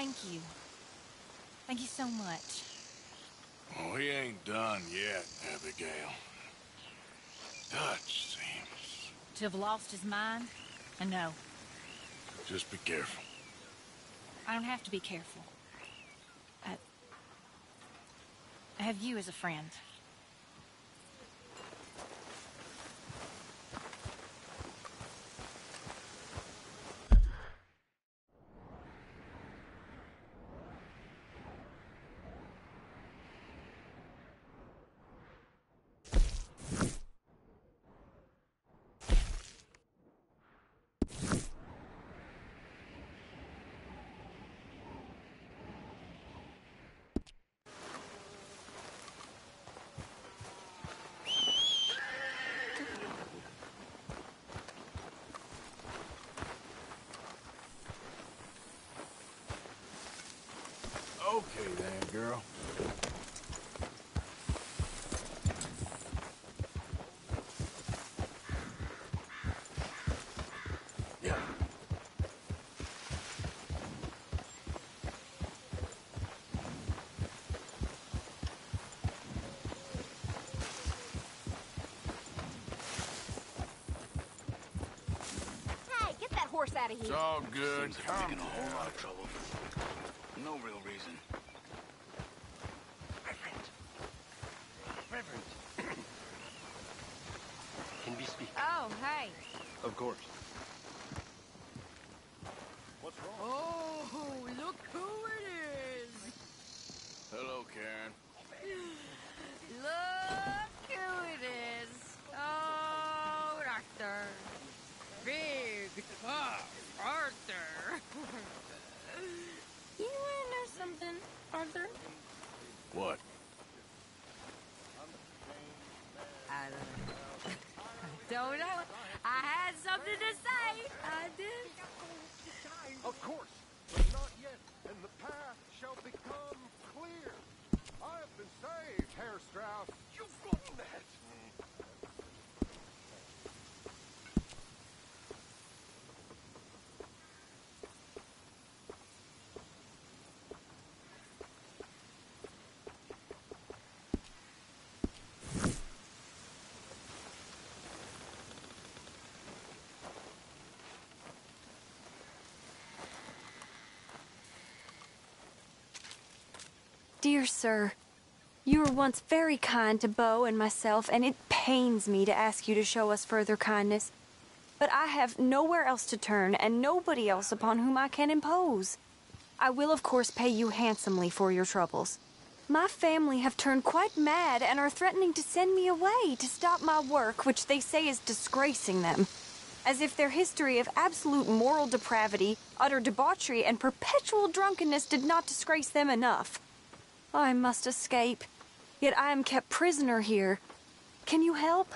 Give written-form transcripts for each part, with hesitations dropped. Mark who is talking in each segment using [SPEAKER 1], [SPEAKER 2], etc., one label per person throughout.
[SPEAKER 1] Thank you. Thank you so much.
[SPEAKER 2] Oh, he ain't done yet, Abigail. Dutch seems...
[SPEAKER 1] To have lost his mind? I know.
[SPEAKER 2] Just be careful.
[SPEAKER 1] I don't have to be careful. I have you as a friend.
[SPEAKER 2] Okay then, girl. Yeah.
[SPEAKER 3] Hey, get that horse out of here.
[SPEAKER 2] It's all good.
[SPEAKER 4] Seems like making a whole lot of trouble. No real reason.
[SPEAKER 5] Reverend. Can we speak?
[SPEAKER 3] Oh, hey.
[SPEAKER 5] Of course.
[SPEAKER 2] What's wrong?
[SPEAKER 3] Oh, look who it is.
[SPEAKER 2] Hello, Karen.
[SPEAKER 3] Look who it is. Oh, Doctor. Big tough Arthur. You wanna know something, Arthur?
[SPEAKER 2] What?
[SPEAKER 3] I don't know. I had something to say. I did.
[SPEAKER 6] Of course, but not yet, and the path shall become clear. I have been saved, Herr Strauss.
[SPEAKER 5] You've gotten that.
[SPEAKER 7] Dear sir, you were once very kind to Beau and myself, and it pains me to ask you to show us further kindness. But I have nowhere else to turn, and nobody else upon whom I can impose. I will, of course, pay you handsomely for your troubles. My family have turned quite mad and are threatening to send me away to stop my work, which they say is disgracing them. As if their history of absolute moral depravity, utter debauchery, and perpetual drunkenness did not disgrace them enough. I must escape, yet I am kept prisoner here. Can you help?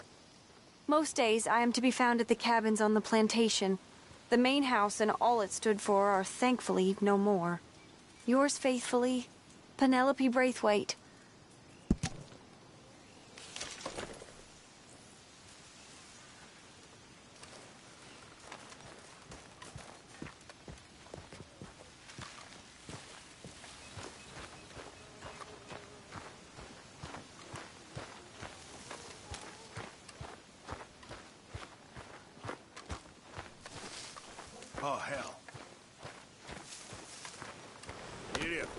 [SPEAKER 7] Most days I am to be found at the cabins on the plantation. The main house and all it stood for are thankfully no more. Yours faithfully, Penelope Braithwaite.
[SPEAKER 2] Oh, hell. Get up.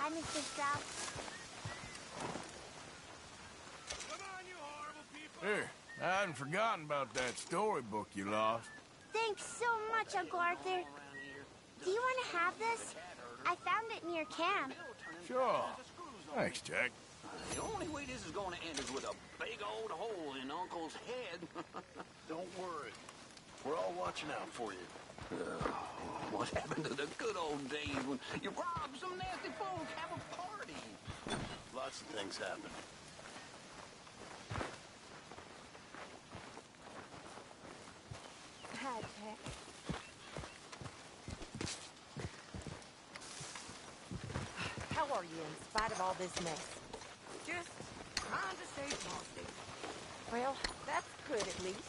[SPEAKER 3] Hi, Mr. Strauss.
[SPEAKER 2] Come on, you horrible people! Here, I hadn't forgotten about that storybook you lost.
[SPEAKER 3] Thanks so much, Uncle Arthur.
[SPEAKER 8] Do you want to have this? I found it near camp.
[SPEAKER 2] Sure. Thanks, Jack.
[SPEAKER 4] The only way this is going to end is with a big old hole in Uncle's head.
[SPEAKER 5] Don't worry. We're all watching out for you.
[SPEAKER 4] What happened to the good old days when you robbed some nasty folks, have a party?
[SPEAKER 5] Lots of things happen.
[SPEAKER 3] Hi, Jack. How are you in spite of all this mess? Just trying to stay positive. Well, that's good at least.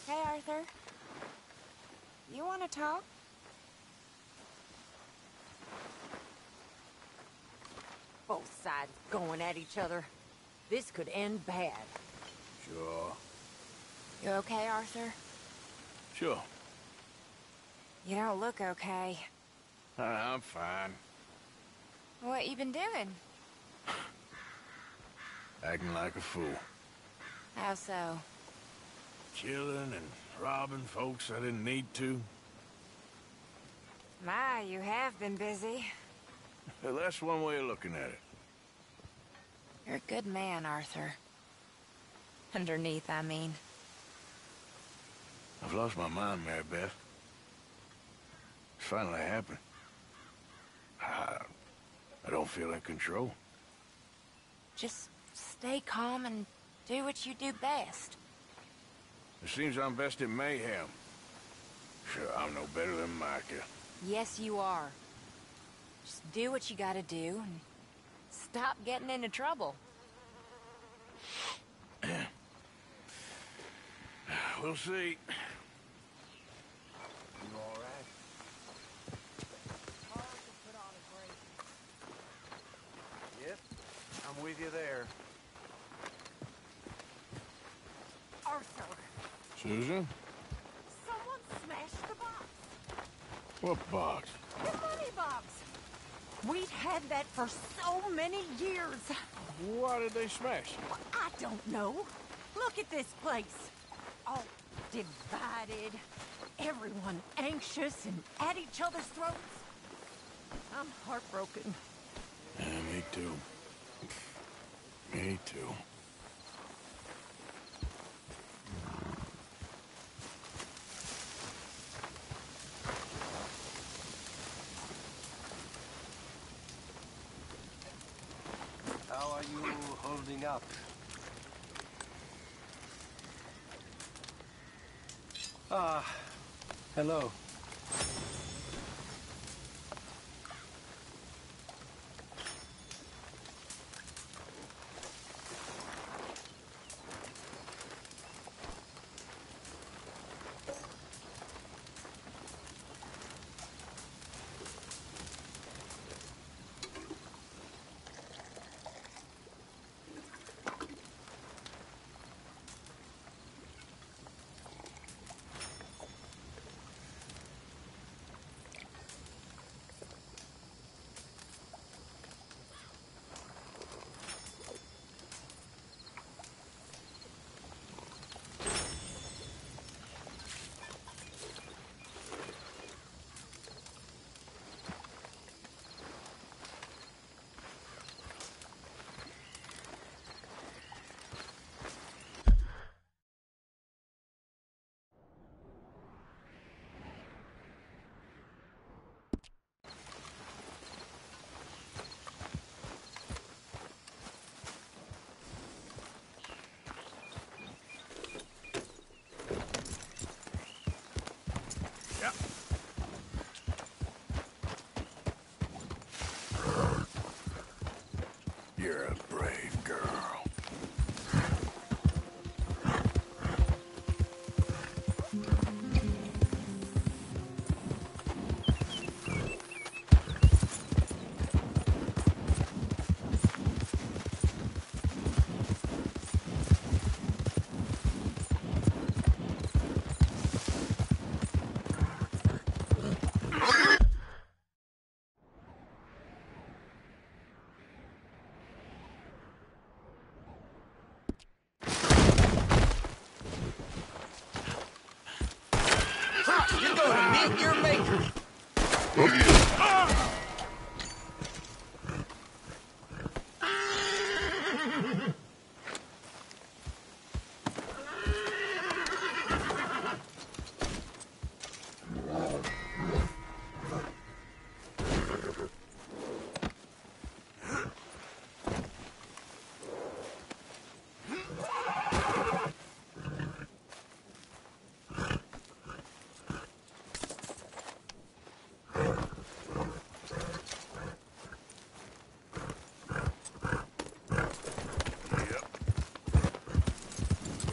[SPEAKER 7] Hey, Arthur. You want to talk?
[SPEAKER 3] Both sides going at each other. This could end bad.
[SPEAKER 2] Sure.
[SPEAKER 7] You okay, Arthur?
[SPEAKER 2] Sure.
[SPEAKER 7] You don't look okay.
[SPEAKER 2] I'm fine.
[SPEAKER 7] What you been doing?
[SPEAKER 2] Acting like a fool.
[SPEAKER 7] How so?
[SPEAKER 2] Killing and robbing folks I didn't need to.
[SPEAKER 7] My, you have been busy.
[SPEAKER 2] Well, that's one way of looking at it.
[SPEAKER 7] You're a good man, Arthur. Underneath, I mean.
[SPEAKER 2] I've lost my mind, Mary Beth. It's finally happened. I don't feel in control.
[SPEAKER 7] Just stay calm and do what you do best.
[SPEAKER 2] It seems I'm best in mayhem. Sure, I'm no better than Micah.
[SPEAKER 3] Yes, you are. Just do what you gotta do and stop getting into trouble.
[SPEAKER 2] We'll see.
[SPEAKER 6] You all right? Yep, I'm with you there.
[SPEAKER 3] Arthur,
[SPEAKER 2] Susan?
[SPEAKER 3] someone smashed the box.
[SPEAKER 2] What box?
[SPEAKER 3] The money box. We'd had that for so many years.
[SPEAKER 2] Why did they smash it?
[SPEAKER 3] I don't know. Look at this place. All divided. Everyone anxious and at each other's throats. I'm heartbroken.
[SPEAKER 2] Yeah, me too. Me too.
[SPEAKER 5] How are you holding up? Ah, hello.
[SPEAKER 9] Get your maker!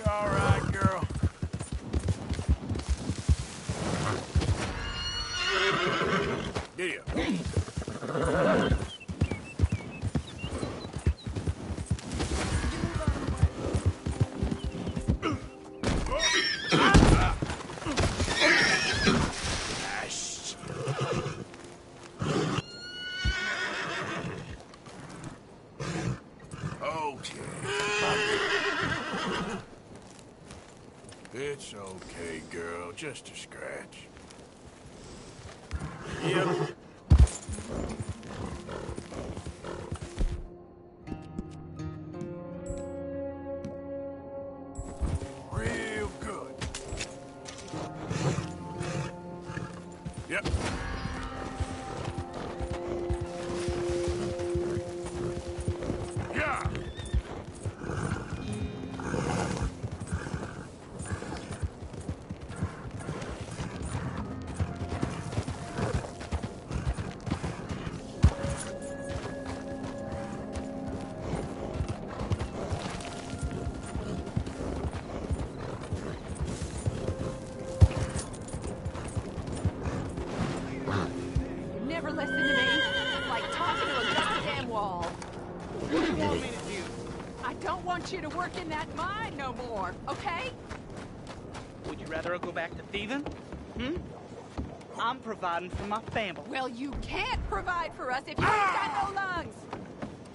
[SPEAKER 2] All right, girl. Yeah. It's okay, girl. Just a scratch. Yep. Real good. Yep. Yeah.
[SPEAKER 3] Never listen to me. It's like talking to a goddamn wall.
[SPEAKER 9] What do you want me to do?
[SPEAKER 3] I don't want you to work in that mine no more, okay?
[SPEAKER 10] Would you rather go back to thieving? I'm providing for my family.
[SPEAKER 3] Well, you can't provide for us if you ain't got no lungs.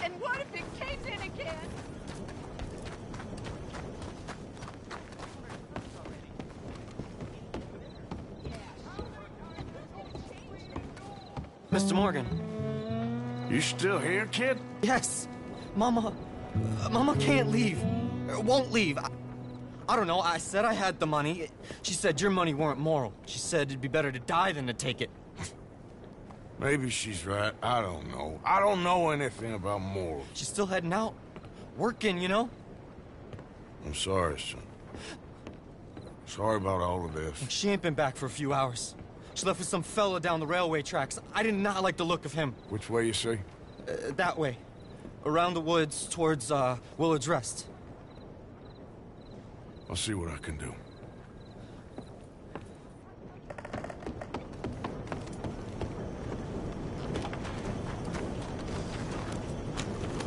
[SPEAKER 3] And what if it caves in again?
[SPEAKER 9] Mr. Morgan.
[SPEAKER 2] You still here, kid?
[SPEAKER 9] Yes. Mama can't leave. Won't leave. I don't know. I said I had the money. She said your money weren't moral. She said it'd be better to die than to take it.
[SPEAKER 2] Maybe she's right. I don't know. I don't know anything about morals.
[SPEAKER 9] She's still heading out. Working, you know?
[SPEAKER 2] I'm sorry, son. Sorry about all of this.
[SPEAKER 9] She ain't been back for a few hours. She left with some fella down the railway tracks. I did not like the look of him.
[SPEAKER 2] Which way you say?
[SPEAKER 9] That way. Around the woods towards, Willard's Rest.
[SPEAKER 2] I'll see what I can do.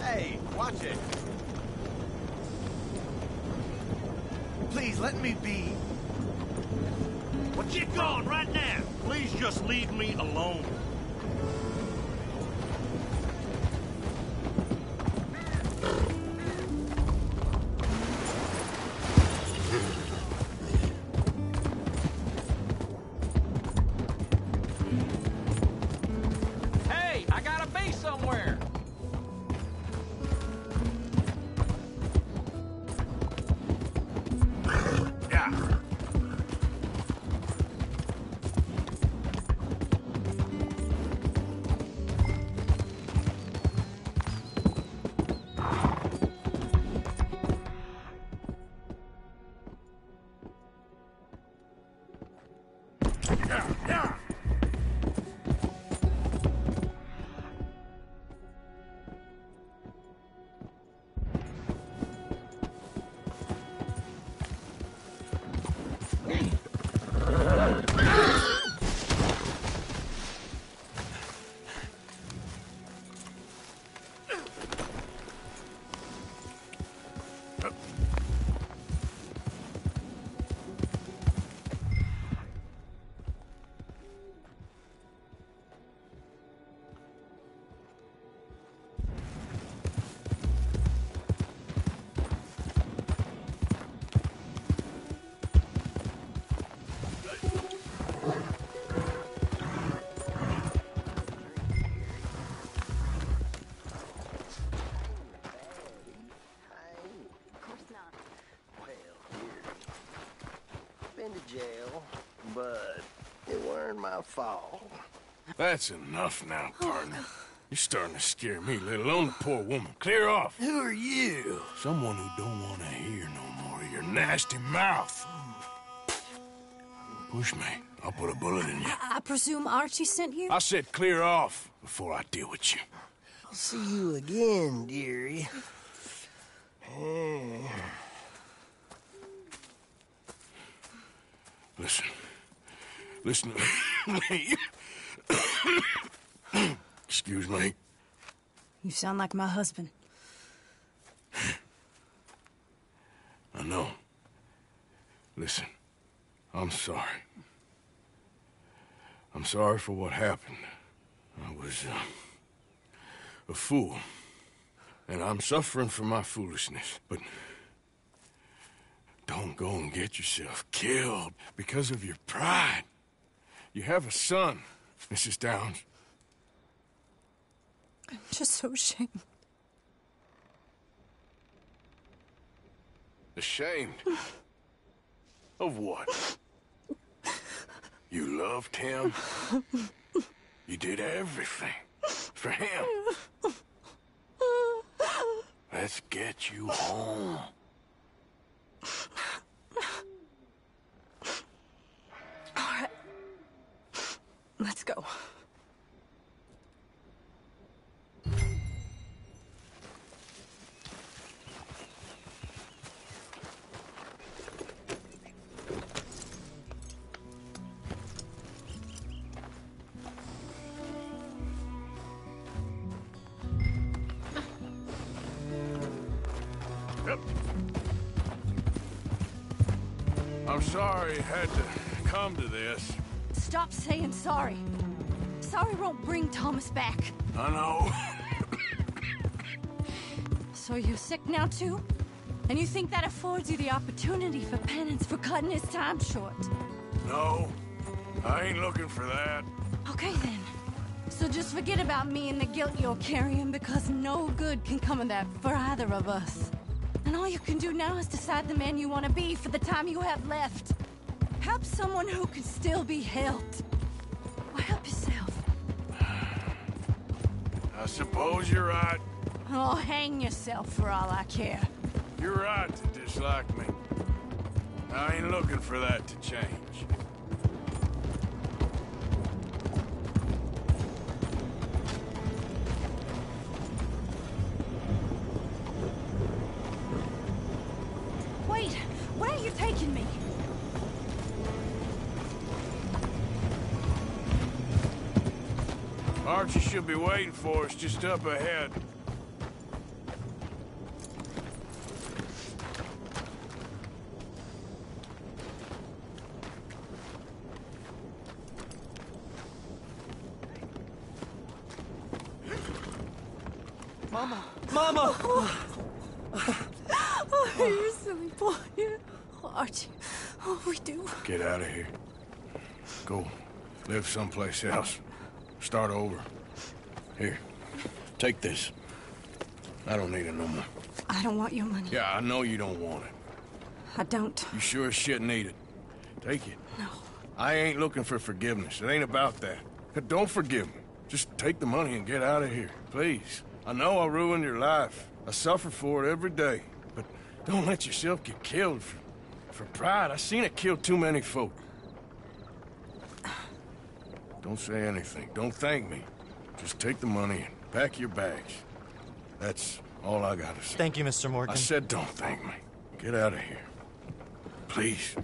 [SPEAKER 11] Hey, watch it. Please, let me be.
[SPEAKER 12] What you going right now? Please just leave me alone.
[SPEAKER 10] Hey, I gotta be somewhere.
[SPEAKER 2] Yeah.
[SPEAKER 5] but it weren't my fault.
[SPEAKER 2] That's enough now, partner. You're starting to scare me, let alone the poor woman. Clear off.
[SPEAKER 5] Who are you?
[SPEAKER 2] Someone who don't want to hear no more of your nasty mouth. Push me. I'll put a bullet in you.
[SPEAKER 7] I presume Archie sent you?
[SPEAKER 2] I said clear off before I deal with you.
[SPEAKER 5] I'll see you again, dearie.
[SPEAKER 2] Listen. Listen to me. Excuse me.
[SPEAKER 7] You sound like my husband.
[SPEAKER 2] I know. Listen, I'm sorry. I'm sorry for what happened. I was, a fool. And I'm suffering for my foolishness. But don't go and get yourself killed because of your pride. You have a son, Mrs. Downs.
[SPEAKER 7] I'm just so ashamed.
[SPEAKER 2] Ashamed? Of what? You loved him? You did everything for him. Let's get you home.
[SPEAKER 7] All right. Let's go.
[SPEAKER 2] I'm sorry it had to come to this.
[SPEAKER 7] Stop saying sorry. Sorry won't bring Thomas back.
[SPEAKER 2] I know.
[SPEAKER 7] So you're sick now, too? And you think that affords you the opportunity for penance for cutting his time short?
[SPEAKER 2] No, I ain't looking for that.
[SPEAKER 7] Okay, then. So just forget about me and the guilt you're carrying, because no good can come of that for either of us. And all you can do now is decide the man you want to be for the time you have left. Help someone who can still be helped. Or help yourself.
[SPEAKER 2] I suppose you're right.
[SPEAKER 7] Oh, hang yourself for all I care.
[SPEAKER 2] You're right to dislike me. I ain't looking for that to change.
[SPEAKER 7] Wait, where are you taking me?
[SPEAKER 2] Archie should be waiting for us just up ahead.
[SPEAKER 9] Mama! Mama!
[SPEAKER 7] Oh, you silly boy. Oh, Archie, oh, we do.
[SPEAKER 2] Get out of here. Go live someplace else. Start over. Here, take this. I don't need it no more.
[SPEAKER 7] I don't want your money.
[SPEAKER 2] Yeah, I know you don't want it.
[SPEAKER 7] I don't.
[SPEAKER 2] You sure as shit need it. Take it.
[SPEAKER 7] No.
[SPEAKER 2] I ain't looking for forgiveness. It ain't about that. But don't forgive me. Just take the money and get out of here, please. I know I ruined your life. I suffer for it every day. But don't let yourself get killed for pride. I seen it kill too many folk. Don't say anything. Don't thank me. Just take the money and pack your bags. That's all I gotta say.
[SPEAKER 9] Thank you, Mr. Morgan.
[SPEAKER 2] I said don't thank me. Get out of here. Please.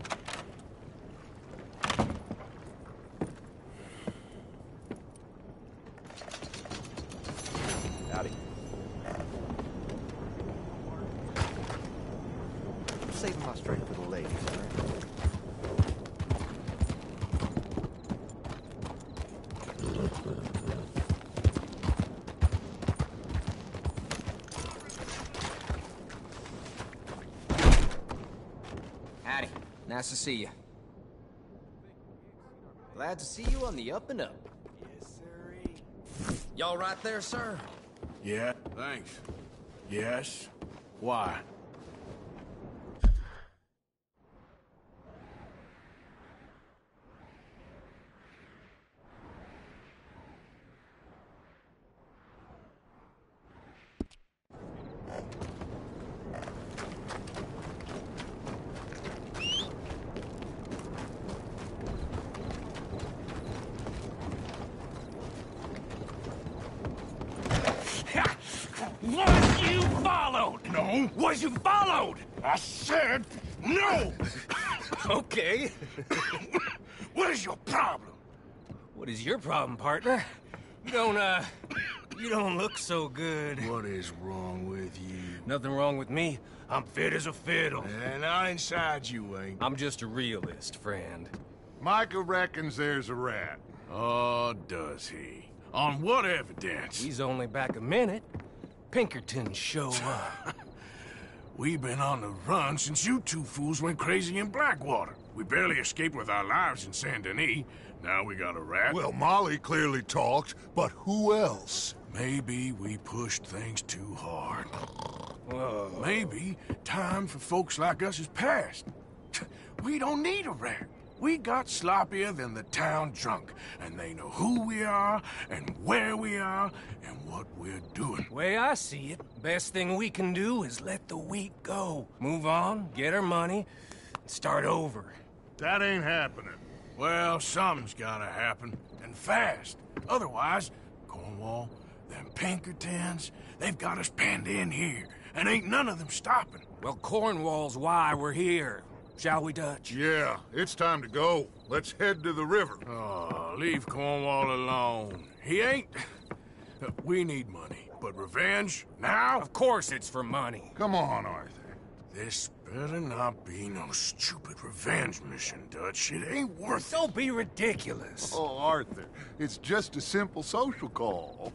[SPEAKER 11] Howdy. I'm saving my strength for the ladies, all right?
[SPEAKER 13] Howdy. Nice to see you. Glad to see you on the up and up.
[SPEAKER 11] Yes, sirree.
[SPEAKER 13] Y'all right there, sir?
[SPEAKER 2] Yeah, thanks. Yes? Why? wrong was you followed! I said no!
[SPEAKER 14] Okay.
[SPEAKER 2] What is your problem?
[SPEAKER 14] What is your problem, partner? You don't look so good.
[SPEAKER 2] What is wrong with you?
[SPEAKER 14] Nothing wrong with me. I'm fit as a fiddle.
[SPEAKER 2] And not inside you ain't.
[SPEAKER 14] I'm just a realist, friend.
[SPEAKER 6] Micah reckons there's a rat.
[SPEAKER 2] Oh, does he? On what evidence?
[SPEAKER 14] He's only back a minute. Pinkertons show up.
[SPEAKER 2] We've been on the run since you two fools went crazy in Blackwater. We barely escaped with our lives in Saint Denis. Now we got a rat.
[SPEAKER 6] Well, Molly clearly talked, but who else?
[SPEAKER 2] Maybe we pushed things too hard.
[SPEAKER 14] Whoa.
[SPEAKER 2] Maybe time for folks like us is past. We don't need a rat. We got sloppier than the town drunk, and they know who we are, and where we are, and what we're doing.
[SPEAKER 14] Way I see it, best thing we can do is let the week go. Move on, get our money, start over.
[SPEAKER 6] That ain't happening.
[SPEAKER 2] Well, something's gotta happen, and fast. Otherwise, Cornwall, them Pinkertons, they've got us penned in here, and ain't none of them stopping.
[SPEAKER 14] Well, Cornwall's why we're here. Shall we, Dutch?
[SPEAKER 6] Yeah, it's time to go. Let's head to the river.
[SPEAKER 2] Oh, leave Cornwall alone. He ain't... We need money, but revenge, now?
[SPEAKER 14] Of course it's for money.
[SPEAKER 6] Come on, Arthur.
[SPEAKER 2] This better not be no stupid revenge mission, Dutch. It ain't worth it.
[SPEAKER 14] Don't be ridiculous.
[SPEAKER 6] Oh, Arthur, it's just a simple social call.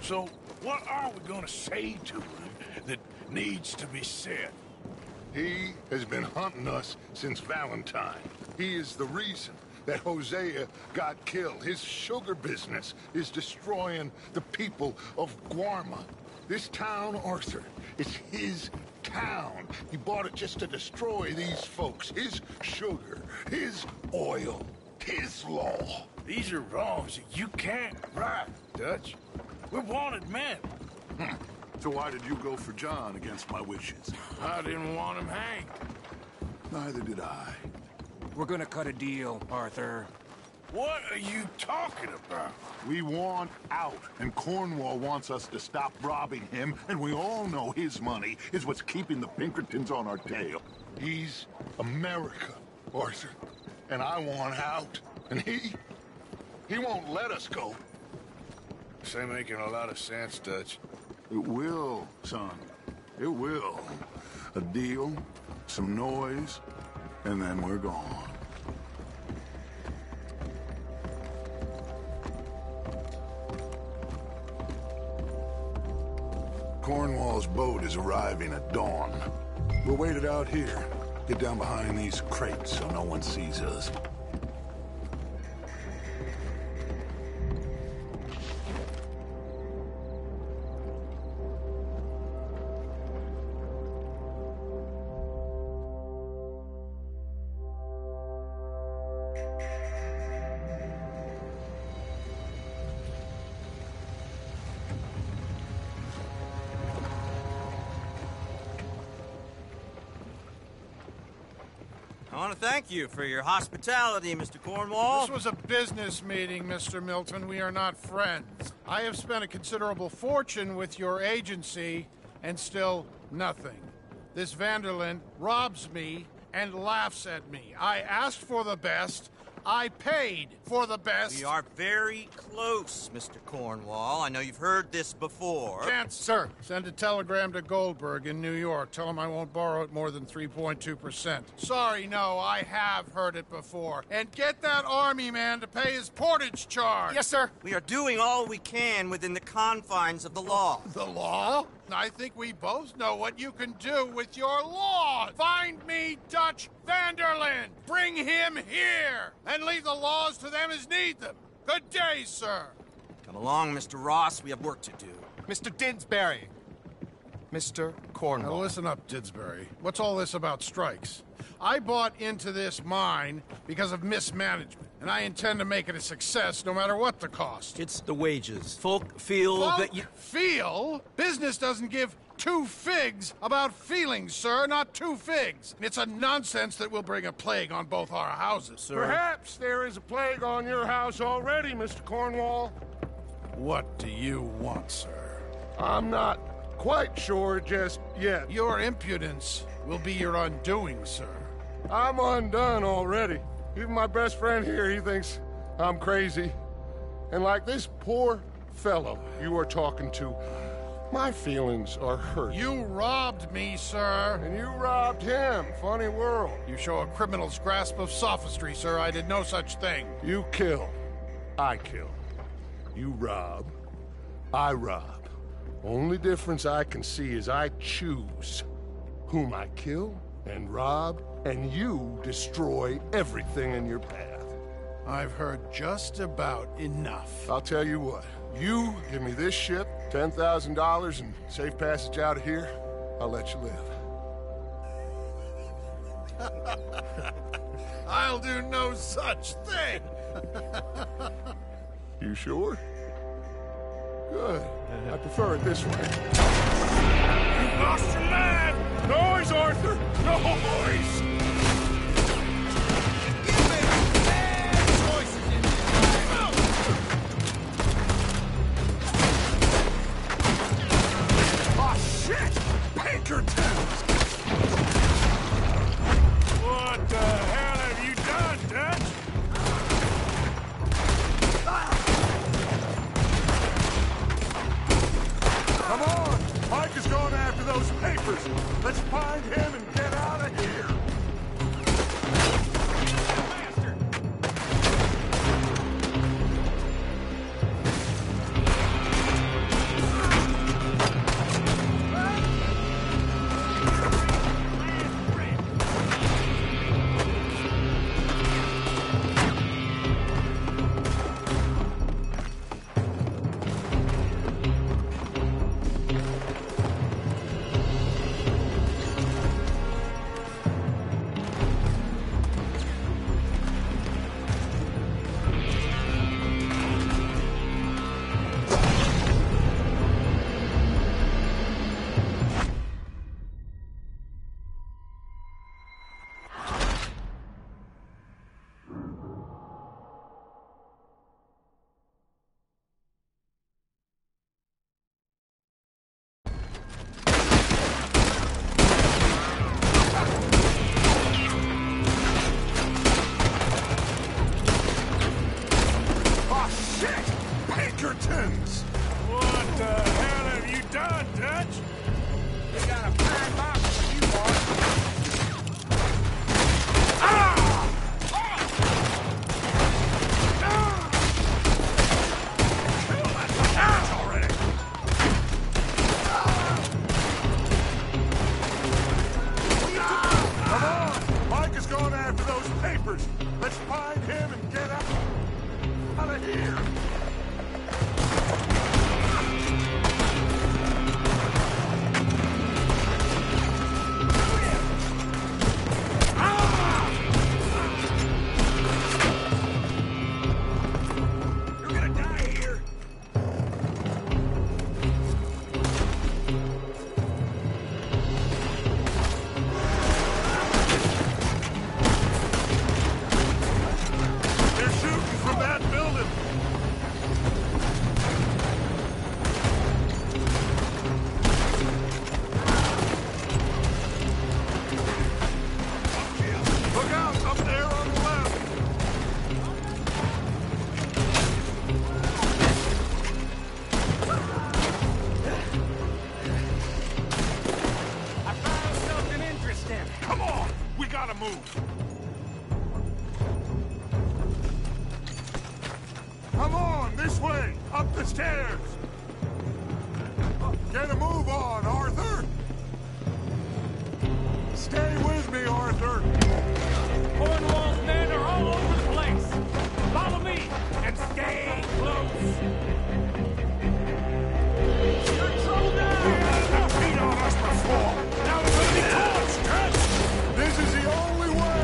[SPEAKER 2] So, what are we gonna say to him that needs to be said?
[SPEAKER 6] He has been hunting us since Valentine. He is the reason that Hosea got killed. His sugar business is destroying the people of Guarma. This town, Arthur, is his town. He bought it just to destroy these folks. His sugar, his oil, his law.
[SPEAKER 2] These are wrongs that you can't right, Dutch. We're wanted men.
[SPEAKER 6] So why did you go for John against my wishes?
[SPEAKER 2] I didn't want him hanged.
[SPEAKER 6] Neither did I.
[SPEAKER 14] We're gonna cut a deal, Arthur.
[SPEAKER 2] What are you talking about?
[SPEAKER 6] We want out, and Cornwall wants us to stop robbing him, and we all know his money is what's keeping the Pinkertons on our tail. He's America, Arthur, and I want out, and he won't let us go.
[SPEAKER 2] This ain't making a lot of sense, Dutch.
[SPEAKER 6] It will, son. It will. A deal, some noise, and then we're gone. Cornwall's boat is arriving at dawn. We'll wait it out here. Get down behind these crates so no one sees us.
[SPEAKER 15] I want to thank you for your hospitality, Mr. Cornwall.
[SPEAKER 6] This was a business meeting, Mr. Milton. We are not friends. I have spent a considerable fortune with your agency, and still nothing. This Vanderlyn robs me and laughs at me. I asked for the best. I paid for the best.
[SPEAKER 15] We are very close, Mr. Cornwall. I know you've heard this before.
[SPEAKER 6] Chance, sir. Send a telegram to Goldberg in New York. Tell him I won't borrow it more than 3.2%. Sorry, no, I have heard it before. And get that army man to pay his portage charge.
[SPEAKER 15] Yes, sir. We are doing all we can within the confines of the law.
[SPEAKER 6] The law? I think we both know what you can do with your law. Find me Dutch Vanderlyn. Bring him here. And leave the laws to them as need them. Good day, sir.
[SPEAKER 15] Come along, Mr. Ross. We have work to do.
[SPEAKER 9] Mr. Didsbury. Mr. Cornwall.
[SPEAKER 6] Now listen up, Didsbury. What's all this about strikes? I bought into this mine because of mismanagement.
[SPEAKER 16] and I intend to make it a success no matter what the cost.
[SPEAKER 15] It's the wages. Folk feel that you...
[SPEAKER 16] Feel? Business doesn't give two figs about feelings, sir, not two figs. It's a nonsense that will bring a plague on both our houses, sir.
[SPEAKER 2] Perhaps there is a plague on your house already, Mr. Cornwall.
[SPEAKER 16] What do you want, sir?
[SPEAKER 2] I'm not quite sure just yet.
[SPEAKER 16] Your impudence will be your undoing, sir.
[SPEAKER 2] I'm undone already. Even my best friend here, he thinks I'm crazy. And like this poor fellow you are talking to, my feelings are hurt.
[SPEAKER 16] You robbed me, sir.
[SPEAKER 2] And you robbed him. Funny world.
[SPEAKER 16] You show a criminal's grasp of sophistry, sir. I did no such thing.
[SPEAKER 2] You kill. I kill. You rob. I rob. Only difference I can see is I choose whom I kill and rob, and you destroy everything in your path.
[SPEAKER 16] I've heard just about enough.
[SPEAKER 2] I'll tell you what. You give me this ship, $10,000, and safe passage out of here, I'll let you live.
[SPEAKER 16] I'll do no such thing.
[SPEAKER 2] You sure? Good. I prefer it this way.
[SPEAKER 12] You lost your man!
[SPEAKER 2] Noise, Arthur! Noise!
[SPEAKER 12] What the hell have you done, Dutch?
[SPEAKER 2] Come on! Mike is going after those papers. Let's find him and get out of here.
[SPEAKER 12] What the hell have you done, Dutch?
[SPEAKER 14] We got a fine box for you, boy.
[SPEAKER 2] Come on! Mike is going after those papers. Let's find him and get out of here. Come on, this way, up the stairs. Get a move on, Arthur. Stay with me, Arthur.
[SPEAKER 12] Cornwall's men are all over the place. Follow me and stay close. You're in trouble now.
[SPEAKER 2] They've beat on us before.
[SPEAKER 12] Now we're going to be torched, Dutch.
[SPEAKER 2] This is the only way.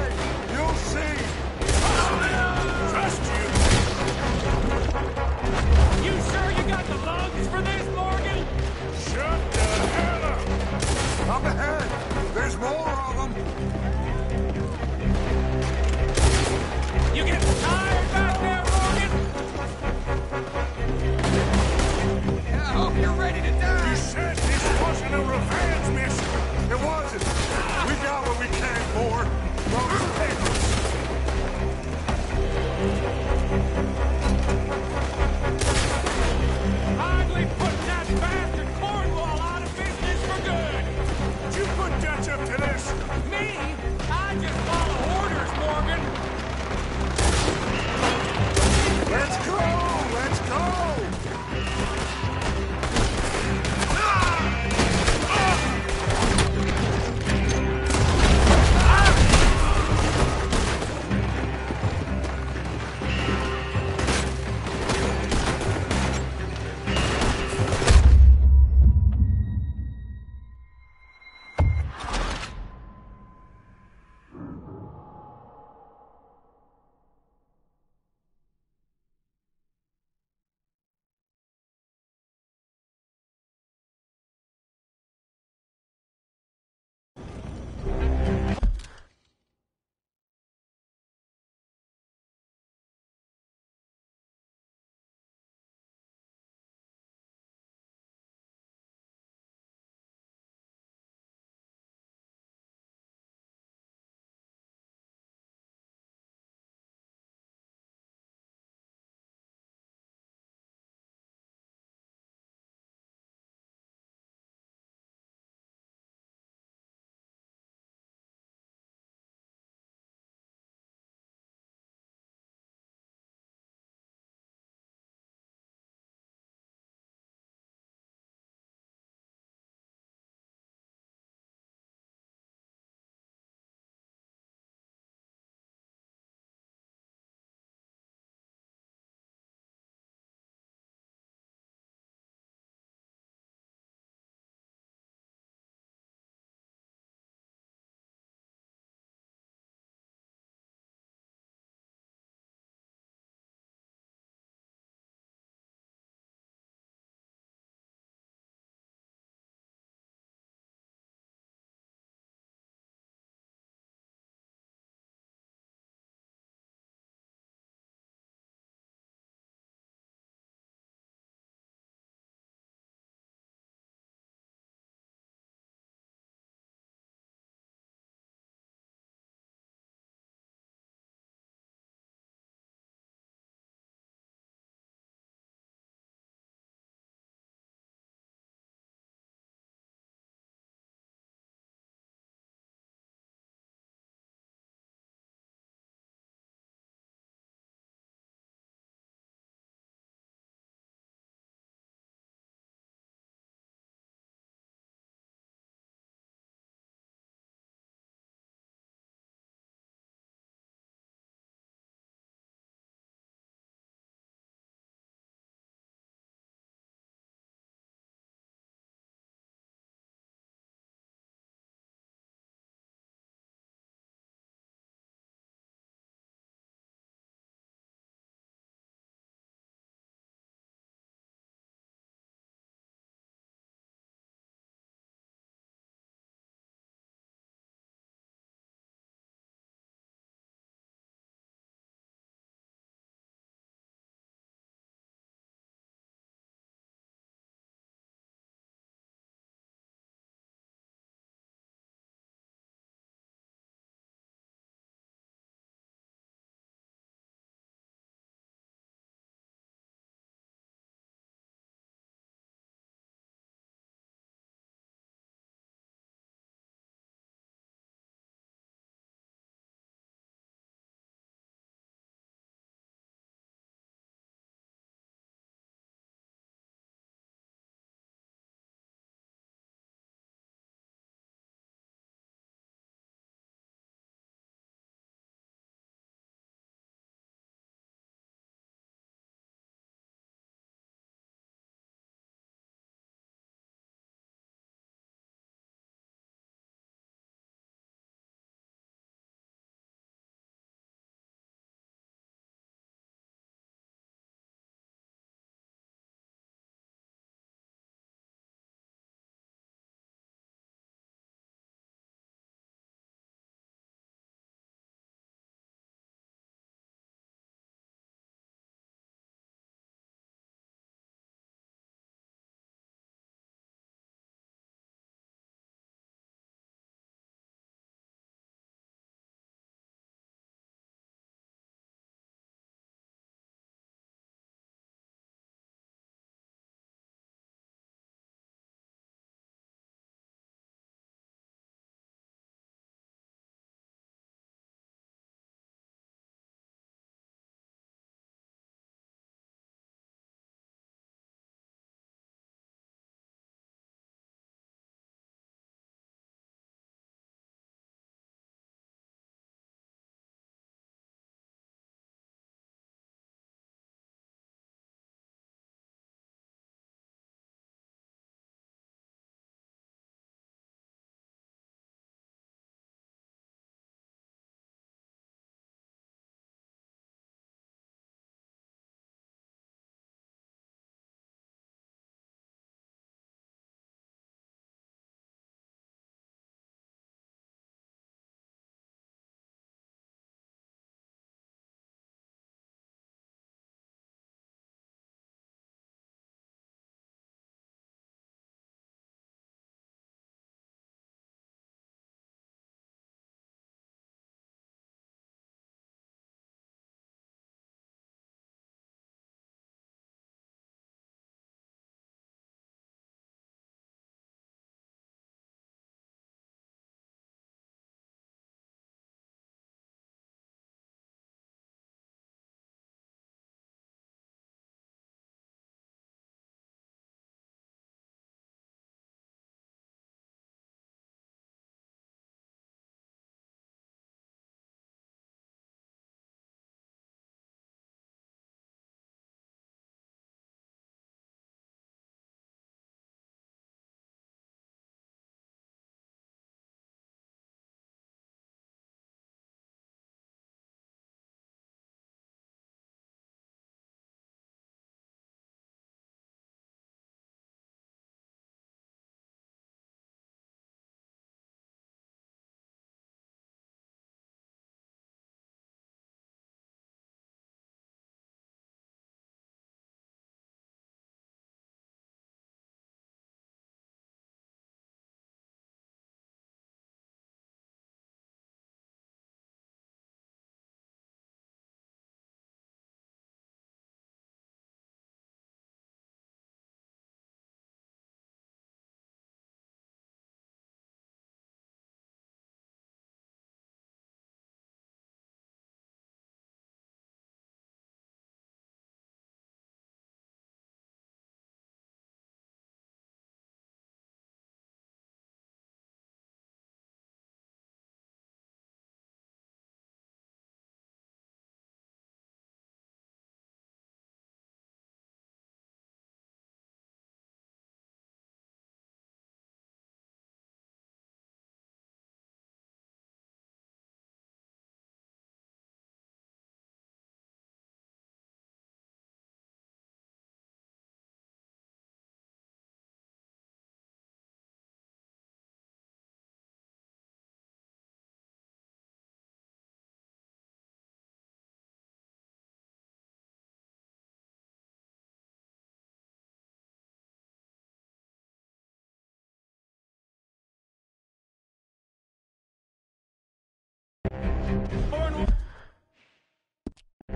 [SPEAKER 2] You'll see.
[SPEAKER 12] Trust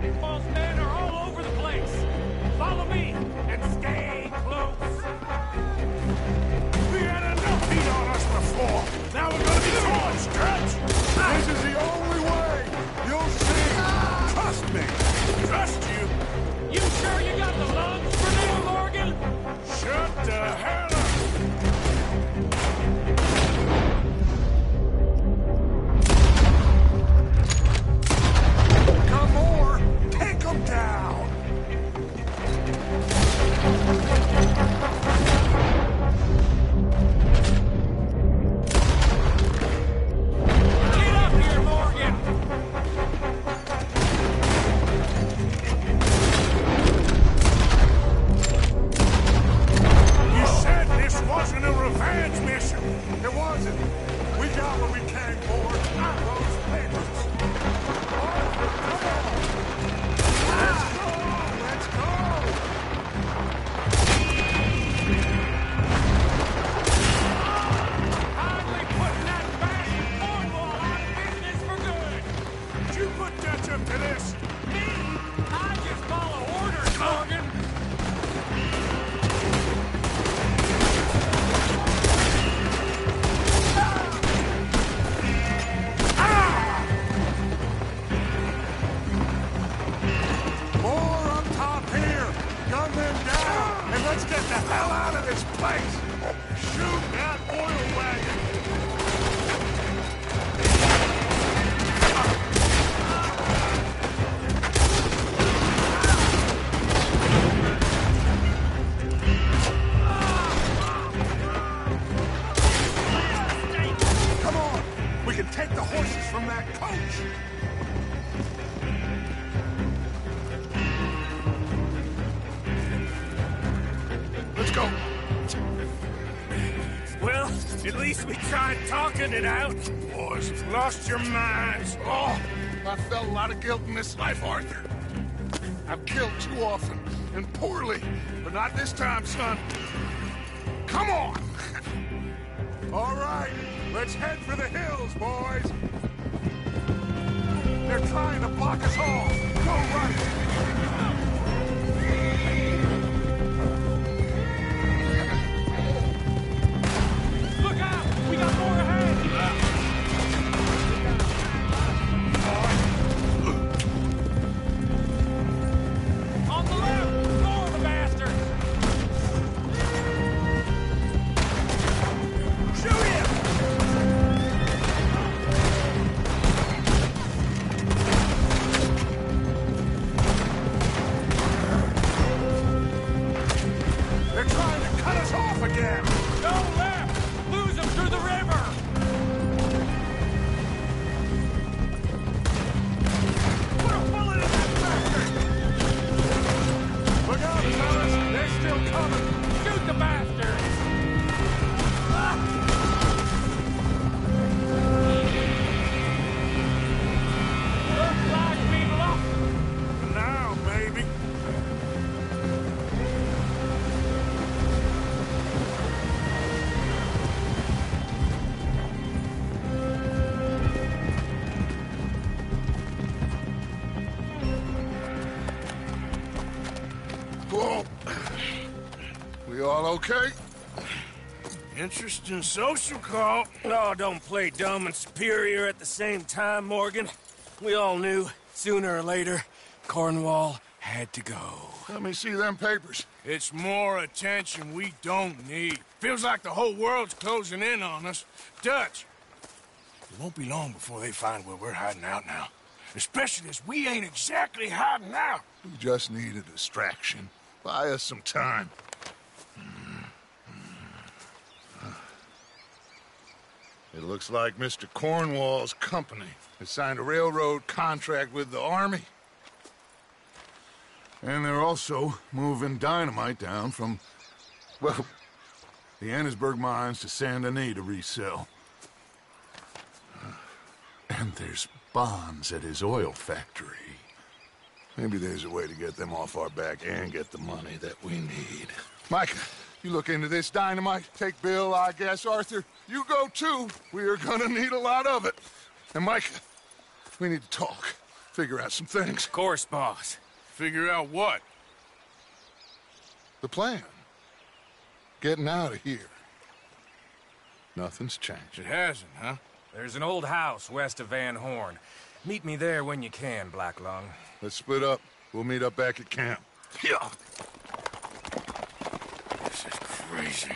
[SPEAKER 12] Cornwall's men are all over the place. Follow me and stay close.
[SPEAKER 2] We had enough heat on us before. Now we're gonna be torn, Stretch. This is the only way. You'll see. Trust me. Trust you.
[SPEAKER 12] You sure you got the lungs for me, Morgan?
[SPEAKER 2] Shut the hell up. Come more. Take them down.
[SPEAKER 12] Get up here, Morgan!
[SPEAKER 2] You said this wasn't a revenge mission. It wasn't. We got what we came for. Not those papers. Let's go!
[SPEAKER 12] Finally putting that bastard Cornwall out of business for good!
[SPEAKER 2] Did you put Dutch up to this?
[SPEAKER 12] Me? I just follow orders, Morgan!
[SPEAKER 2] More up top here. Gun them down. And let's get the hell out of this place. Shoot that oil wagon. Come on. We can take the horses from that coach. Let's go.
[SPEAKER 12] Well, at least we tried talking it out.
[SPEAKER 2] Boys, you've lost your minds. Oh, I felt a lot of guilt in this life, Arthur. I've killed too often, and poorly, but not this time, son. Come on! All right, let's head for the hills, boys. They're trying to block us off. Go right.
[SPEAKER 12] Look out! We got more ahead! On the left! More of the bastards! Shoot him!
[SPEAKER 2] They're trying to cut us off again.
[SPEAKER 12] Go left! Lose them through the river! Put a bullet in that bastard!
[SPEAKER 2] Look out, fellas. They're still coming.
[SPEAKER 12] Shoot the bastards! Looks like we've lost them.
[SPEAKER 2] Now, baby. Whoa. We all okay? Interesting social call.
[SPEAKER 14] Oh, don't play dumb and superior at the same time, Morgan. We all knew, sooner or later, Cornwall had to go.
[SPEAKER 2] Let me see them papers. It's more attention we don't need. Feels like the whole world's closing in on us. Dutch, it won't be long before they find where we're hiding out now. Especially as we ain't exactly hiding out. We just need a distraction. Buy us some time. It looks like Mr. Cornwall's company has signed a railroad contract with the Army. And they're also moving dynamite down from, well, the Annesburg mines to Saint Denis to resell. And there's bonds at his oil factory. Maybe there's a way to get them off our back and get the money that we need. Micah, you look into this dynamite. Take Bill, I guess. Arthur, you go too. We are gonna need a lot of it. And Micah,
[SPEAKER 6] We need to talk. Figure out some things.
[SPEAKER 14] Of course, boss.
[SPEAKER 2] Figure out what?
[SPEAKER 6] The plan. Getting out of here. Nothing's changed.
[SPEAKER 2] It hasn't, huh?
[SPEAKER 14] There's an old house west of Van Horn. Meet me there when you can, Black Lung.
[SPEAKER 6] Let's split up. We'll meet up back at camp.
[SPEAKER 2] Yeah. This is crazy.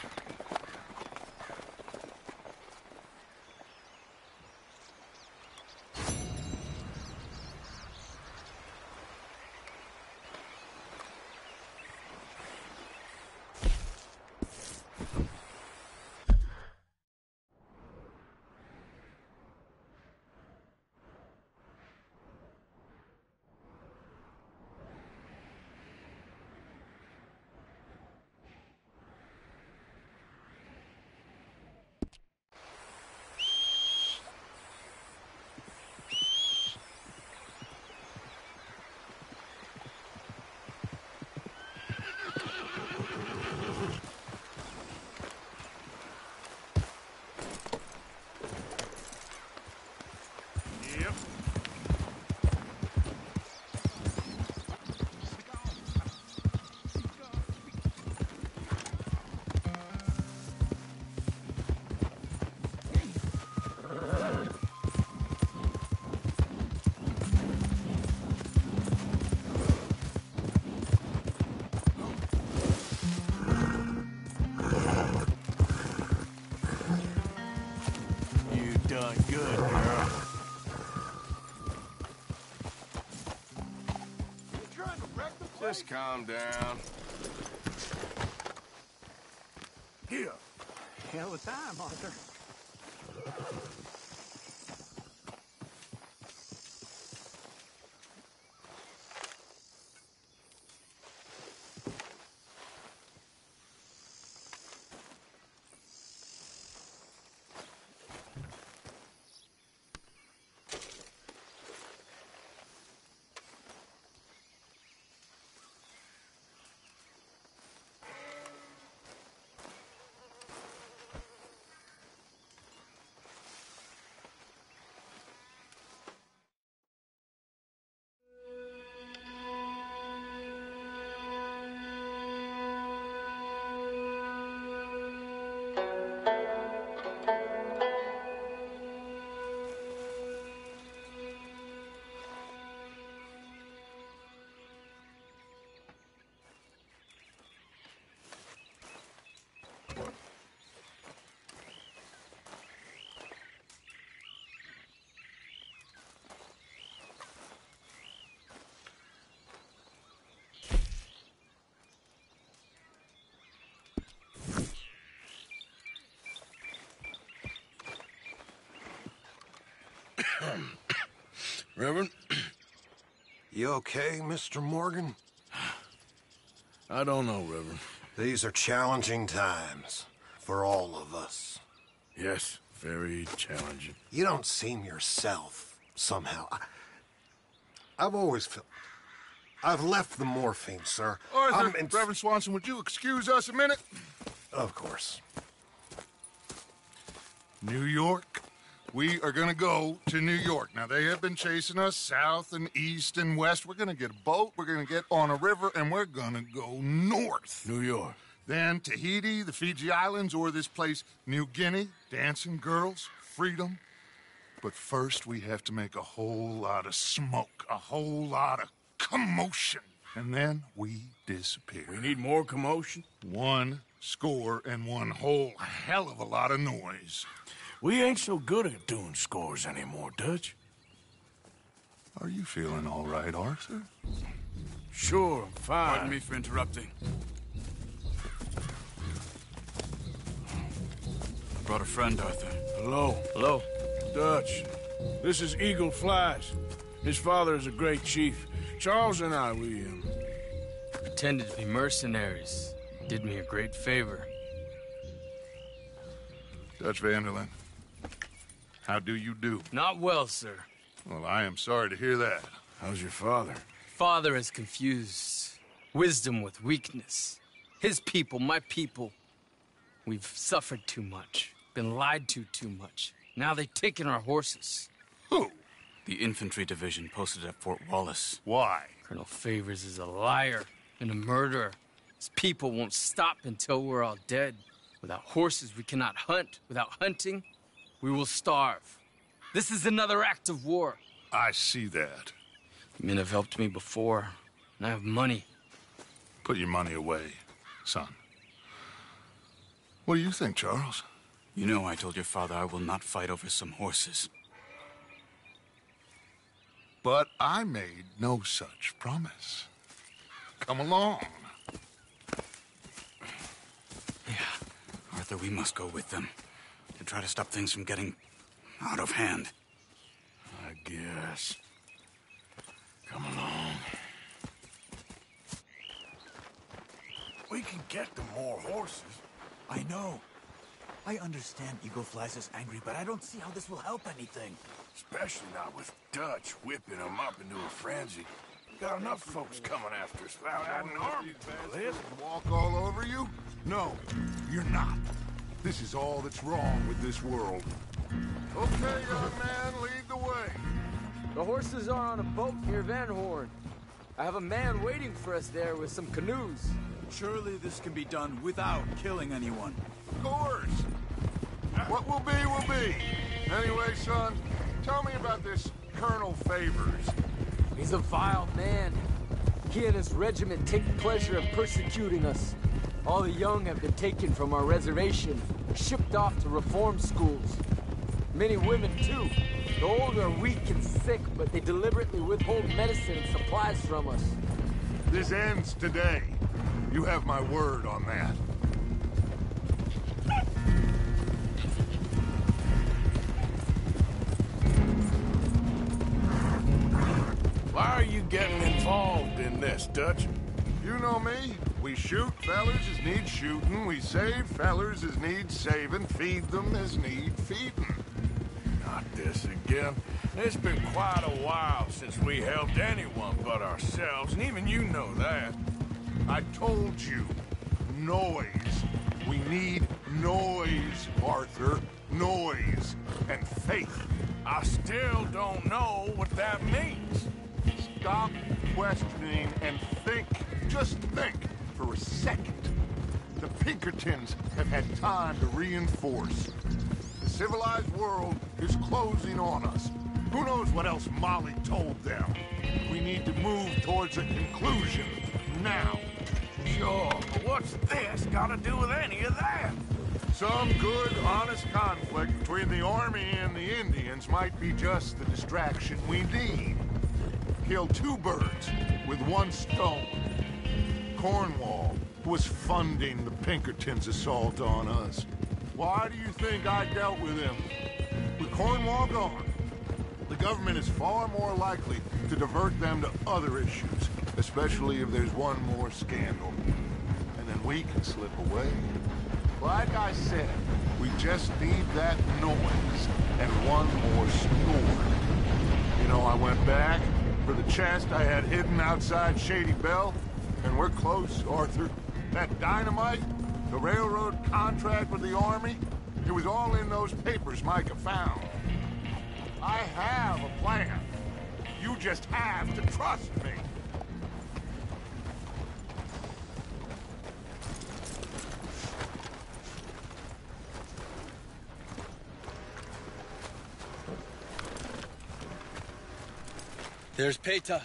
[SPEAKER 5] Done good, girl.
[SPEAKER 2] Just calm down.
[SPEAKER 5] Here. Hell of time, Arthur.
[SPEAKER 2] Reverend?
[SPEAKER 5] You okay, Mr. Morgan?
[SPEAKER 2] I don't know, Reverend.
[SPEAKER 5] These are challenging times for all of us.
[SPEAKER 2] Yes, very challenging.
[SPEAKER 5] You don't seem yourself, somehow. I've always felt... I've left the morphine, sir.
[SPEAKER 6] Arthur, Reverend Swanson, would you excuse us a minute?
[SPEAKER 5] Of course.
[SPEAKER 6] New York. We are gonna go to New York. Now, they have been chasing us south and east and west. We're gonna get a boat, we're gonna get on a river, and we're gonna go north.
[SPEAKER 2] New York.
[SPEAKER 6] Then Tahiti, the Fiji Islands, or this place, New Guinea, dancing girls, freedom. But first, we have to make a whole lot of smoke, a whole lot of commotion. And then we disappear.
[SPEAKER 2] We need more commotion?
[SPEAKER 6] 1 score and 1 whole hell of a lot of noise.
[SPEAKER 2] We ain't so good at doing scores anymore, Dutch.
[SPEAKER 6] Are you feeling all right, Arthur?
[SPEAKER 2] Sure, I'm fine.
[SPEAKER 17] Pardon me for interrupting. I brought a friend, Arthur.
[SPEAKER 2] Hello.
[SPEAKER 17] Hello.
[SPEAKER 2] Dutch. This is Eagle Flies. His father is a great chief. Charles and I, we
[SPEAKER 18] pretended to be mercenaries. Did me a great favor.
[SPEAKER 6] Dutch Vanderlyn. How do you do?
[SPEAKER 18] Not well, sir.
[SPEAKER 6] Well, I am sorry to hear that.
[SPEAKER 2] How's your father?
[SPEAKER 18] Father has confused wisdom with weakness. His people, my people. We've suffered too much. Been lied to too much. Now they've taken our horses.
[SPEAKER 6] Who?
[SPEAKER 17] The infantry division posted at Fort Wallace.
[SPEAKER 6] Why?
[SPEAKER 18] Colonel Favors is a liar and a murderer. His people won't stop until we're all dead. Without horses, we cannot hunt. Without hunting, we will starve. This is another act of war.
[SPEAKER 6] I see that.
[SPEAKER 18] Men have helped me before, and I have money.
[SPEAKER 6] Put your money away, son. What do you think, Charles?
[SPEAKER 17] You know I told your father I will not fight over some horses.
[SPEAKER 6] But I made no such promise. Come along.
[SPEAKER 17] Yeah, Arthur, we must go with them to try to stop things from getting out of hand.
[SPEAKER 2] I guess. Come along. We can get them more horses.
[SPEAKER 11] I know. I understand Eagle Flies is angry, but I don't see how this will help anything.
[SPEAKER 2] Especially not with Dutch whipping them up into a frenzy. Got enough folks coming after us without adding army to the list.
[SPEAKER 6] Walk all over you? No, you're not. This is all that's wrong with this world. Okay, young man, lead the way.
[SPEAKER 19] The horses are on a boat near Van Horn. I have a man waiting for us there with some canoes.
[SPEAKER 11] Surely this can be done without killing anyone.
[SPEAKER 6] Of course. What will be. Anyway, son, tell me about this Colonel Favors.
[SPEAKER 19] He's a vile man. He and his regiment take pleasure in persecuting us. All the young have been taken from our reservation, shipped off to reform schools. Many women, too. The old are weak and sick, but they deliberately withhold medicine and supplies from us.
[SPEAKER 6] This ends today. You have my word on that.
[SPEAKER 2] Why are you getting involved in this, Dutch?
[SPEAKER 6] You know me. We shoot fellers as need shooting. We save fellers as need saving. Feed them as need feeding.
[SPEAKER 2] Not this again. It's been quite a while since we helped anyone but ourselves, and even you know that.
[SPEAKER 6] I told you. Noise. We need noise, Arthur. Noise. And faith.
[SPEAKER 2] I still don't know what that means.
[SPEAKER 6] Stop questioning and think. Just think for a second. The Pinkertons have had time to reinforce. The civilized world is closing on us. Who knows what else Molly told them? We need to move towards a conclusion now.
[SPEAKER 2] Sure, but what's this got to do with any of that?
[SPEAKER 6] Some good, honest conflict between the army and the Indians might be just the distraction we need. Kill two birds with one stone. Cornwall was funding the Pinkertons' assault on us. Why do you think I dealt with him? With Cornwall gone, the government is far more likely to divert them to other issues, especially if there's one more scandal. And then we can slip away. Like I said, we just need that noise and one more snore. You know, I went back for the chest I had hidden outside Shady Bell, and we're close, Arthur. That dynamite, the railroad contract with the army, it was all in those papers Micah found. I have a plan. You just have to trust me.
[SPEAKER 18] There's Peta.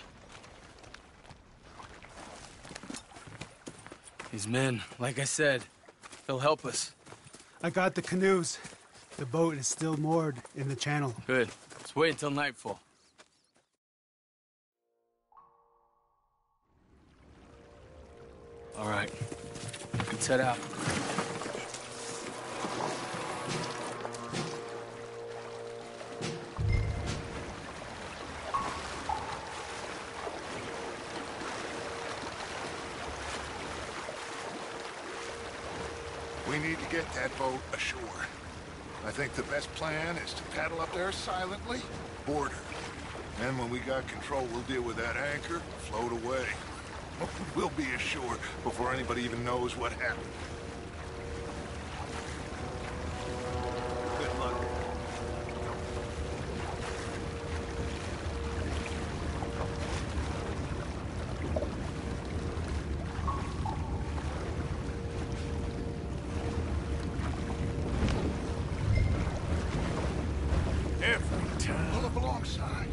[SPEAKER 18] These men, like I said, they'll help us.
[SPEAKER 20] I got the canoes. The boat is still moored in the channel.
[SPEAKER 18] Good. Let's wait until nightfall. All right. Let's head out.
[SPEAKER 6] We need to get that boat ashore. I think the best plan is to paddle up there silently, board her. Then when we got control, we'll deal with that anchor, float away. We'll be ashore before anybody even knows what happened. Good luck. dark side.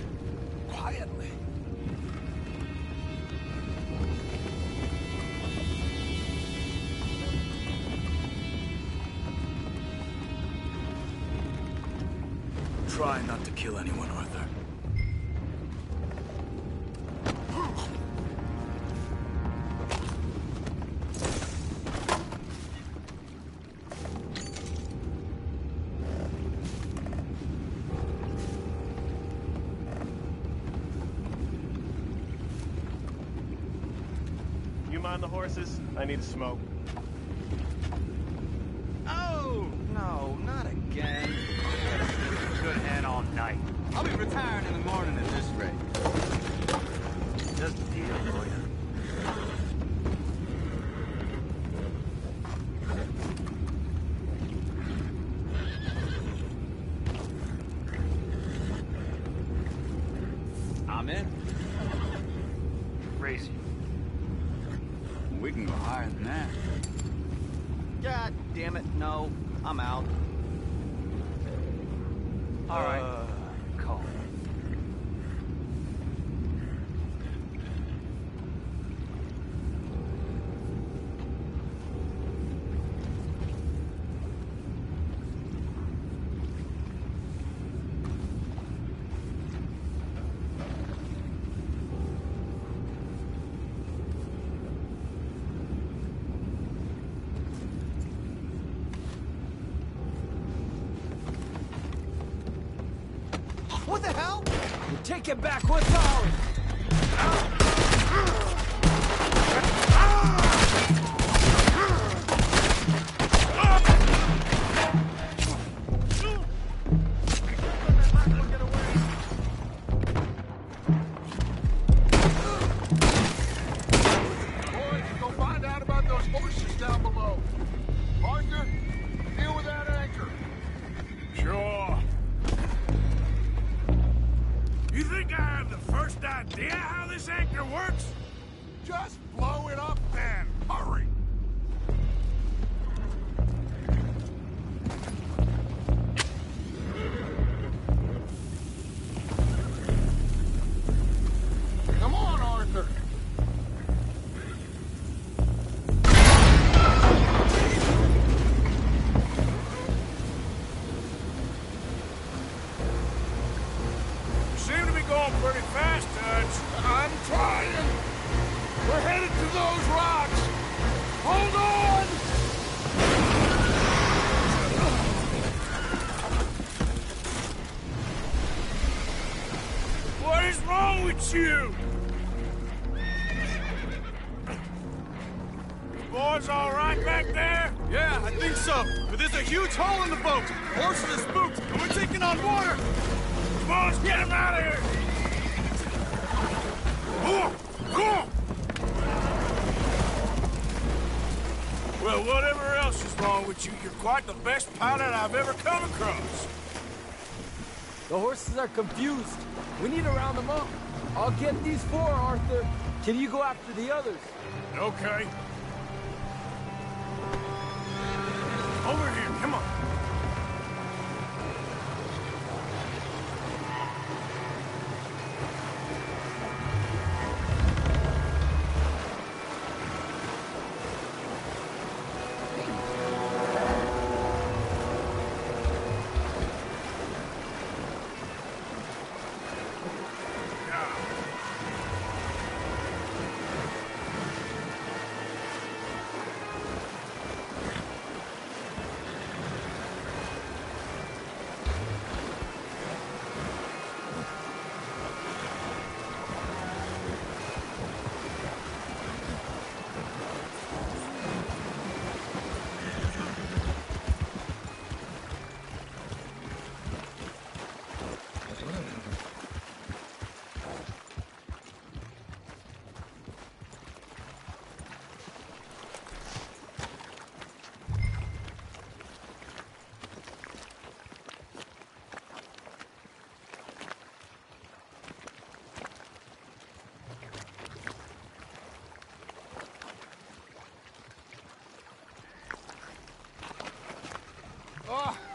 [SPEAKER 6] Quietly.
[SPEAKER 17] Try not to kill anyone, Arthur.
[SPEAKER 21] You mind the horses? I need a smoke.
[SPEAKER 15] Oh, no, not again. Good hand all night. I'll be retiring in the morning at this rate. Just a deal, lawyer. I'm in.
[SPEAKER 17] Race you. We can go higher than that.
[SPEAKER 15] God damn it, no. I'm out. All right.
[SPEAKER 21] Call.
[SPEAKER 19] What the hell? You take it back, what's ours?
[SPEAKER 6] Boys, go find out about those horses down below. Arthur, deal with that anchor.
[SPEAKER 2] Sure. You think I have the first idea how this anchor works?
[SPEAKER 6] Just blow it up then. Hurry. Come on, Arthur.
[SPEAKER 2] You seem to be going pretty fast, Dutch.
[SPEAKER 6] I'm trying. We're headed to those rocks. Hold on!
[SPEAKER 2] What is wrong with you? You boys all right back there?
[SPEAKER 9] Yeah, I think so. But there's a huge hole in the boat. Horses are spooked, and we're taking on water.
[SPEAKER 2] Come on, let's get him out of here. Well, whatever else is wrong with you, you're quite the best pilot I've ever come across.
[SPEAKER 19] The horses are confused. We need to round them up. I'll get these four, Arthur. Can you go after the others?
[SPEAKER 2] Okay. Over here, come on.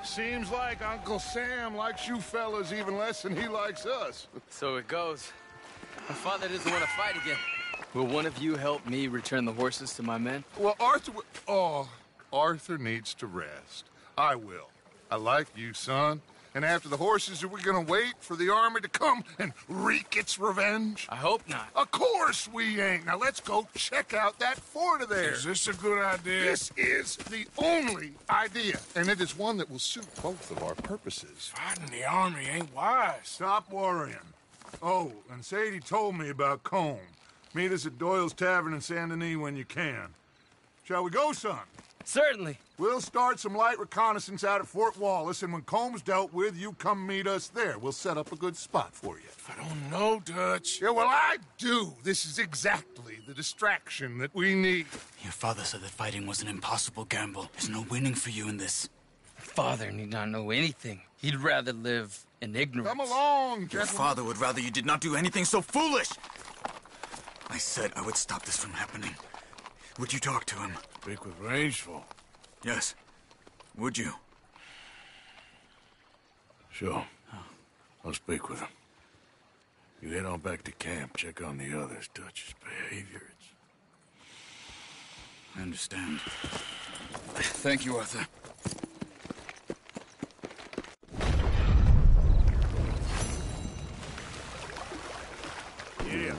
[SPEAKER 6] Seems like Uncle Sam likes you fellas even less than he likes us.
[SPEAKER 18] So it goes. My father doesn't want to fight again. Will one of you help me return the horses to my men?
[SPEAKER 6] Well, Arthur needs to rest. I will. I like you, son. And after the horses, are we gonna wait for the army to come and wreak its revenge?
[SPEAKER 18] I hope not.
[SPEAKER 6] Of course we ain't. Now let's go check out that fort of theirs.
[SPEAKER 2] Is this a good idea?
[SPEAKER 6] This is the only idea, and it is one that will suit both of our purposes.
[SPEAKER 2] Fighting the army ain't wise.
[SPEAKER 6] Stop worrying. Oh, and Sadie told me about Combe. Meet us at Doyle's Tavern in Saint Denis when you can. Shall we go, son?
[SPEAKER 18] Certainly.
[SPEAKER 6] We'll start some light reconnaissance out at Fort Wallace, and when Combs dealt with, you come meet us there. We'll set up a good spot for you.
[SPEAKER 2] I don't know, Dutch.
[SPEAKER 6] Yeah, well, I do. This is exactly the distraction that we need.
[SPEAKER 17] Your father said that fighting was an impossible gamble. There's no winning for you in this.
[SPEAKER 18] Father need not know anything. He'd rather live in ignorance.
[SPEAKER 6] Come along, gentlemen.
[SPEAKER 17] Your father would rather you did not do anything so foolish. I said I would stop this from happening. Would you talk to him?
[SPEAKER 2] Speak with Rangeful.
[SPEAKER 17] Yes. Would you?
[SPEAKER 2] Sure. I'll speak with him. You head on back to camp, check on the others. Dutch's behavior,
[SPEAKER 17] I understand. Thank you, Arthur.
[SPEAKER 2] Yeah.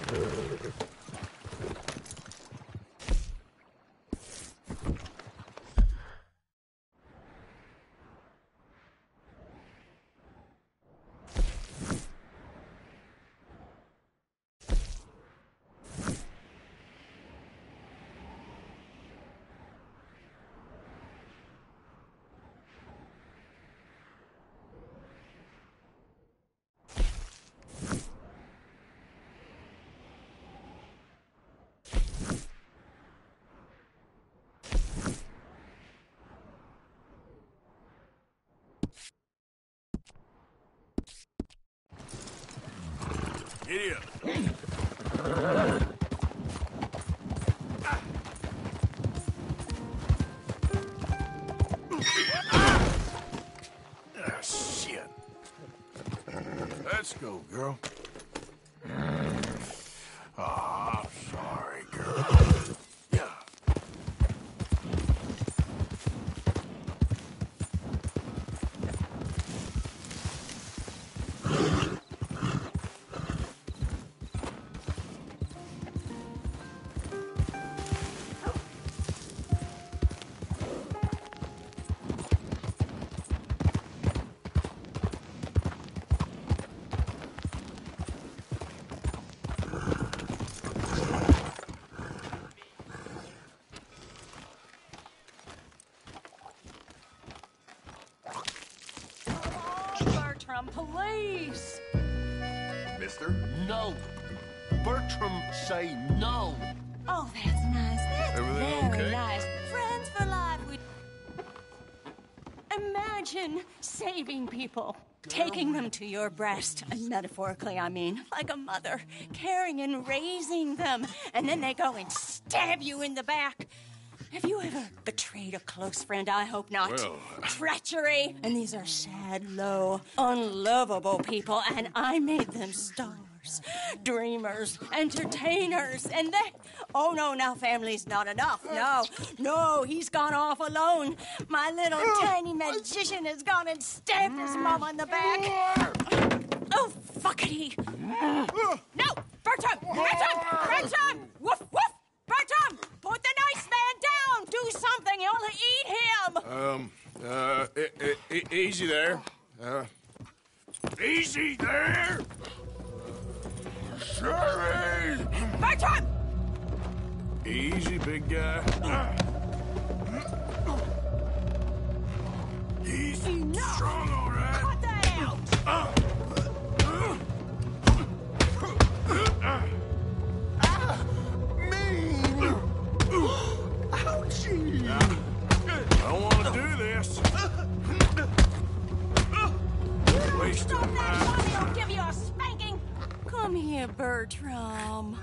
[SPEAKER 2] Giddy up. Shit. Let's go, girl. Oh, I'm sorry, girl. Yeah.
[SPEAKER 3] Police!
[SPEAKER 5] Mister? No. Bertram, say no.
[SPEAKER 3] Oh, that's nice. That's
[SPEAKER 5] Everything
[SPEAKER 3] very
[SPEAKER 5] okay?
[SPEAKER 3] nice. Friends for life. Imagine saving people. Taking them to your breast, metaphorically, I mean, like a mother, caring and raising them, and then they go and stab you in the back. Have you ever betrayed a close friend? I hope not.
[SPEAKER 2] Well,
[SPEAKER 3] Treachery. And these are sad, low, unlovable people, and I made them stars, dreamers, entertainers, and they... Oh, no, now family's not enough. No, he's gone off alone. My little tiny magician has gone and stabbed his mama in the back. Oh, fuckity. No, Bertram! Woof, woof! Bertram, put the nice man down! Do something, you'll eat him!
[SPEAKER 2] Easy there. Easy there! Sorry!
[SPEAKER 3] Bertram!
[SPEAKER 2] Easy, big guy. Easy.
[SPEAKER 3] Enough!
[SPEAKER 2] Strong, all right.
[SPEAKER 3] Cut that out!
[SPEAKER 6] Ouchie!
[SPEAKER 2] I don't want to do this. Waste
[SPEAKER 3] Stop
[SPEAKER 2] of
[SPEAKER 3] that,
[SPEAKER 2] time.
[SPEAKER 3] Mommy! I'll give you a spanking! Come here, Bertram.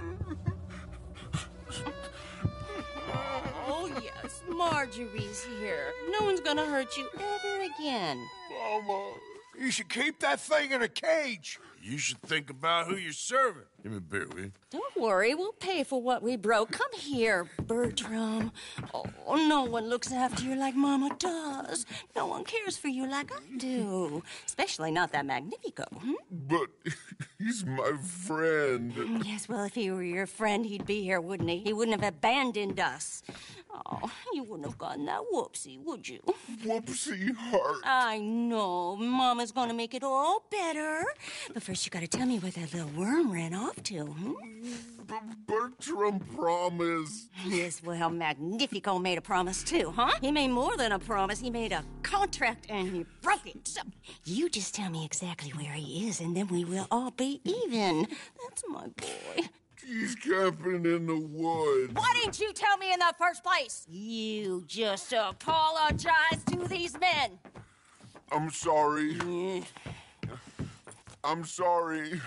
[SPEAKER 3] Oh, yes, Marjorie's here. No one's gonna hurt you ever again.
[SPEAKER 6] Mama, you should keep that thing in a cage.
[SPEAKER 2] You should think about who you're serving. Give me a beer, will you?
[SPEAKER 3] Don't worry, we'll pay for what we broke. Come here, Bertram. Oh, no one looks after you like Mama does. No one cares for you like I do. Especially not that Magnifico,
[SPEAKER 6] But he's my friend.
[SPEAKER 3] Yes, well, if he were your friend, he'd be here, wouldn't he? He wouldn't have abandoned us. Oh, you wouldn't have gotten that whoopsie, would you?
[SPEAKER 6] Whoopsie heart.
[SPEAKER 3] I know. Mama's gonna make it all better. But first, you gotta tell me where that little worm ran off to,
[SPEAKER 6] Bertram promised.
[SPEAKER 3] Yes, well, Magnifico made a promise, too, huh? He made more than a promise. He made a contract, and he broke it. So you just tell me exactly where he is, and then we will all be even. That's my boy.
[SPEAKER 6] He's camping in the woods.
[SPEAKER 3] Why didn't you tell me in the first place? You just apologize to these men.
[SPEAKER 6] I'm sorry. I'm sorry.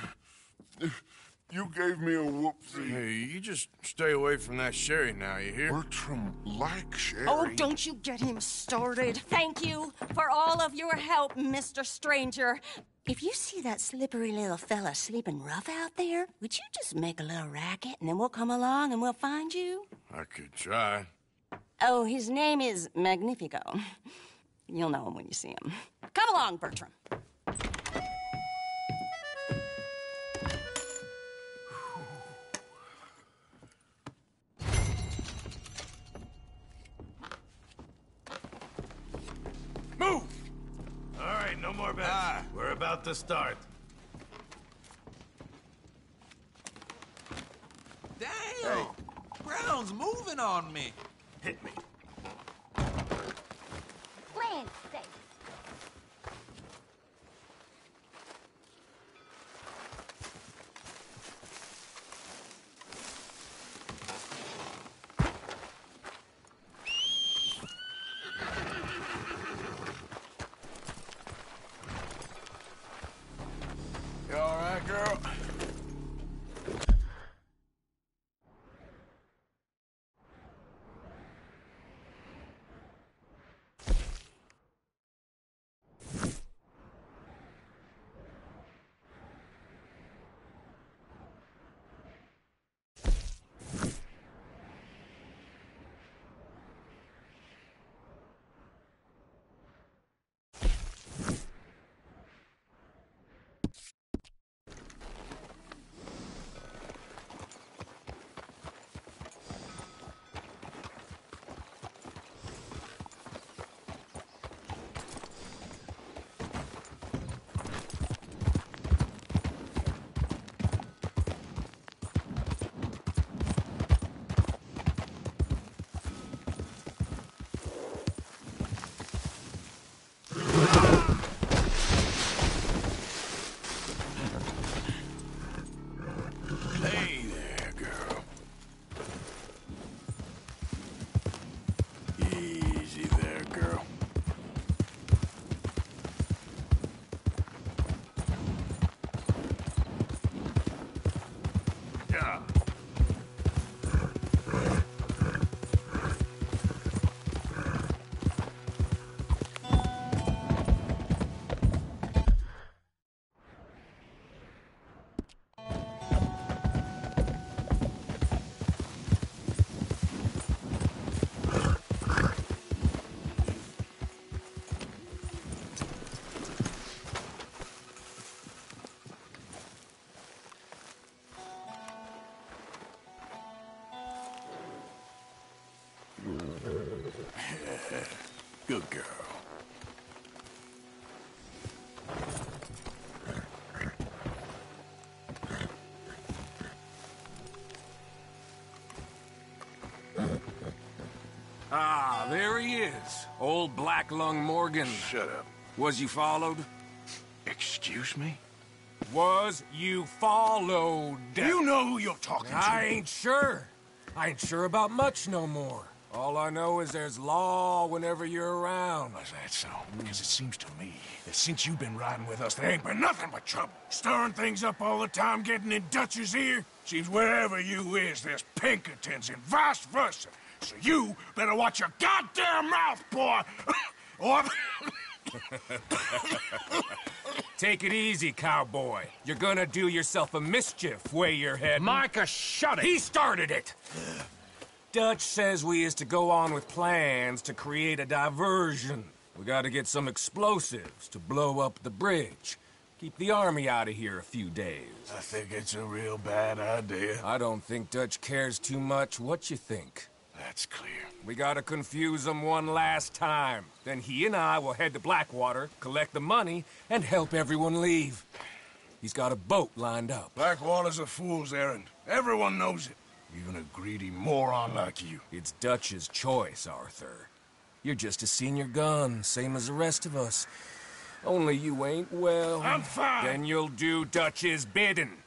[SPEAKER 6] You gave me a whoopsie.
[SPEAKER 2] Hey, you just stay away from that sherry now, you hear?
[SPEAKER 6] Bertram likes sherry.
[SPEAKER 3] Oh, don't you get him started. Thank you for all of your help, Mr. Stranger. If you see that slippery little fella sleeping rough out there, would you just make a little racket and then we'll come along and we'll find you?
[SPEAKER 2] I could try.
[SPEAKER 3] Oh, his name is Magnifico. You'll know him when you see him. Come along, Bertram.
[SPEAKER 12] Move! All right, no more bets. We're about to start.
[SPEAKER 13] Damn! Hey. Brown's moving on me.
[SPEAKER 12] Hit me.
[SPEAKER 8] Land safe.
[SPEAKER 2] You all right, girl? Hey there, girl. Easy there, girl. Yeah. Good girl.
[SPEAKER 4] Ah, there he is. Old Black Lung Morgan.
[SPEAKER 2] Shut up.
[SPEAKER 4] Was you followed?
[SPEAKER 2] Excuse me?
[SPEAKER 4] Was you followed?
[SPEAKER 6] You know who you're talking to.
[SPEAKER 4] I ain't sure. I ain't sure about much no more. All I know is there's law whenever you're around.
[SPEAKER 6] Was that so? Because it seems to me that since you've been riding with us, there ain't been nothing but trouble. Stirring things up all the time, getting in Dutch's ear. Seems wherever you is, there's Pinkertons and vice versa. So you better watch your goddamn mouth, boy! Or...
[SPEAKER 4] Take it easy, cowboy. You're gonna do yourself a mischief where you're heading.
[SPEAKER 14] Micah, shut it!
[SPEAKER 4] He started it! Dutch says we is to go on with plans to create a diversion. We gotta get some explosives to blow up the bridge. Keep the army out of here a few days.
[SPEAKER 2] I think it's a real bad idea.
[SPEAKER 4] I don't think Dutch cares too much what you think.
[SPEAKER 2] That's clear.
[SPEAKER 4] We gotta confuse him one last time. Then he and I will head to Blackwater, collect the money, and help everyone leave. He's got a boat lined up.
[SPEAKER 2] Blackwater's a fool's errand. Everyone knows it. Even a greedy moron like you.
[SPEAKER 4] It's Dutch's choice, Arthur. You're just a senior gun, same as the rest of us. Only you ain't well.
[SPEAKER 2] I'm fine.
[SPEAKER 4] Then you'll do Dutch's bidding,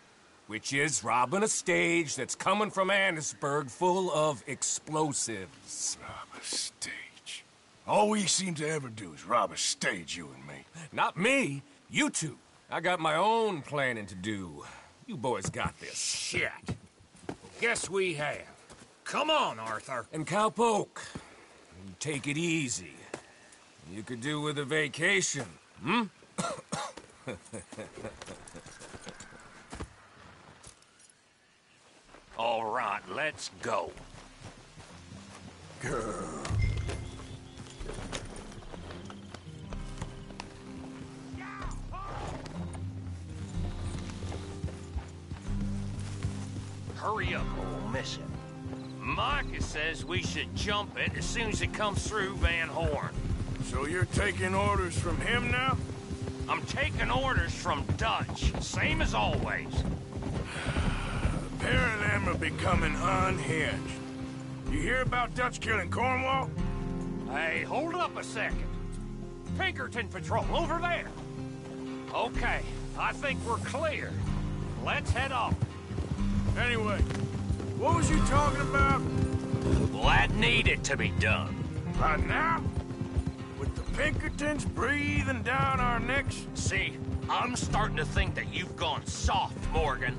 [SPEAKER 4] which is robbing a stage that's coming from Annisburg full of explosives.
[SPEAKER 2] Rob a stage. All we seem to ever do is rob a stage, you and me.
[SPEAKER 4] Not me. You two. I got my own planning to do. You boys got this.
[SPEAKER 14] Shit. Guess we have. Come on, Arthur.
[SPEAKER 4] And Cowpoke, take it easy. You could do with a vacation, hmm?
[SPEAKER 14] All right, let's go.
[SPEAKER 2] Girl.
[SPEAKER 14] Hurry up or we'll miss it. Micah says we should jump it as soon as it comes through Van Horn.
[SPEAKER 2] So you're taking orders from him now?
[SPEAKER 14] I'm taking orders from Dutch, same as always.
[SPEAKER 2] The pair of them are becoming unhinged. You hear about Dutch killing Cornwall?
[SPEAKER 14] Hey, hold up a second. Pinkerton Patrol, over there. Okay, I think we're clear. Let's head off.
[SPEAKER 2] Anyway, what was you talking about?
[SPEAKER 14] Well, that needed to be done.
[SPEAKER 2] Right now? With the Pinkertons breathing down our necks?
[SPEAKER 14] See, I'm starting to think that you've gone soft, Morgan.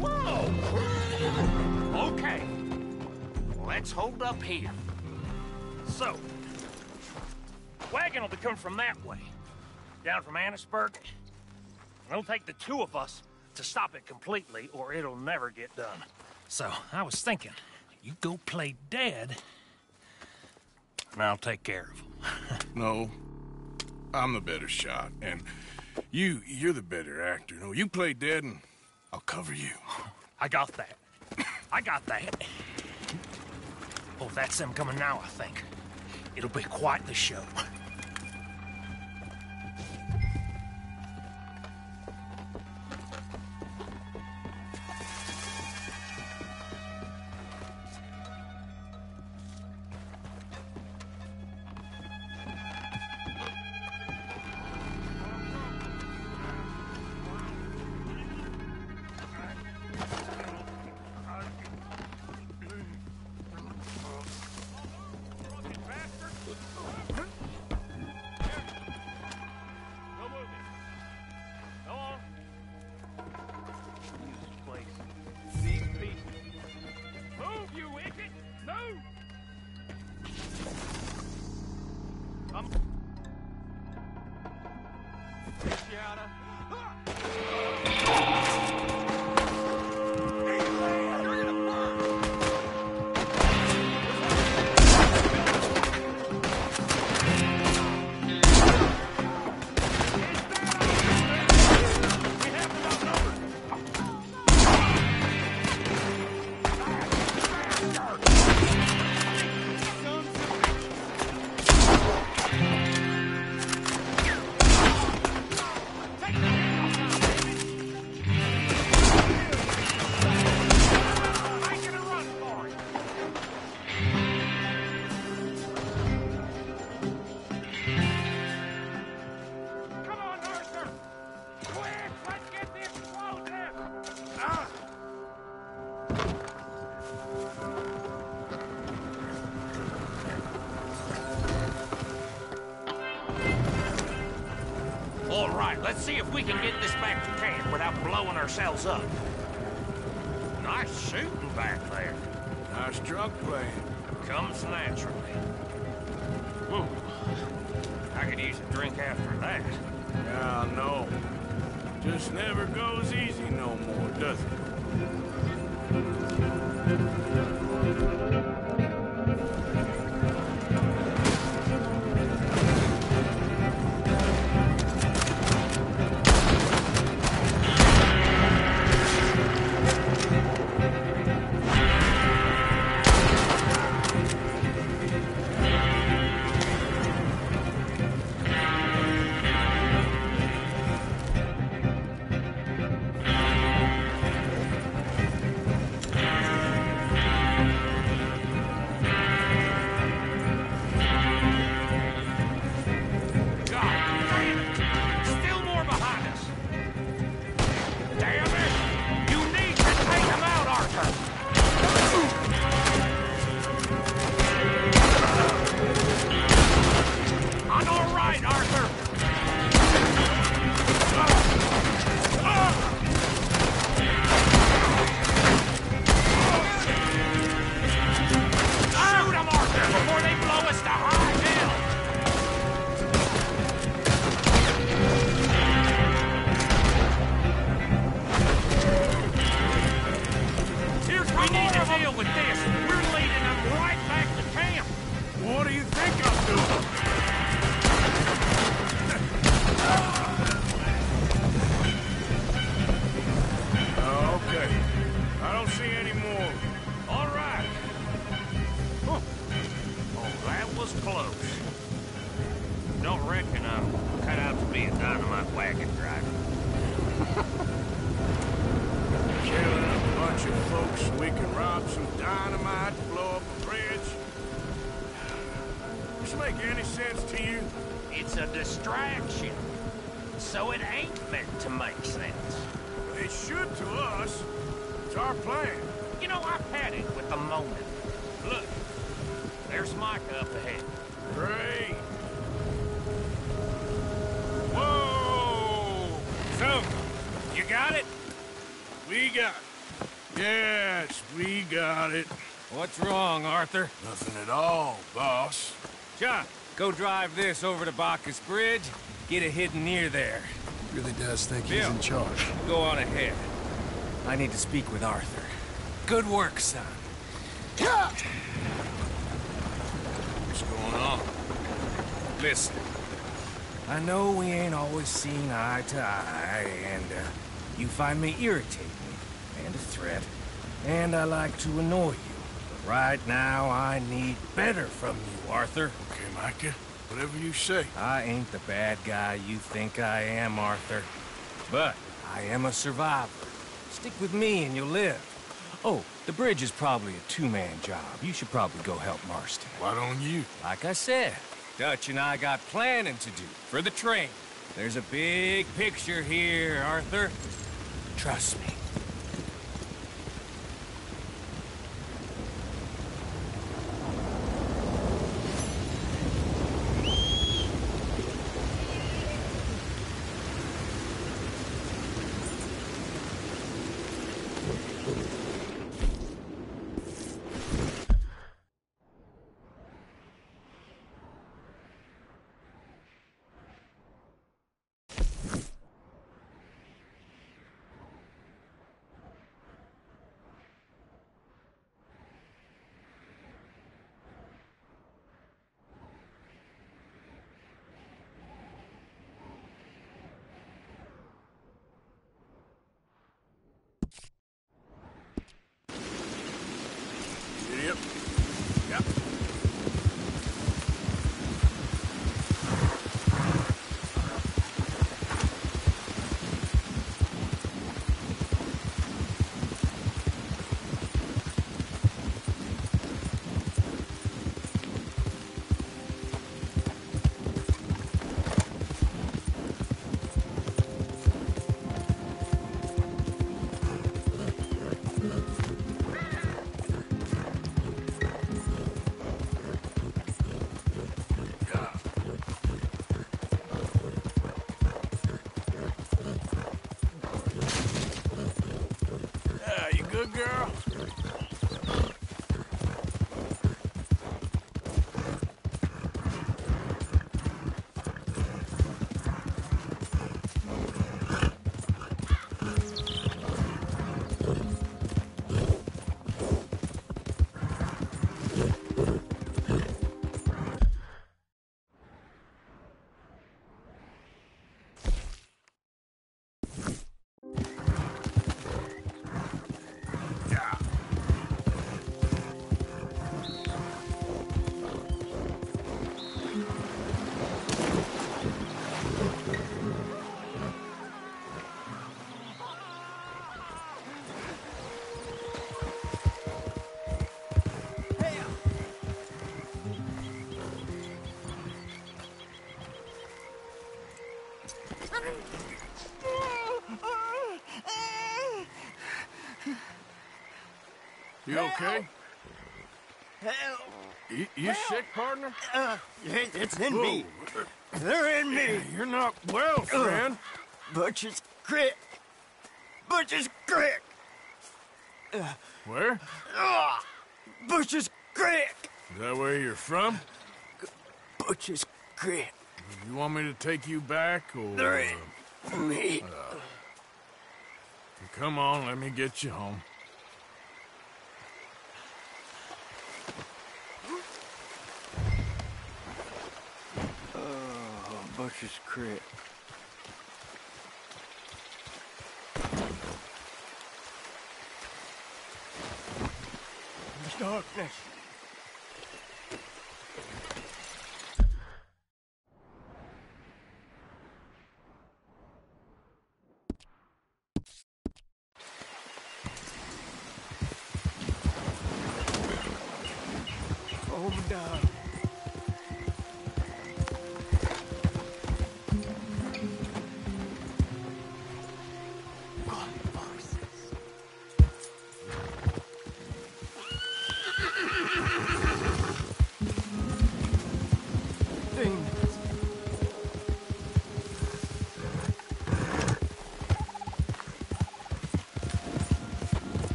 [SPEAKER 14] Whoa! Okay. Let's hold up here. So, wagon will be coming from that way. Down from Annisburg. It'll take the two of us to stop it completely, or it'll never get done. So, I was thinking, you go play dead, and I'll take care of him.
[SPEAKER 2] No. I'm the better shot, and you're the better actor. No, you play dead, and I'll cover you.
[SPEAKER 14] I got that. I got that. Oh, that's them coming now, I think. It'll be quite the show. All right, let's see if we can get this back to camp without blowing ourselves up. Nice shooting back there.
[SPEAKER 2] Nice drunk playing.
[SPEAKER 14] Comes naturally. Ooh. I could use a drink after that.
[SPEAKER 2] Yeah, no. Just never goes easy no more, does it?
[SPEAKER 14] So it ain't meant to make sense.
[SPEAKER 2] It should to us. It's our plan.
[SPEAKER 14] You know, I've had it with the moment. Look, there's Micah up ahead.
[SPEAKER 2] Great.
[SPEAKER 14] Whoa! So, you got it?
[SPEAKER 2] We got it. Yes, we got it.
[SPEAKER 4] What's wrong, Arthur?
[SPEAKER 2] Nothing at all, boss.
[SPEAKER 4] John, go drive this over to Bacchus Bridge. Get it hidden near there.
[SPEAKER 2] Really does think he's in charge.
[SPEAKER 4] Go on ahead. I need to speak with Arthur. Good work, son.
[SPEAKER 2] What's going on?
[SPEAKER 4] Listen, I know we ain't always seen eye to eye, and you find me irritating and a threat, and I like to annoy you. But right now, I need better from you, Arthur.
[SPEAKER 2] Okay, Micah. Whatever you say.
[SPEAKER 4] I ain't the bad guy you think I am, Arthur. But I am a survivor. Stick with me and you'll live. Oh, the bridge is probably a two-man job. You should probably go help Marston.
[SPEAKER 2] Why don't you?
[SPEAKER 4] Like I said, Dutch and I got planning to do for the train. There's a big picture here, Arthur. Trust me.
[SPEAKER 2] Good girl? You okay?
[SPEAKER 9] Help!
[SPEAKER 2] You sick, partner?
[SPEAKER 9] It's in me. They're in me.
[SPEAKER 2] You're not well, friend.
[SPEAKER 9] Butcher's Creek. Butcher's Creek.
[SPEAKER 2] Where?
[SPEAKER 9] Butcher's Creek.
[SPEAKER 2] Is that where you're from?
[SPEAKER 9] Butcher's Creek.
[SPEAKER 2] You want me to take you back, or...
[SPEAKER 9] There ain't me.
[SPEAKER 2] Come on, let me get you home.
[SPEAKER 9] Butcher's Creek. Darkness. Over down.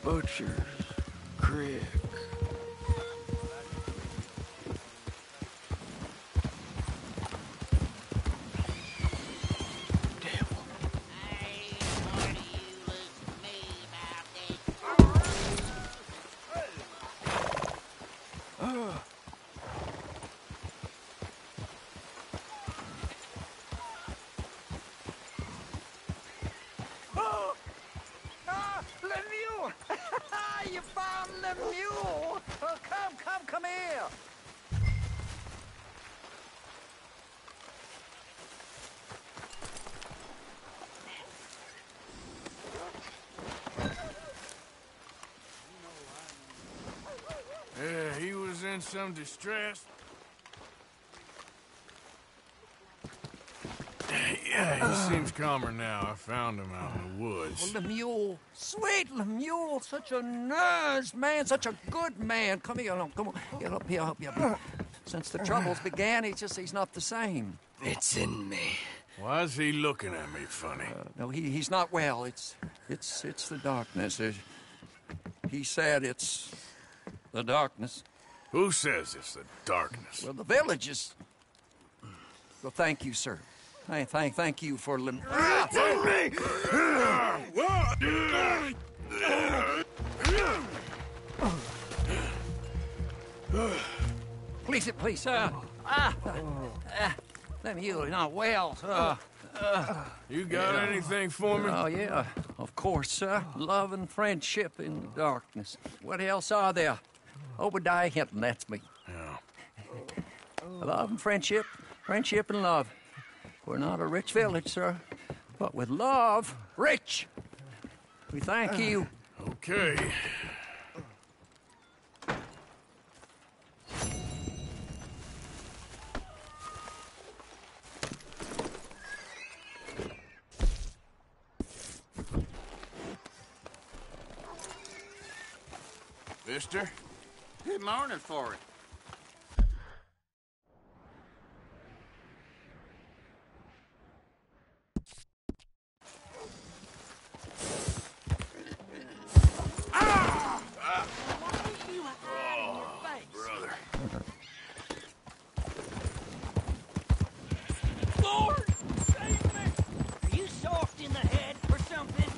[SPEAKER 9] Butcher's Creek.
[SPEAKER 15] You found the mule! Oh, come here!
[SPEAKER 2] Yeah, he was in some distress. Yeah, he seems calmer now. I found him out in the woods.
[SPEAKER 15] Oh, Lemuel, sweet Lemuel, such a nice man, such a good man. Come here, come on, get up here, help you up. Since the troubles began, he's not the same.
[SPEAKER 9] It's in me.
[SPEAKER 2] Why is he looking at me funny?
[SPEAKER 15] No, he's not well. It's the darkness. He said it's the darkness.
[SPEAKER 2] Who says it's the darkness?
[SPEAKER 15] Well, the village is. Well, thank you, sir. Thank you for Please, Lemuel, not well, sir.
[SPEAKER 2] You got anything for me?
[SPEAKER 15] Oh, yeah, of course, sir. Love and friendship in the darkness. What else are there? Obadiah Hinton, that's me.
[SPEAKER 2] Yeah.
[SPEAKER 15] Love and friendship and love. We're not a rich village, sir, but with love, rich. We thank you.
[SPEAKER 2] Okay. Mister?
[SPEAKER 1] Good morning for it.
[SPEAKER 14] Lord, save me! Are you soft in the head or something?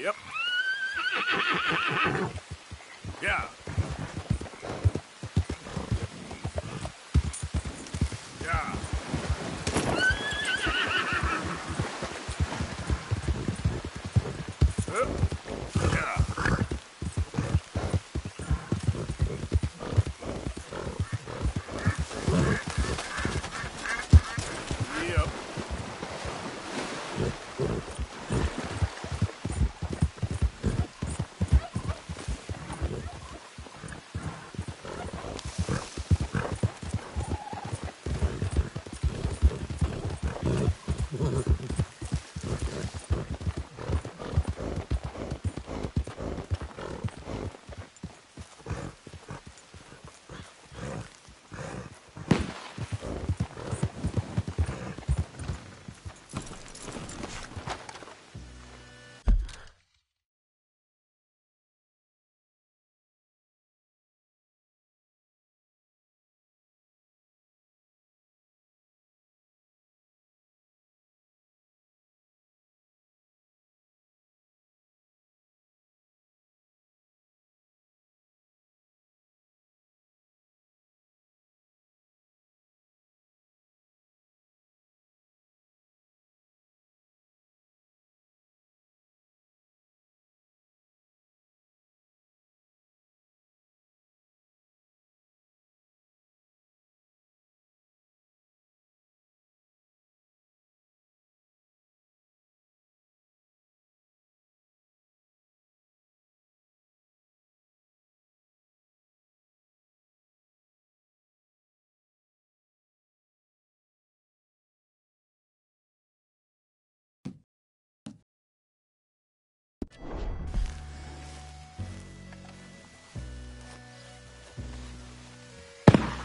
[SPEAKER 2] Yep. Yeah. Yeah. Yeah. Yep.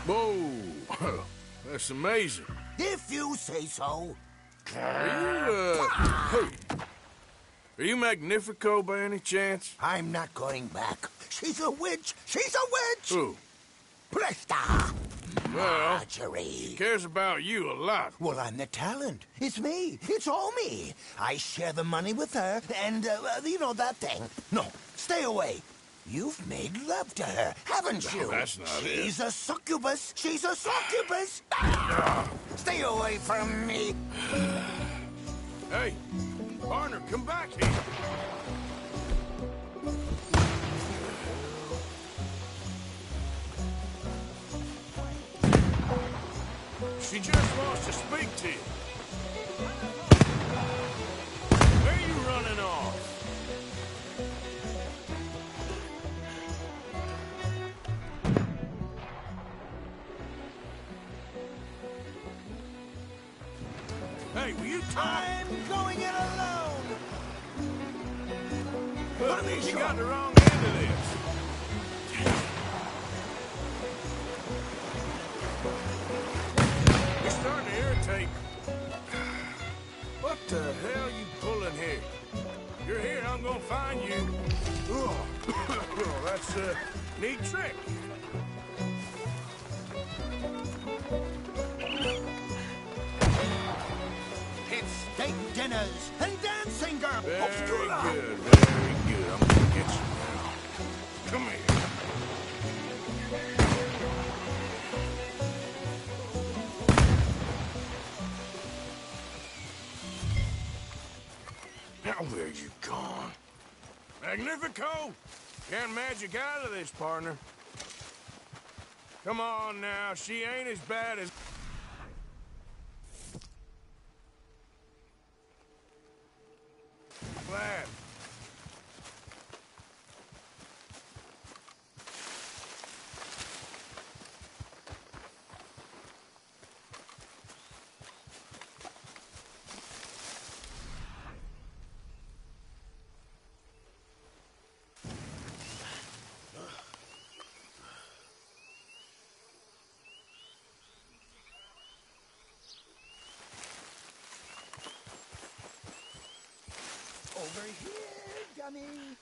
[SPEAKER 2] Whoa, that's amazing.
[SPEAKER 1] If you say so.
[SPEAKER 2] Are you Magnifico by any chance?
[SPEAKER 1] I'm not going back. She's a witch. She's a witch.
[SPEAKER 2] Who?
[SPEAKER 1] Presta.
[SPEAKER 2] Well,
[SPEAKER 1] Marjorie.
[SPEAKER 2] she cares about you a lot.
[SPEAKER 1] Well, I'm the talent. It's me. It's all me. I share the money with her, and, you know, that thing. No, stay away. You've made love to her, haven't you?
[SPEAKER 2] No, that's not it.
[SPEAKER 1] She's a succubus. She's a succubus. Stay away from me.
[SPEAKER 2] Hey, partner, come back here. She just wants to speak to you. Where are you running off? Hey, will you talk?
[SPEAKER 1] I'm going it alone.
[SPEAKER 2] Look, you got the wrong end of this. You're starting to irritate. What the hell are you pulling here? You're here, I'm gonna find you. Oh, that's a neat trick.
[SPEAKER 1] It's steak dinners. dance and dancing, girl.
[SPEAKER 2] Very good, very good. I'm gonna get you now. Come here. Now where you gone? Magnifico! Can't magic out of this, partner. Come on now, she ain't as bad as... Glad.
[SPEAKER 1] Over here, dummy.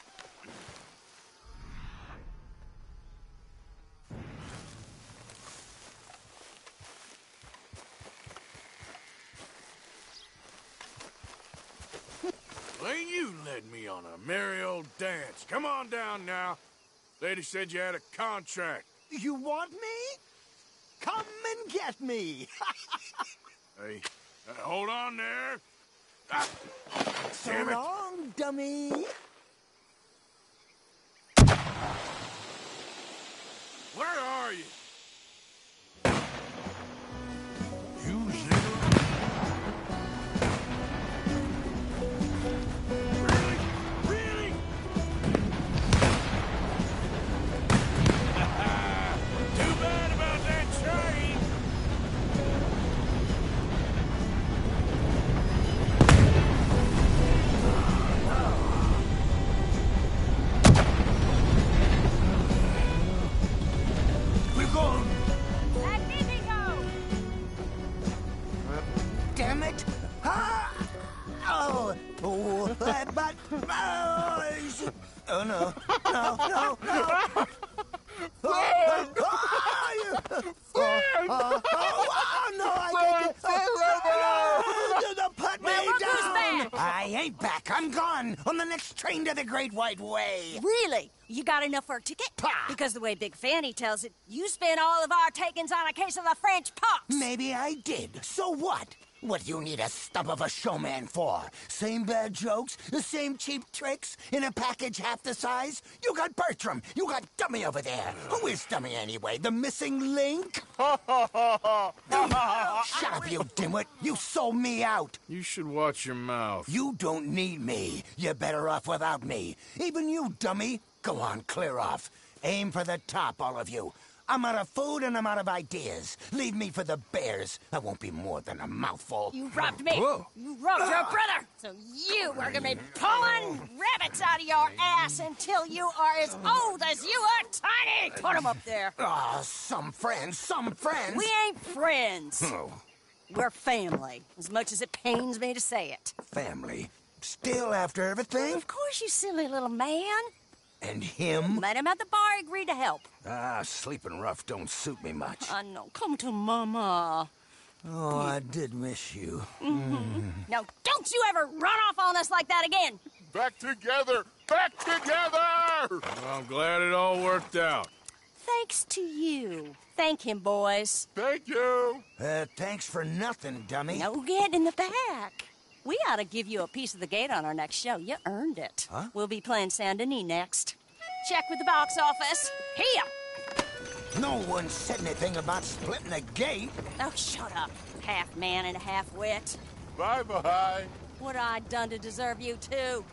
[SPEAKER 2] Well, you led me on a merry old dance. Come on down now. Lady said you had a contract.
[SPEAKER 1] You want me? Come and get me.
[SPEAKER 2] Hey, hold on there.
[SPEAKER 1] So
[SPEAKER 2] Damn it.
[SPEAKER 1] long, dummy.
[SPEAKER 2] Where are you?
[SPEAKER 1] Damn it! Ah! Oh, but oh no, no! No! Put me down! I ain't back. I'm gone on the next train to the Great White Way.
[SPEAKER 3] Really? You got enough for a ticket? Because the way Big Fanny tells it, you spent all of our takings on a case of the French pox.
[SPEAKER 1] Maybe I did. So what? What do you need a stump of a showman for? Same bad jokes? The same cheap tricks? In a package half the size? You got Bertram. You got Dummy over there. Who is Dummy anyway? The missing link? Shut up, you dimwit. You sold me out.
[SPEAKER 2] You should watch your mouth.
[SPEAKER 1] You don't need me. You're better off without me. Even you, dummy. Go on, clear off. Aim for the top, all of you. I'm out of food and I'm out of ideas. Leave me for the bears. I won't be more than a mouthful.
[SPEAKER 3] You robbed me.
[SPEAKER 1] Whoa.
[SPEAKER 3] You robbed your brother. So you are gonna be pulling rabbits out of your ass until you are as old as you are tiny. Put them up there.
[SPEAKER 1] Ah, some friends.
[SPEAKER 3] We ain't friends.
[SPEAKER 1] Oh,
[SPEAKER 3] We're family, as much as it pains me to say it.
[SPEAKER 1] family. Still after everything?
[SPEAKER 3] Of course, you silly little man.
[SPEAKER 1] And him?
[SPEAKER 3] Met him at the bar, agreed to help.
[SPEAKER 1] Ah, sleeping rough don't suit me much.
[SPEAKER 3] I know. Come to Mama.
[SPEAKER 1] Oh, I did miss you.
[SPEAKER 3] Now, don't you ever run off on us like that again.
[SPEAKER 6] Back together! Back together!
[SPEAKER 2] Well, I'm glad it all worked out.
[SPEAKER 3] Thanks to you. Thank him, boys.
[SPEAKER 6] Thank you.
[SPEAKER 1] Thanks for nothing, dummy.
[SPEAKER 3] No, get in the back. We ought to give you a piece of the gate on our next show. You earned it.
[SPEAKER 1] Huh?
[SPEAKER 3] We'll be playing Saint Denis next. Check with the box office. Here!
[SPEAKER 1] No one said anything about splitting a gate.
[SPEAKER 3] Oh, shut up. Half man and half wit.
[SPEAKER 6] Bye-bye.
[SPEAKER 3] What I done to deserve you, too?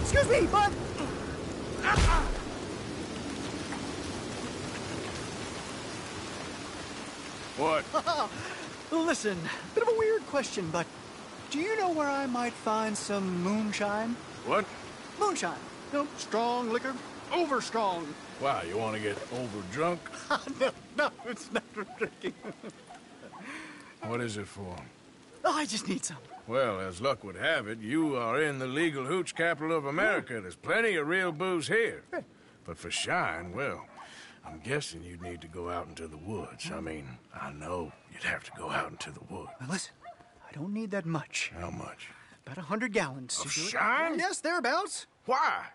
[SPEAKER 20] Excuse me, bud!
[SPEAKER 2] What?
[SPEAKER 20] Listen, bit of a weird question, but do you know where I might find some moonshine?
[SPEAKER 2] What?
[SPEAKER 20] Moonshine. You know, strong liquor, over strong.
[SPEAKER 2] Wow, you want to get over drunk?
[SPEAKER 20] No, it's not for drinking.
[SPEAKER 2] What is it for?
[SPEAKER 20] Oh, I just need some.
[SPEAKER 2] Well, as luck would have it, you are in the legal hooch capital of America. There's plenty of real booze here. But for shine, well, I'm guessing you'd need to go out into the woods. I mean, I know you'd have to go out into the woods.
[SPEAKER 20] Now listen, I don't need that much.
[SPEAKER 2] How much?
[SPEAKER 20] About 100 gallons.
[SPEAKER 2] Of shine?
[SPEAKER 20] Yes, thereabouts.
[SPEAKER 2] Why?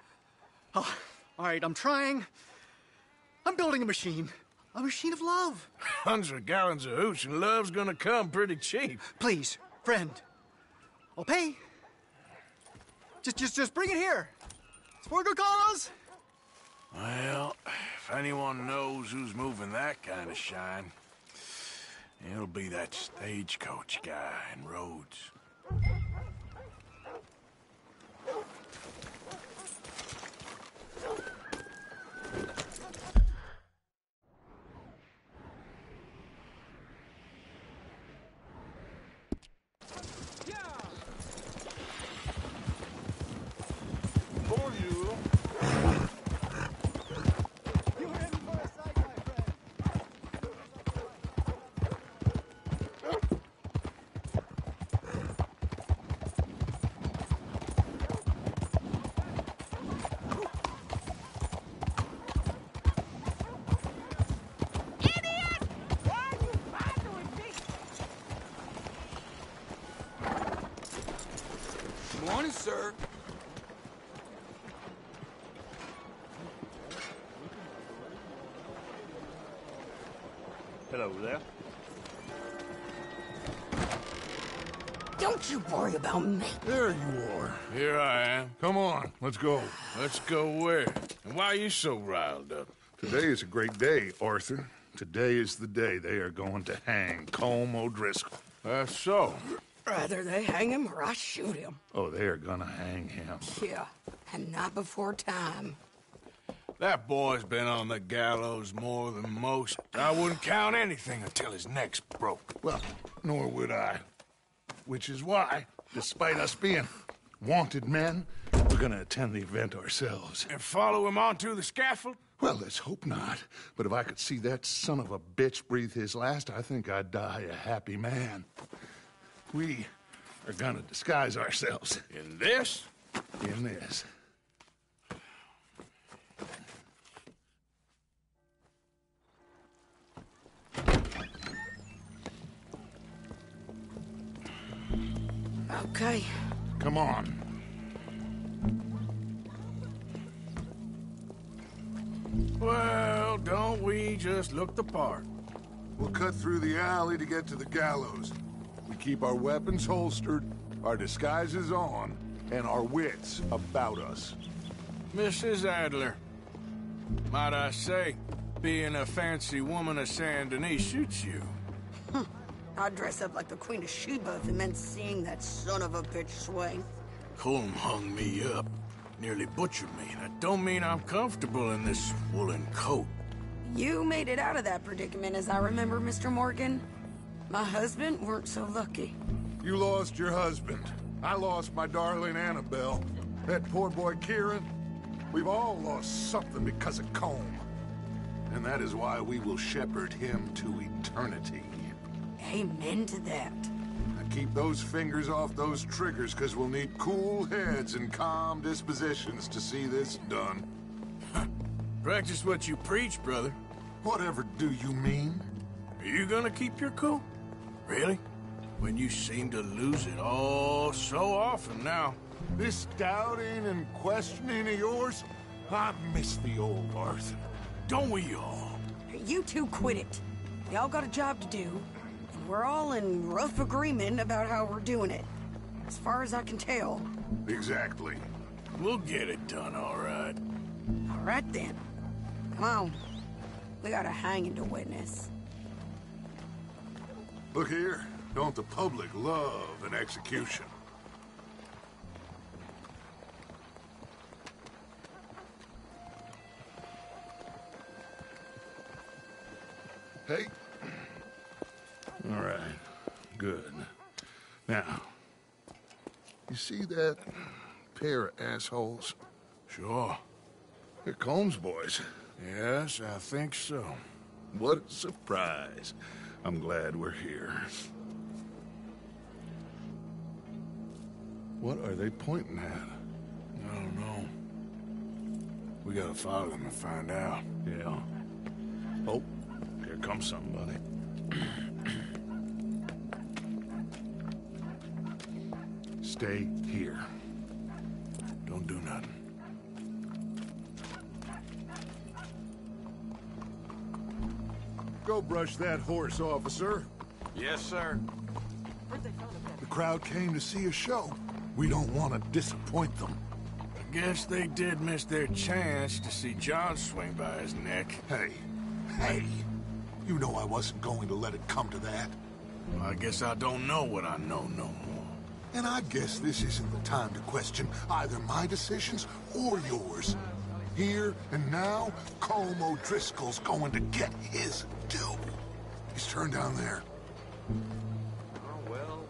[SPEAKER 20] Oh, all right, I'm trying. I'm building a machine. A machine of love.
[SPEAKER 2] 100 gallons of hooch and love's gonna come pretty cheap.
[SPEAKER 20] Please, friend. I'll pay. Just bring it here. It's for a good cause.
[SPEAKER 2] Well, if anyone knows who's moving that kind of shine, it'll be that stagecoach guy in Rhodes.
[SPEAKER 19] Morning, sir.
[SPEAKER 6] Hello there.
[SPEAKER 3] Don't you worry about me.
[SPEAKER 6] There you are.
[SPEAKER 2] Here I am.
[SPEAKER 6] Come on, let's go.
[SPEAKER 2] Let's go where? And why are you so riled up?
[SPEAKER 6] Today is a great day, Arthur. Today is the day they are going to hang Colm O'Driscoll.
[SPEAKER 2] That's so.
[SPEAKER 3] Rather they hang him or I shoot him.
[SPEAKER 6] Oh, they are gonna hang him.
[SPEAKER 3] Yeah, and not before time.
[SPEAKER 2] That boy's been on the gallows more than most. I wouldn't count anything until his neck's broke.
[SPEAKER 6] Well, nor would I. Which is why, despite us being wanted men, we're gonna attend the event ourselves.
[SPEAKER 2] And follow him onto the scaffold?
[SPEAKER 6] Well, let's hope not. But if I could see that son of a bitch breathe his last, I think I'd die a happy man. We are gonna disguise ourselves.
[SPEAKER 2] In this?
[SPEAKER 6] In this.
[SPEAKER 3] Okay.
[SPEAKER 6] Come on.
[SPEAKER 2] Well, don't we just look the part?
[SPEAKER 6] We'll cut through the alley to get to the gallows. We keep our weapons holstered, our disguises on, and our wits about us.
[SPEAKER 2] Mrs. Adler, might I say, being a fancy woman of Saint Denis suits you.
[SPEAKER 3] I'd dress up like the Queen of Sheba if it meant seeing that son of a bitch swing.
[SPEAKER 2] Colm hung me up, nearly butchered me. That don't mean I'm comfortable in this woolen coat.
[SPEAKER 3] You made it out of that predicament, as I remember, Mr. Morgan. My husband weren't so lucky.
[SPEAKER 6] You lost your husband. I lost my darling Annabelle. That poor boy Kieran. We've all lost something because of Colm. And that is why we will shepherd him to eternity.
[SPEAKER 3] Amen to that.
[SPEAKER 6] Now keep those fingers off those triggers, because we'll need cool heads and calm dispositions to see this done.
[SPEAKER 2] Practice what you preach, brother.
[SPEAKER 6] Whatever do you mean?
[SPEAKER 2] Are you gonna keep your cool? Really? When you seem to lose it all so often now.
[SPEAKER 6] This doubting and questioning of yours, I miss the old Arthur.
[SPEAKER 2] Don't we all?
[SPEAKER 3] You two quit it. Y'all got a job to do, and we're all in rough agreement about how we're doing it. As far as I can tell.
[SPEAKER 6] Exactly.
[SPEAKER 2] We'll get it done, all right.
[SPEAKER 3] All
[SPEAKER 10] Right then. Come on. We got a hanging to witness.
[SPEAKER 6] Look here. Don't the public love an execution? Hey. All right. Good. Now, you see that pair of assholes?
[SPEAKER 2] Sure.
[SPEAKER 6] They're Combs boys.
[SPEAKER 2] Yes, I think so.
[SPEAKER 6] What a surprise. I'm glad we're here. What are they pointing at?
[SPEAKER 2] I don't know. We gotta follow them and find out.
[SPEAKER 6] Yeah. Oh, here comes somebody. Stay here.
[SPEAKER 2] Don't do nothing.
[SPEAKER 6] Go brush that horse, officer.
[SPEAKER 17] Yes, sir.
[SPEAKER 6] The crowd came to see a show. We don't want to disappoint them.
[SPEAKER 2] I guess they did miss their chance to see John swing by his neck.
[SPEAKER 6] Hey, you know I wasn't going to let it come to that.
[SPEAKER 2] Well, I guess I don't know what I know no more.
[SPEAKER 6] And I guess this isn't the time to question either my decisions or yours. Here and now, Colm O'Driscoll's going to get his due. He's turned down there.
[SPEAKER 17] Oh, well.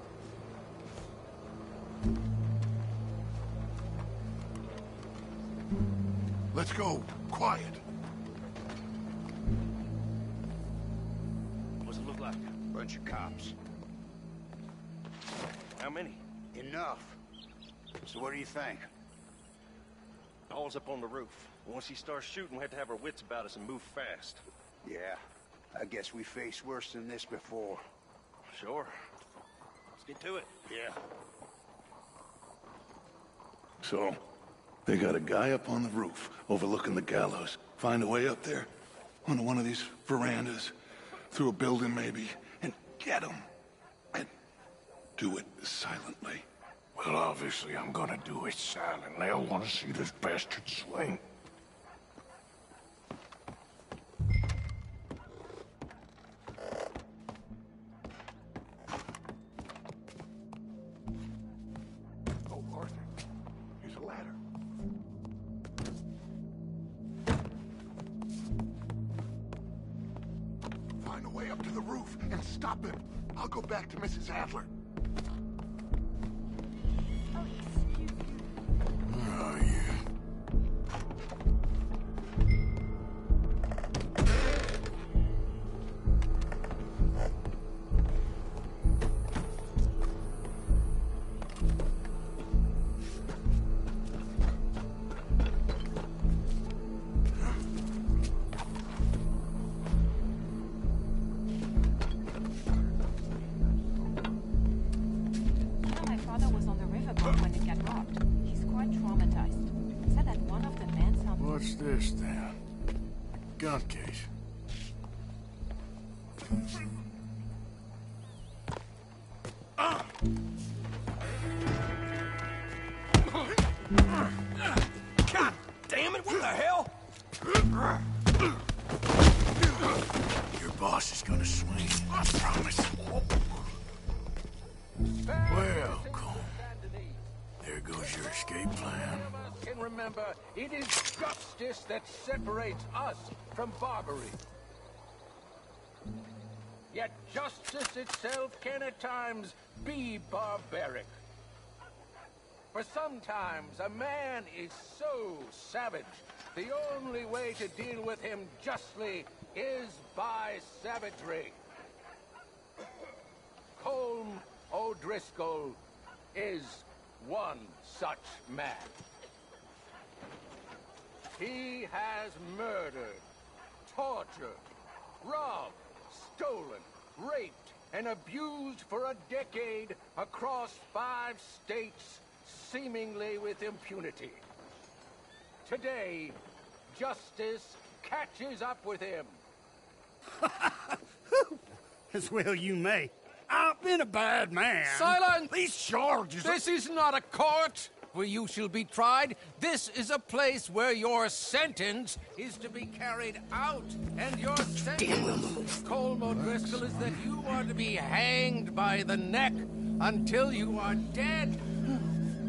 [SPEAKER 6] Let's go. Quiet.
[SPEAKER 21] What's it look like?
[SPEAKER 17] Bunch of cops.
[SPEAKER 21] How many?
[SPEAKER 17] Enough. So what do you think?
[SPEAKER 21] All's up on the roof. Once he starts shooting, we have to have our wits about us and move fast.
[SPEAKER 17] Yeah, I guess we faced worse than this before.
[SPEAKER 21] Sure. Let's get to it.
[SPEAKER 17] Yeah.
[SPEAKER 6] So, they got a guy up on the roof overlooking the gallows. Find a way up there, onto one of these verandas, through a building maybe, and get him. And do it silently.
[SPEAKER 2] Well, obviously I'm gonna do it silently. I want to see this bastard swing.
[SPEAKER 6] Oh, Arthur. Here's a ladder. Find a way up to the roof and stop him. I'll go back to Mrs. Adler.
[SPEAKER 2] Oh, yeah.
[SPEAKER 7] My father was on the riverboat when it got robbed. He's quite traumatized. Said that one of the men sounded...
[SPEAKER 2] What's this, then? Gun case.
[SPEAKER 4] God damn it, what the hell?
[SPEAKER 2] Your boss is gonna swing, I promise. Well, Colm, there goes your escape plan.
[SPEAKER 12] Can remember, it is justice that separates us from barbary. Yet justice itself can at times be barbaric. For sometimes a man is so savage, the only way to deal with him justly is by savagery. Colm O'Driscoll is one such man. He has murdered, tortured, robbed, stolen, raped, and abused for a decade across 5 states, seemingly with impunity. Today, justice catches up with him.
[SPEAKER 22] As well you may. I've been a bad man.
[SPEAKER 12] Silence!
[SPEAKER 22] These charges...
[SPEAKER 12] This is not a court. where you shall be tried. This is a place where your sentence is to be carried out. And your sentence, Colm O'Driscoll, is that you are to be hanged by the neck until you are dead.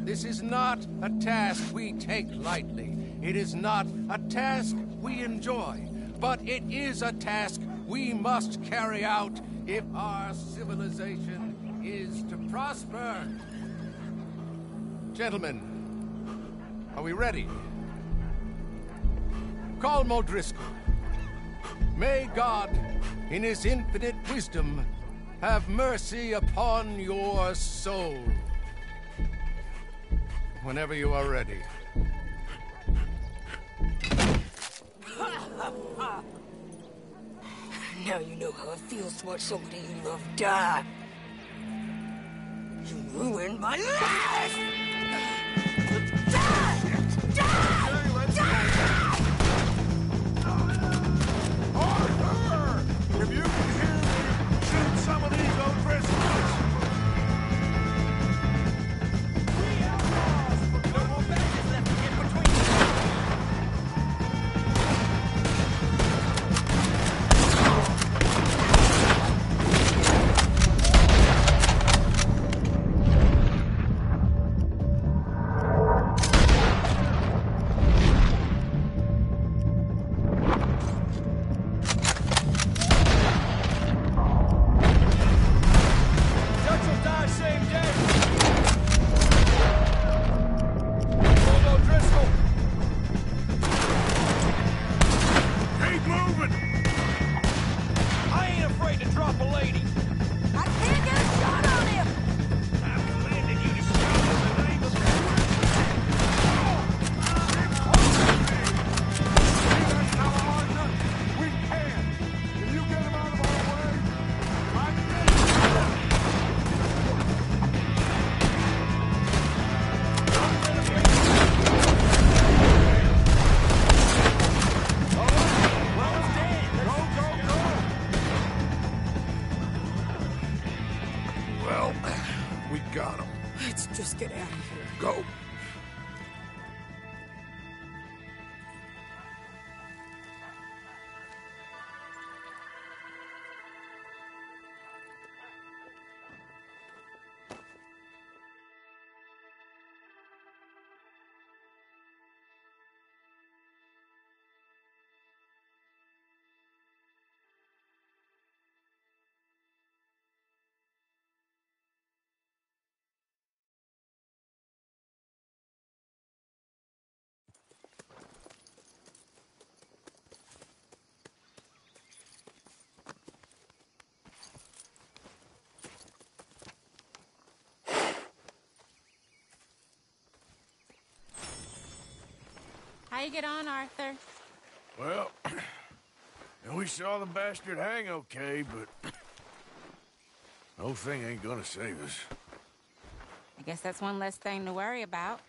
[SPEAKER 12] This is not a task we take lightly. It is not a task we enjoy. But it is a task we must carry out if our civilization is to prosper. Gentlemen, are we ready? Colm O'Driscoll, may God, in his infinite wisdom, have mercy upon your soul. Whenever you are ready.
[SPEAKER 10] Now you know how it feels to watch somebody you love die. You ruined my life!
[SPEAKER 6] Arthur! If you can hear me, shoot some of these O'Driscolls!
[SPEAKER 11] How you get on, Arthur?
[SPEAKER 2] Well, we saw the bastard hang okay, but the whole thing ain't gonna save us.
[SPEAKER 11] I guess that's one less thing to worry about.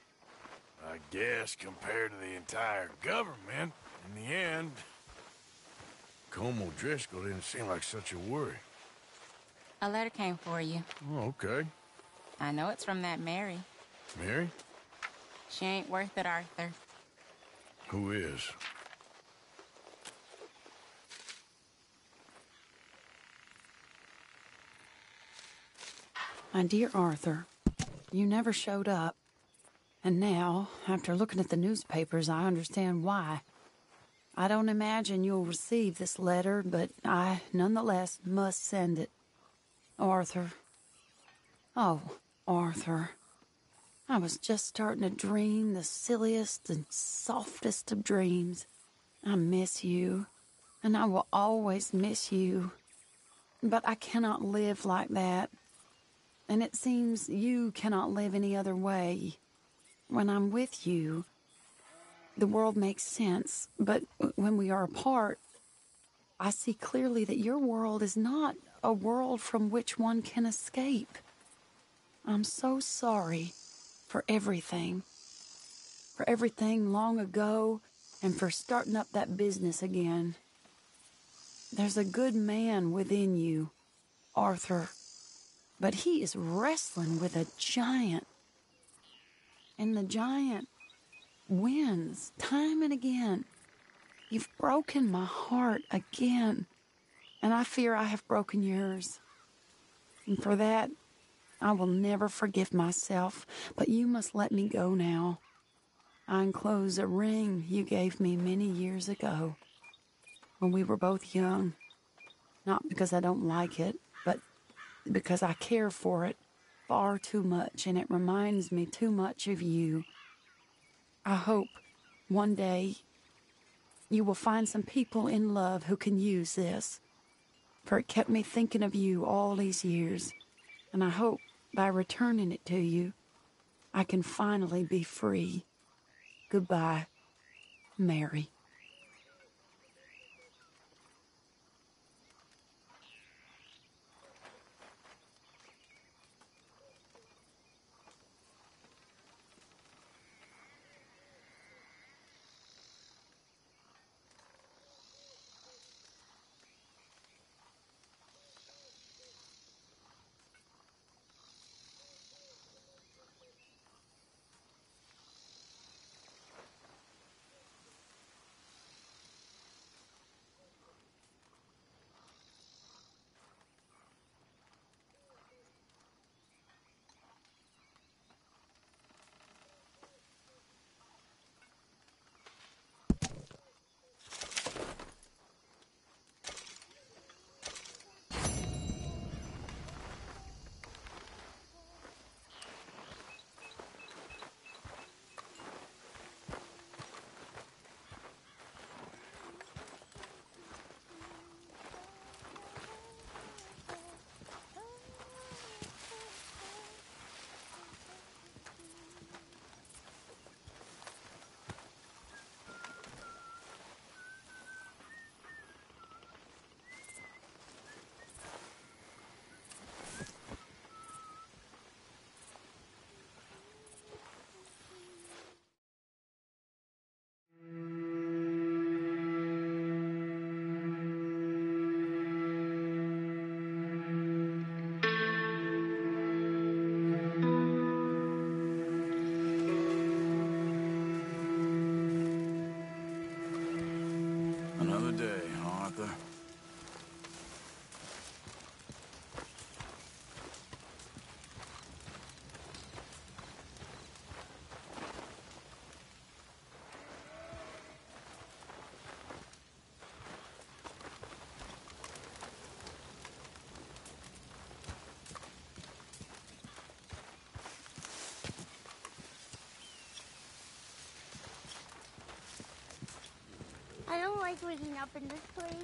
[SPEAKER 2] I guess compared to the entire government, in the end, Colm O'Driscoll didn't seem like such a worry.
[SPEAKER 11] A letter came for you.
[SPEAKER 2] Oh, okay.
[SPEAKER 11] I know it's from that Mary.
[SPEAKER 2] Mary?
[SPEAKER 11] She ain't worth it, Arthur.
[SPEAKER 2] Who is?
[SPEAKER 10] My dear Arthur, you never showed up. And now, after looking at the newspapers, I understand why. I don't imagine you'll receive this letter, but I, nonetheless, must send it. Arthur. Oh, Arthur. I was just starting to dream the silliest and softest of dreams. I miss you, and I will always miss you. But I cannot live like that. And it seems you cannot live any other way. When I'm with you, the world makes sense. But when we are apart, I see clearly that your world is not a world from which one can escape. I'm so sorry for everything. For everything long ago, and for starting up that business again. There's a good man within you, Arthur. But he is wrestling with a giant. And the giant wins time and again. You've broken my heart again, and I fear I have broken yours. And for that, I will never forgive myself, but you must let me go now. I enclose a ring you gave me many years ago, when we were both young. Not because I don't like it, but because I care for it far too much, and it reminds me too much of you. I hope one day you will find some people in love who can use this, for it kept me thinking of you all these years, and I hope by returning it to you, I can finally be free. Goodbye, Mary.
[SPEAKER 17] Another day, huh, Arthur?
[SPEAKER 8] I don't like waking up in this place.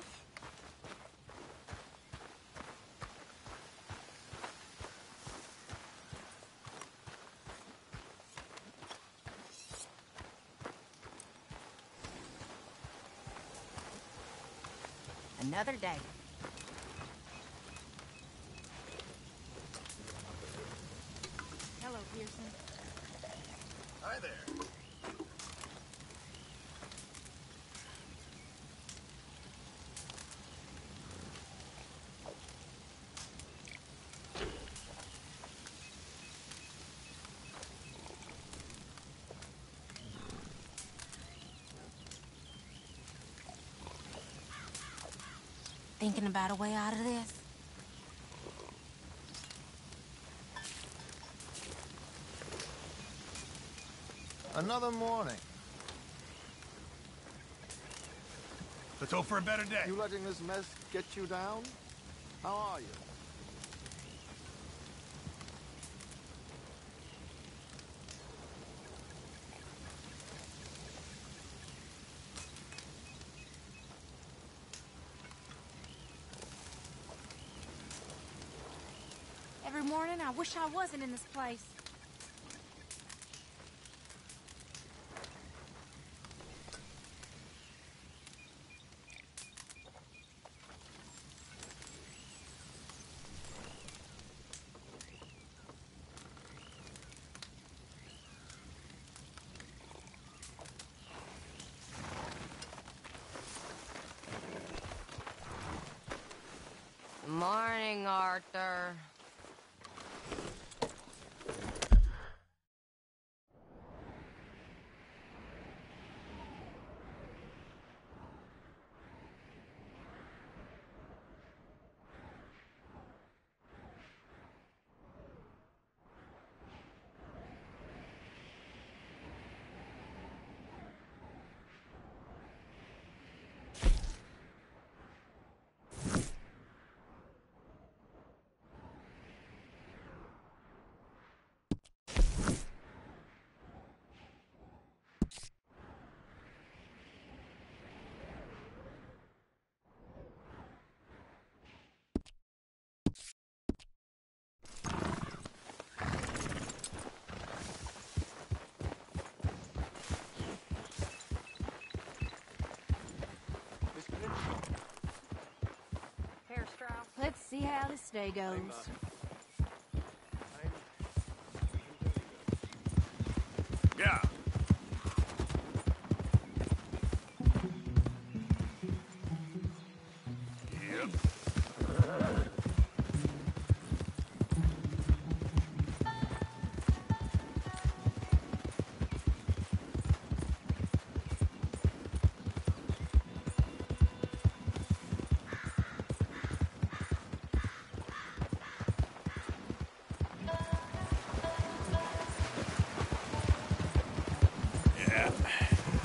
[SPEAKER 11] Another day. Hello, Pearson.
[SPEAKER 5] Hi there.
[SPEAKER 11] Thinking about a way out of this?
[SPEAKER 16] Another morning.
[SPEAKER 18] Let's hope for a better day.
[SPEAKER 16] You letting this mess get you down? How are you?
[SPEAKER 7] Every morning, I wish I wasn't in this place.
[SPEAKER 23] Morning, Arthur.
[SPEAKER 7] see how this day goes.
[SPEAKER 2] Yeah.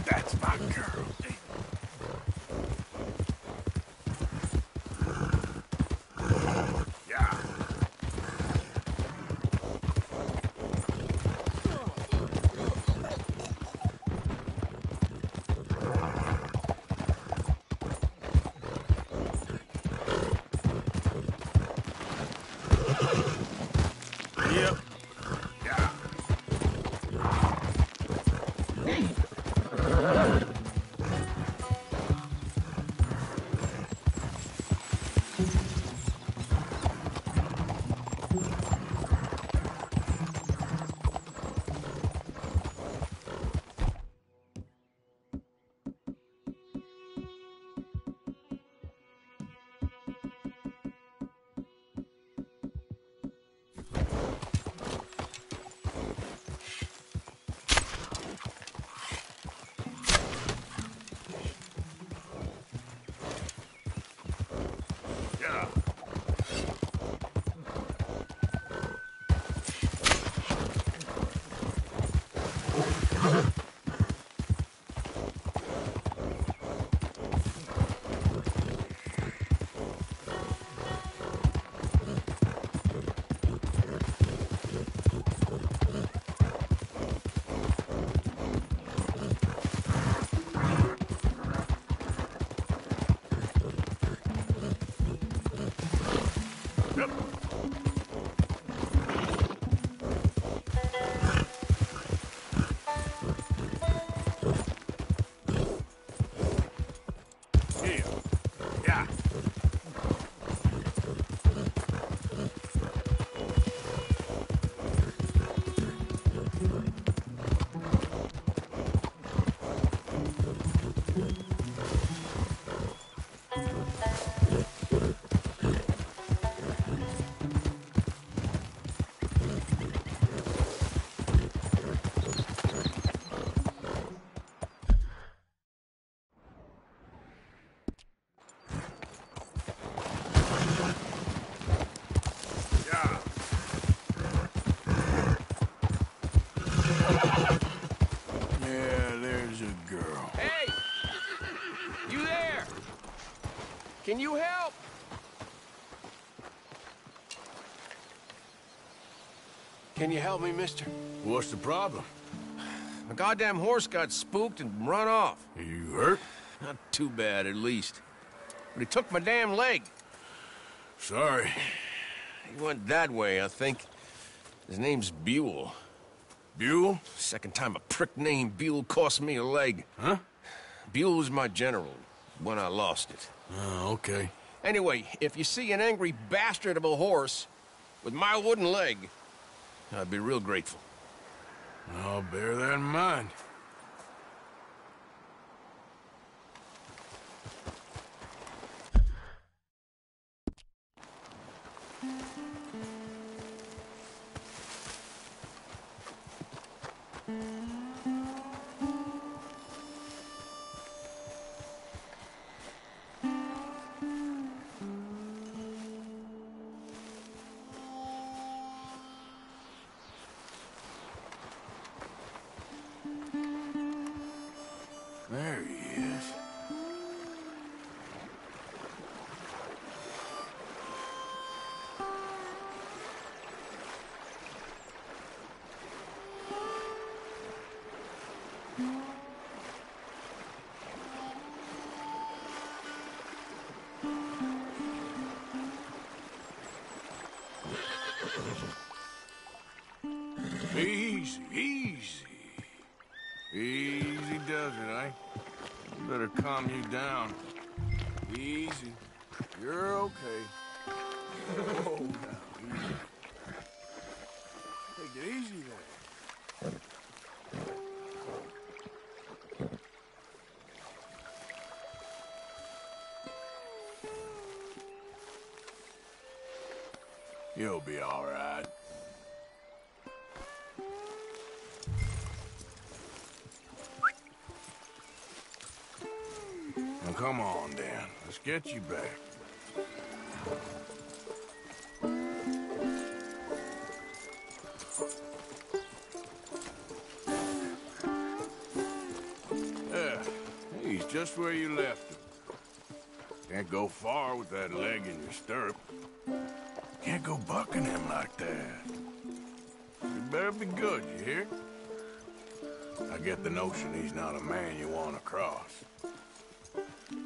[SPEAKER 2] That's my girl. Yeah. Yep. Yeah.
[SPEAKER 12] Can you help? Can you help me, mister?
[SPEAKER 2] What's the problem?
[SPEAKER 12] My goddamn horse got spooked and run off.
[SPEAKER 2] You hurt?
[SPEAKER 12] Not too bad, at least. But he took my damn leg.
[SPEAKER 2] Sorry.
[SPEAKER 12] He went that way, I think. His name's Buell.
[SPEAKER 2] Buell?
[SPEAKER 12] Second time a prick named Buell cost me a leg.
[SPEAKER 2] Huh?
[SPEAKER 12] Buell was my general when I lost it.
[SPEAKER 2] Oh, okay.
[SPEAKER 12] Anyway, if you see an angry bastard of a horse with my wooden leg, I'd be real grateful.
[SPEAKER 2] I'll bear that in mind. There he is. Easy, easy. Easy does it, eh? Better calm you down. Easy. You're okay. Oh, now, easy. Take it easy there. You'll be all right. Now come on, Dan. Let's get you back. Yeah, he's just where you left him. Can't go far with that leg in your stirrup. Can't go bucking him like that. You better be good, you hear? I get the notion he's not a man you want to cross.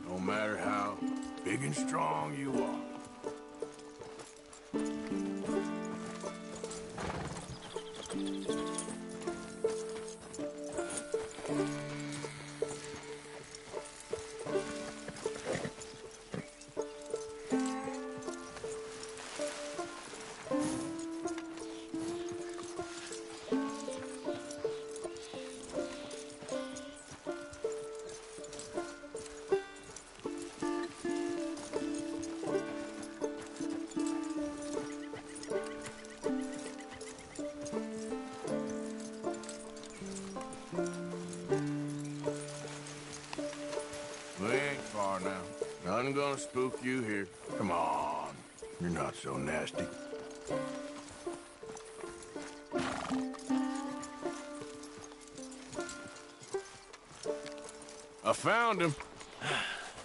[SPEAKER 2] No matter how big and strong you are. Nothing gonna spook you here. Come on. You're not so nasty. I found him.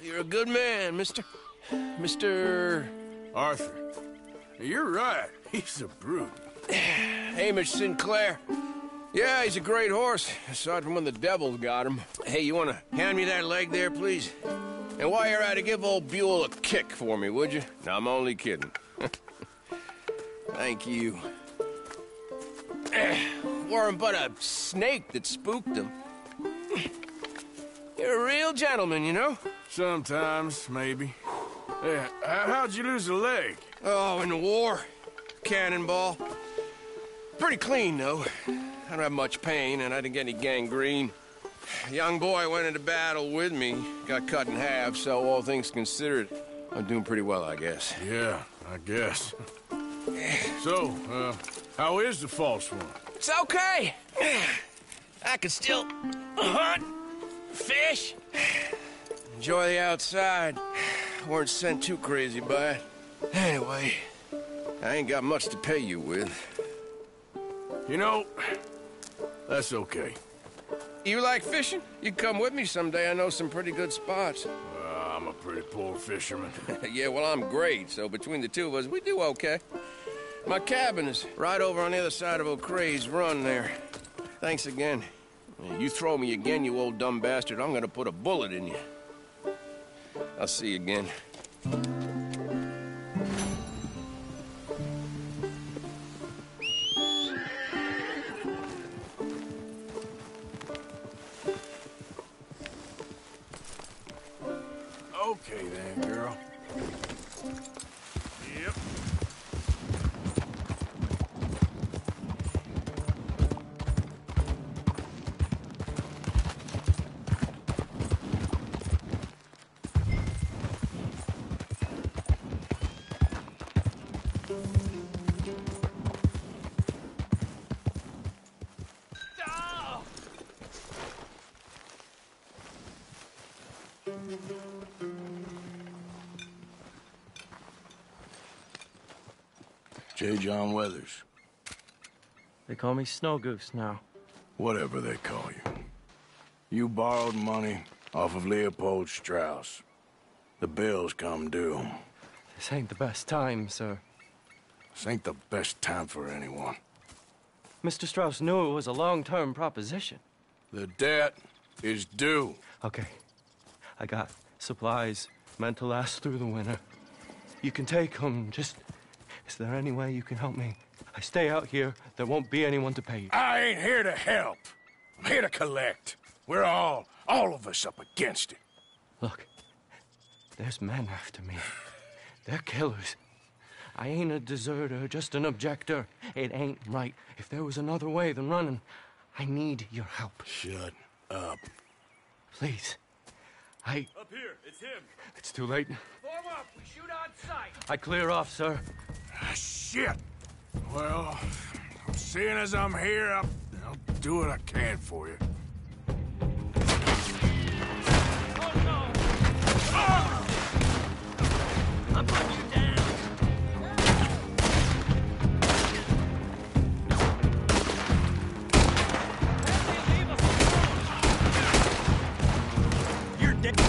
[SPEAKER 9] You're a good man, Mr.
[SPEAKER 2] Arthur. You're right. He's a brute.
[SPEAKER 9] Hamish Sinclair. Yeah, he's a great horse, aside from when the devil got him. Hey, you want to hand me that leg there, please? And while you're at it, give old Buell a kick for me, would you? No, I'm only kidding. Thank you. Weren't but a snake that spooked him. You're a real gentleman, you know?
[SPEAKER 2] Sometimes, maybe. Yeah, how'd you lose a leg?
[SPEAKER 9] Oh, in the war. Cannonball. Pretty clean, though. I don't have much pain, and I didn't get any gangrene. A young boy went into battle with me, got cut in half, so all things considered, I'm doing pretty well, I guess.
[SPEAKER 2] Yeah, I guess. So, how is the false one?
[SPEAKER 9] It's okay. I can still hunt, fish, enjoy the outside. Weren't sent too crazy by it. Anyway, I ain't got much to pay you with.
[SPEAKER 2] You know, that's okay.
[SPEAKER 9] You like fishing? You can come with me someday. I know some pretty good spots.
[SPEAKER 2] I'm a pretty poor fisherman.
[SPEAKER 9] Yeah, well, I'm great, so between the two of us, we do okay. My cabin is right over on the other side of O'Creagh's Run there. Thanks again. You throw me again, you old dumb bastard, I'm gonna put a bullet in you. I'll see you again.
[SPEAKER 2] Okay then, girl. Yep. J. John Weathers.
[SPEAKER 13] They call me Snow Goose now.
[SPEAKER 2] Whatever they call you. You borrowed money off of Leopold Strauss. The bill's come due.
[SPEAKER 13] This ain't the best time, sir.
[SPEAKER 2] This ain't the best time for anyone.
[SPEAKER 13] Mr. Strauss knew it was a long-term proposition.
[SPEAKER 2] The debt is due.
[SPEAKER 13] Okay. I got supplies meant to last through the winter. You can take them, just... Is there any way you can help me? I stay out here, there won't be anyone to pay you.
[SPEAKER 2] I ain't here to help. I'm here to collect. We're all of us up against it.
[SPEAKER 13] Look, there's men after me. They're killers. I ain't a deserter, just an objector. It ain't right. If there was another way than running, I need your help.
[SPEAKER 2] Shut up.
[SPEAKER 13] Please.
[SPEAKER 14] Up here, it's him.
[SPEAKER 13] It's too late.
[SPEAKER 12] Form up, we shoot on sight.
[SPEAKER 13] I clear off, sir.
[SPEAKER 2] Shit. Well, seeing as I'm here, I'll do what I can for you.
[SPEAKER 12] Oh no! Oh! I'm putting you down.
[SPEAKER 20] You're dead.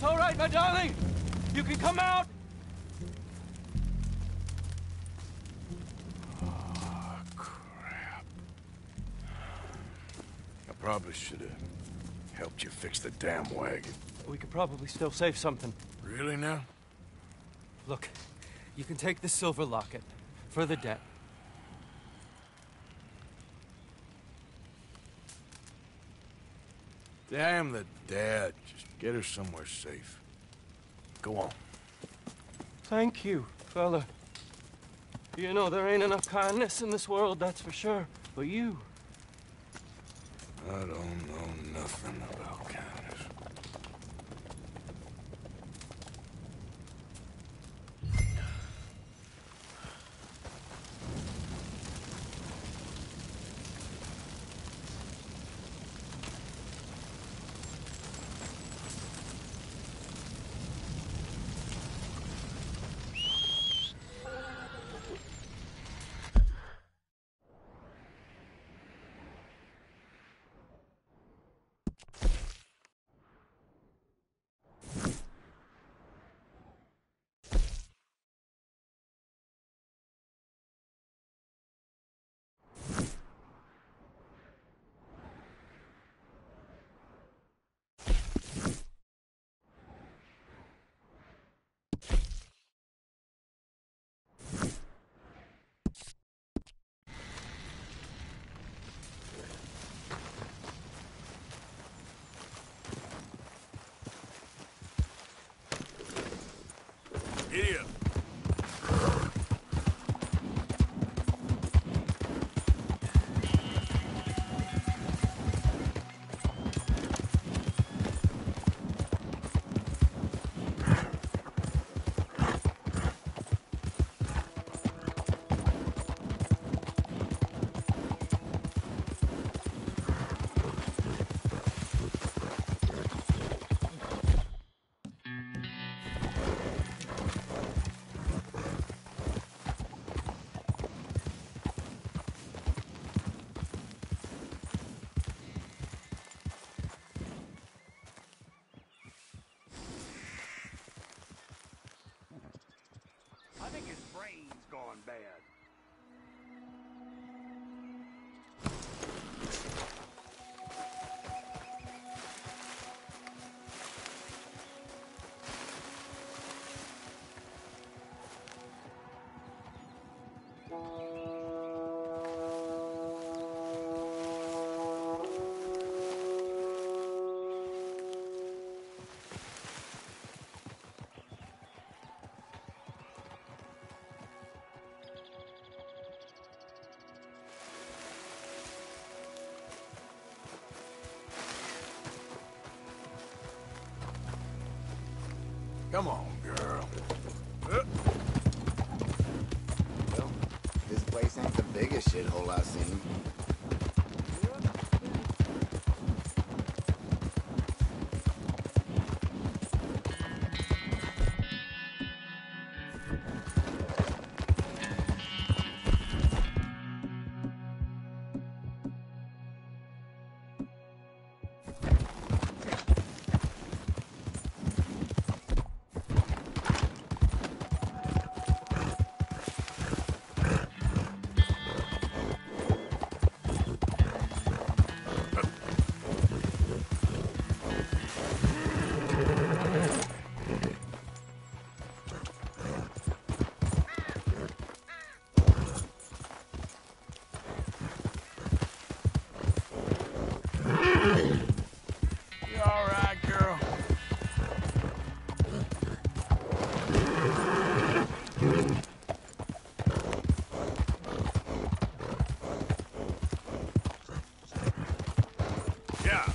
[SPEAKER 13] All right, my darling. You can come out.
[SPEAKER 2] Oh, crap. I probably should have helped you fix the damn wagon.
[SPEAKER 13] We could probably still save something.
[SPEAKER 2] Really now?
[SPEAKER 13] Look, you can take the silver locket for the debt.
[SPEAKER 2] Damn the dad. Just get her somewhere safe. Go on.
[SPEAKER 13] Thank you, fella. You know, there ain't enough kindness in this world, that's for sure. But you...
[SPEAKER 2] I don't know nothing about kindness. Giddy up.
[SPEAKER 18] I think his brain's gone bad.
[SPEAKER 2] Come on, girl.
[SPEAKER 1] Well, this place ain't the biggest shithole I've seen.
[SPEAKER 2] You all right, girl? Yeah.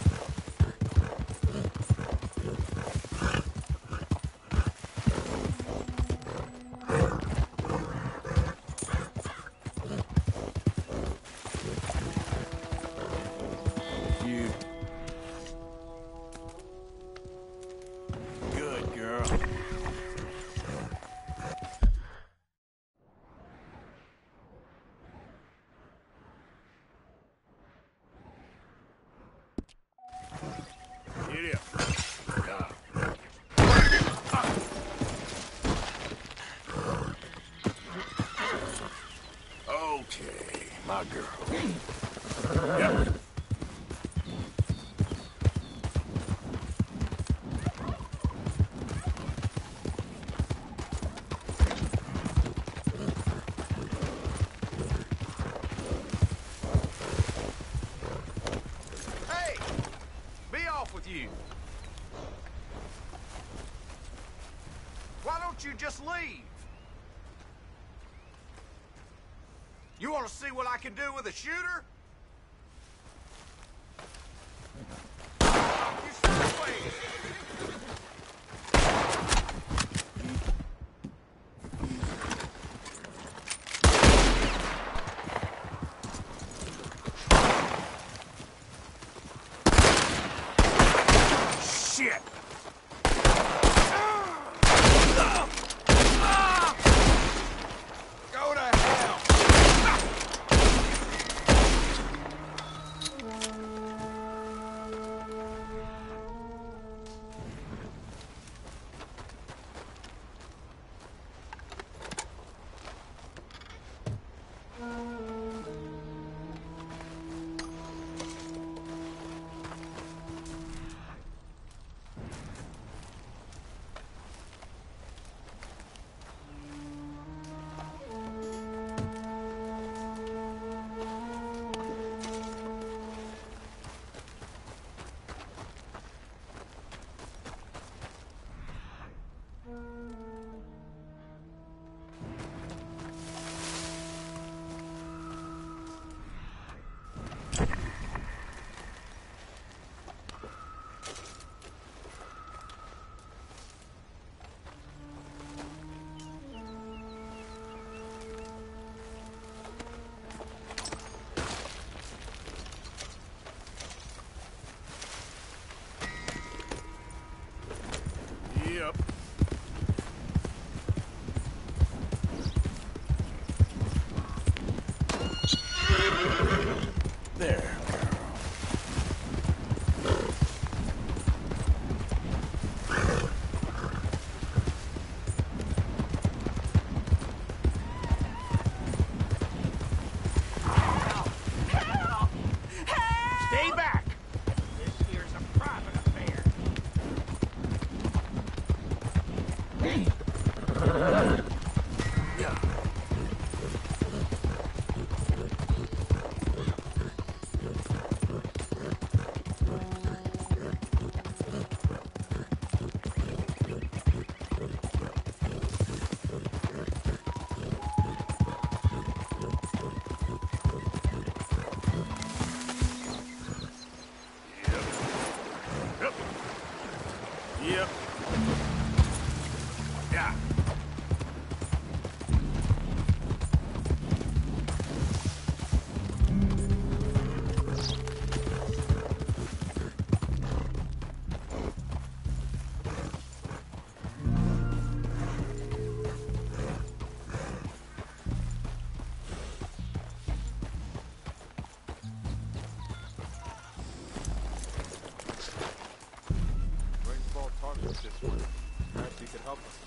[SPEAKER 2] You. Good girl. Get up. Okay, my girl. Yep.
[SPEAKER 18] Hey! Be off with you. Why don't you just leave? You want to see what I can do with a shooter? You sideways!
[SPEAKER 2] Shit!
[SPEAKER 18] Go to hell!
[SPEAKER 15] this one. Perhaps you could help us.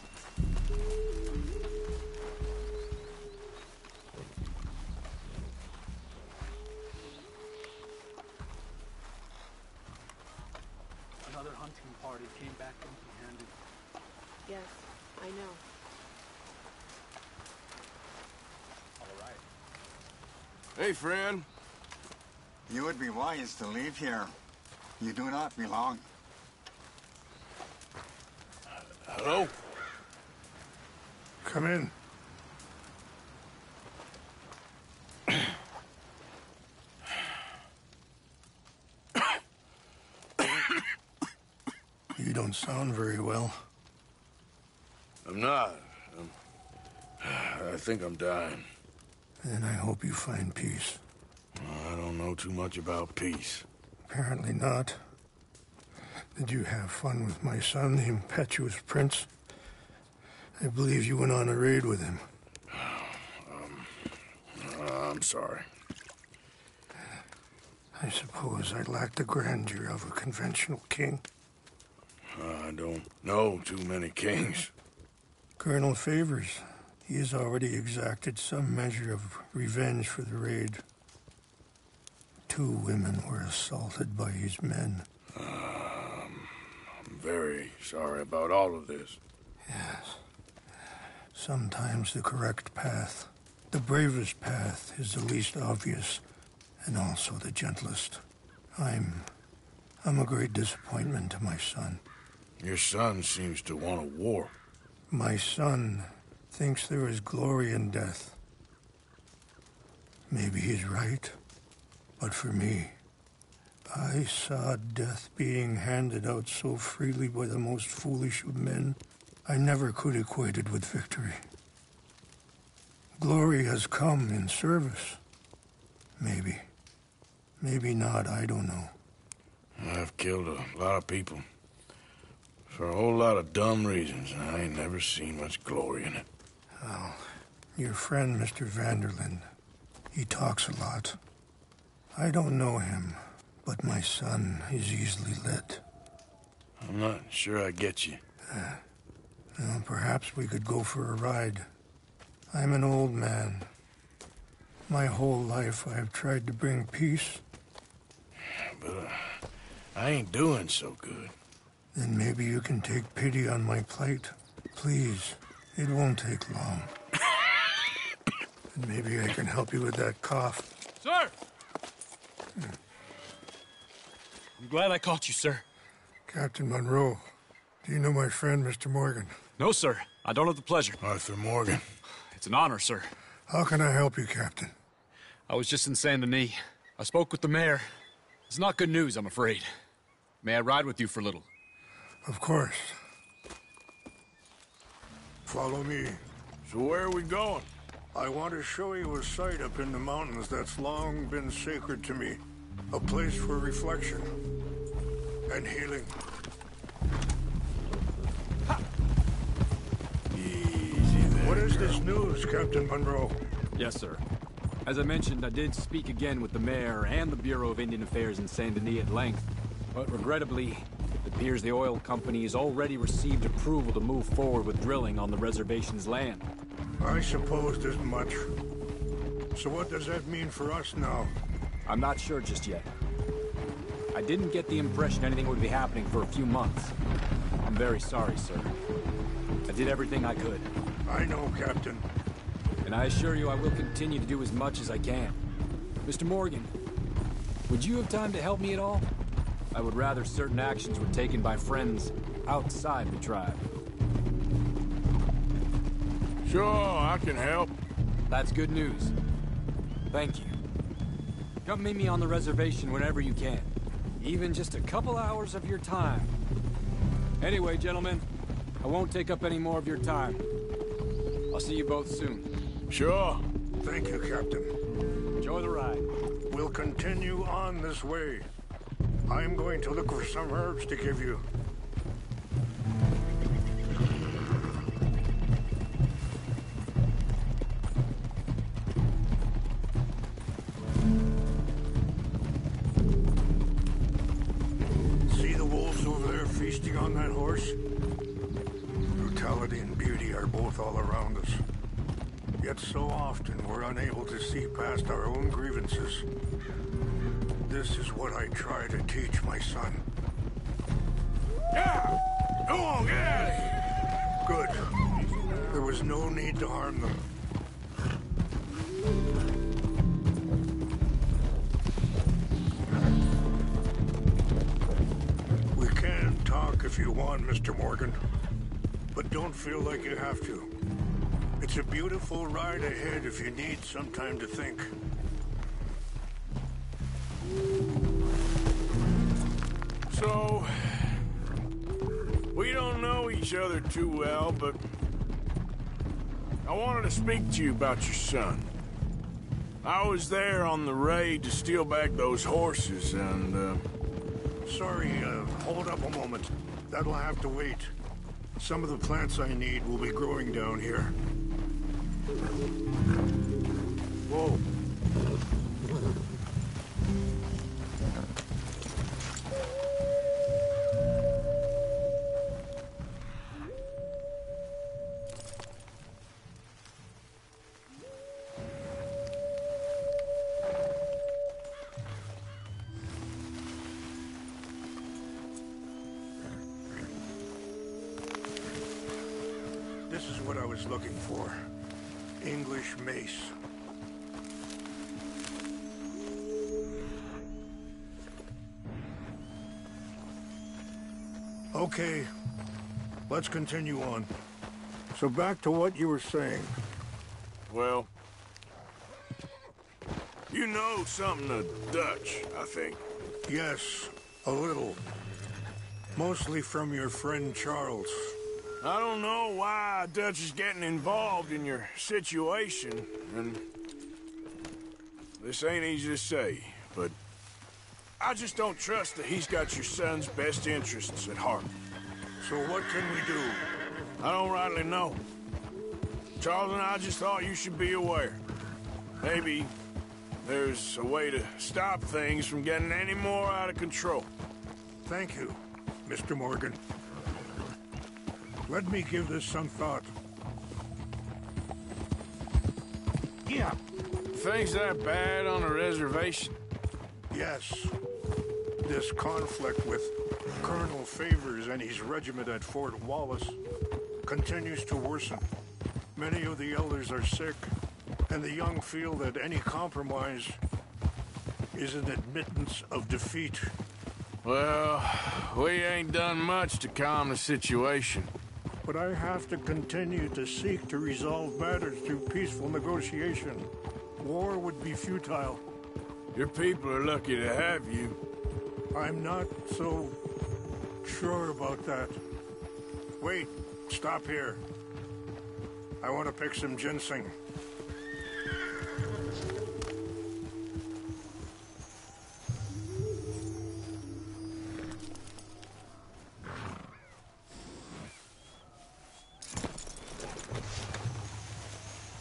[SPEAKER 20] Another hunting party came back empty-handed.
[SPEAKER 19] Yes, I know.
[SPEAKER 15] All right.
[SPEAKER 9] Hey, friend.
[SPEAKER 16] You would be wise to leave here. You do not belong.
[SPEAKER 2] Hello?
[SPEAKER 6] Come in. You don't sound very well.
[SPEAKER 2] I'm not. I think I'm dying.
[SPEAKER 6] Then I hope you find peace.
[SPEAKER 2] I don't know too much about peace.
[SPEAKER 6] Apparently not. Did you have fun with my son, the impetuous prince? I believe you went on a raid with him.
[SPEAKER 2] I'm sorry.
[SPEAKER 6] I suppose I lack the grandeur of a conventional king.
[SPEAKER 2] I don't know too many kings.
[SPEAKER 6] Colonel Favors, he has already exacted some measure of revenge for the raid. 2 women were assaulted by his men.
[SPEAKER 2] I'm very sorry about all of this.
[SPEAKER 6] Yes. Sometimes the correct path, the bravest path, is the least obvious, and also the gentlest. I'm a great disappointment to my son.
[SPEAKER 2] Your son seems to want a war.
[SPEAKER 6] My son thinks there is glory in death. Maybe he's right, but for me, I saw death being handed out so freely by the most foolish of men, I never could equate it with victory. Glory has come in service. Maybe. Maybe not, I don't know.
[SPEAKER 2] I've killed a lot of people. For a whole lot of dumb reasons, and I ain't never seen much glory in it.
[SPEAKER 6] Well, your friend, Mr. Vanderlyn, he talks a lot. I don't know him, but my son is easily led.
[SPEAKER 2] I'm not sure I get you.
[SPEAKER 6] Well, perhaps we could go for a ride. I'm an old man. My whole life I've tried to bring peace.
[SPEAKER 2] But I ain't doing so good.
[SPEAKER 6] Then maybe you can take pity on my plight. Please, it won't take long. And maybe I can help you with that cough.
[SPEAKER 14] Sir! I'm glad I caught you, sir.
[SPEAKER 6] Captain Monroe, do you know my friend, Mr. Morgan?
[SPEAKER 14] No, sir. I don't have the pleasure.
[SPEAKER 2] Arthur Morgan.
[SPEAKER 14] It's an honor, sir.
[SPEAKER 6] How can I help you, Captain?
[SPEAKER 14] I was just in Saint Denis. I spoke with the mayor. It's not good news, I'm afraid. May I ride with you for a little?
[SPEAKER 6] Of course. Follow me.
[SPEAKER 2] So where are we going?
[SPEAKER 6] I want to show you a site up in the mountains that's long been sacred to me. A place for reflection and healing.
[SPEAKER 2] Easy there,
[SPEAKER 6] What is this news, Captain Monroe?
[SPEAKER 14] Yes, sir. As I mentioned, I did speak again with the mayor and the Bureau of Indian Affairs in Saint Denis at length, but regrettably, it appears the oil company has already received approval to move forward with drilling on the reservation's land.
[SPEAKER 6] I supposed as much. So what does that mean for us now?
[SPEAKER 14] I'm not sure just yet. I didn't get the impression anything would be happening for a few months. I'm very sorry, sir. I did everything I could.
[SPEAKER 6] I know, Captain.
[SPEAKER 14] And I assure you I will continue to do as much as I can. Mr. Morgan, would you have time to help me at all? I would rather certain actions were taken by friends outside the tribe.
[SPEAKER 2] Sure, I can help.
[SPEAKER 14] That's good news. Thank you. Come meet me on the reservation whenever you can. Even just a couple hours of your time. Anyway, gentlemen, I won't take up any more of your time. I'll see you both soon.
[SPEAKER 2] Sure.
[SPEAKER 6] Thank you, Captain.
[SPEAKER 14] Enjoy the ride.
[SPEAKER 6] We'll continue on this way. I'm going to look for some herbs to give you. See the wolves over there feasting on that horse? Hospitality and beauty are both all around us. Yet so often we're unable to see past our own grievances. This is what I try to teach my son.
[SPEAKER 2] Yeah! Go on, get out of here!
[SPEAKER 6] Good. There was no need to harm them. We can talk if you want, Mr. Morgan. But don't feel like you have to. It's a beautiful ride ahead if you need some time to think.
[SPEAKER 2] So, we don't know each other too well, but I wanted to speak to you about your son. I was there on the raid to steal back those horses, and,
[SPEAKER 6] Sorry, hold up a moment. That'll have to wait. Some of the plants I need will be growing down here. Whoa. This is what I was looking for. English mace. Okay, let's continue on. So back to what you were saying.
[SPEAKER 2] well, you know something of Dutch, I think.
[SPEAKER 6] Yes, a little. Mostly from your friend Charles.
[SPEAKER 2] I don't know why Dutch is getting involved in your situation, and this ain't easy to say, but I just don't trust that he's got your son's best interests at heart.
[SPEAKER 6] So what can we do?
[SPEAKER 2] I don't rightly know. Charles and I just thought you should be aware. Maybe there's a way to stop things from getting any more out of control.
[SPEAKER 6] Thank you, Mr. Morgan. Let me give this some thought.
[SPEAKER 2] Yeah. Things that bad on a reservation?
[SPEAKER 6] Yes. This conflict with Colonel Favors and his regiment at Fort Wallace continues to worsen. Many of the elders are sick, and the young feel that any compromise is an admittance of defeat.
[SPEAKER 2] Well, we ain't done much to calm the situation.
[SPEAKER 6] But I have to continue to seek to resolve matters through peaceful negotiation. War would be futile.
[SPEAKER 2] Your people are lucky to have you.
[SPEAKER 6] I'm not so sure about that. Wait, stop here. I want to pick some ginseng.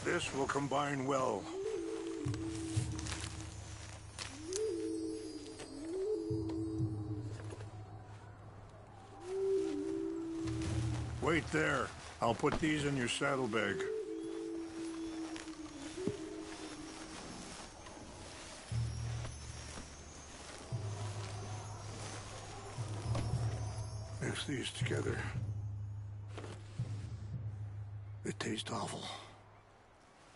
[SPEAKER 6] This will combine well. Wait there. I'll put these in your saddlebag. Mix these together. They taste awful,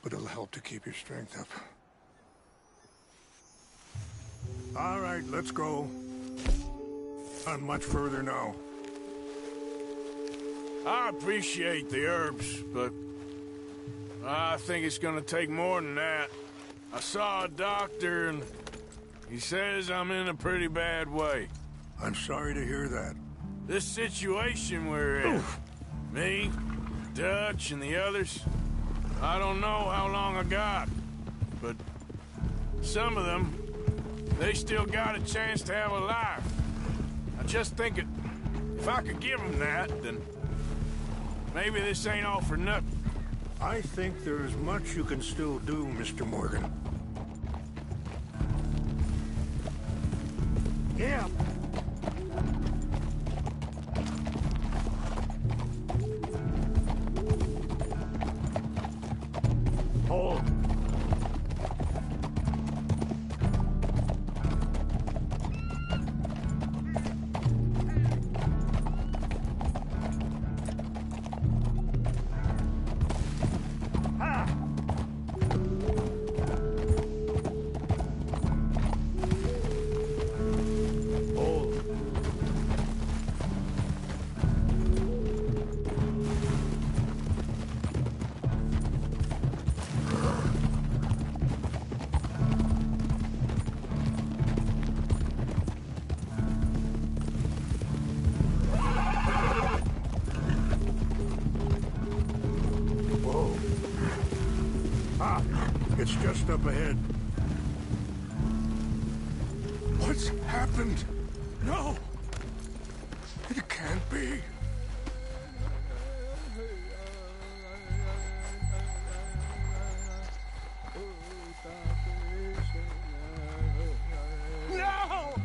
[SPEAKER 6] but it'll help to keep your strength up. All right, let's go. Not much further now.
[SPEAKER 2] I appreciate the herbs, but I think it's gonna take more than that. I saw a doctor, and he says I'm in a pretty bad way.
[SPEAKER 6] I'm sorry to hear that.
[SPEAKER 2] This situation we're in, me, Dutch, and the others, I don't know how long I got, but some of them, they still got a chance to have a life. I just think if I could give them that, then maybe this ain't all for nothing.
[SPEAKER 6] I think there is much you can still do, Mr. Morgan. Yeah. up ahead. What's happened? No! It can't be. No!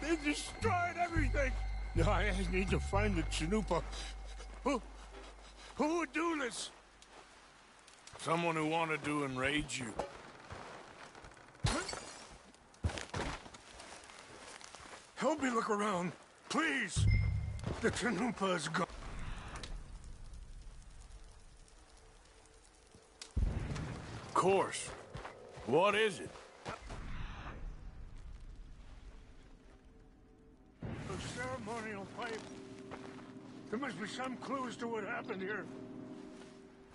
[SPEAKER 6] They destroyed everything! I need to find the Chanupa. Who would do this?
[SPEAKER 2] Someone who wanted to enrage you.
[SPEAKER 6] Help me look around, please. The Chanupa is gone.
[SPEAKER 2] Of course. What is it?
[SPEAKER 6] A ceremonial pipe. There must be some clues to what happened here.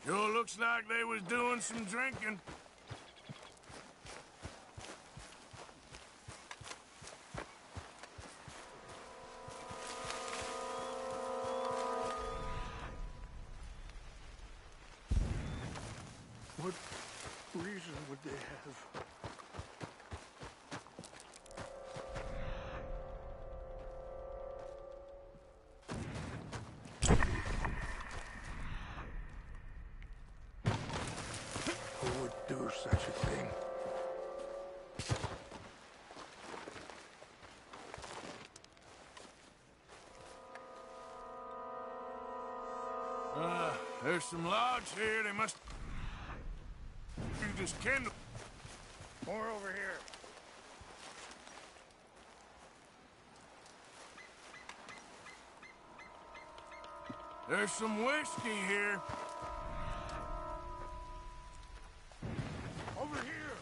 [SPEAKER 2] Sure looks like they was doing some drinking.
[SPEAKER 6] What reason would they have? Who would do such a thing?
[SPEAKER 2] There's some logs here. They must... You just kindle.
[SPEAKER 6] More over here.
[SPEAKER 2] There's some whiskey here.
[SPEAKER 6] Over here.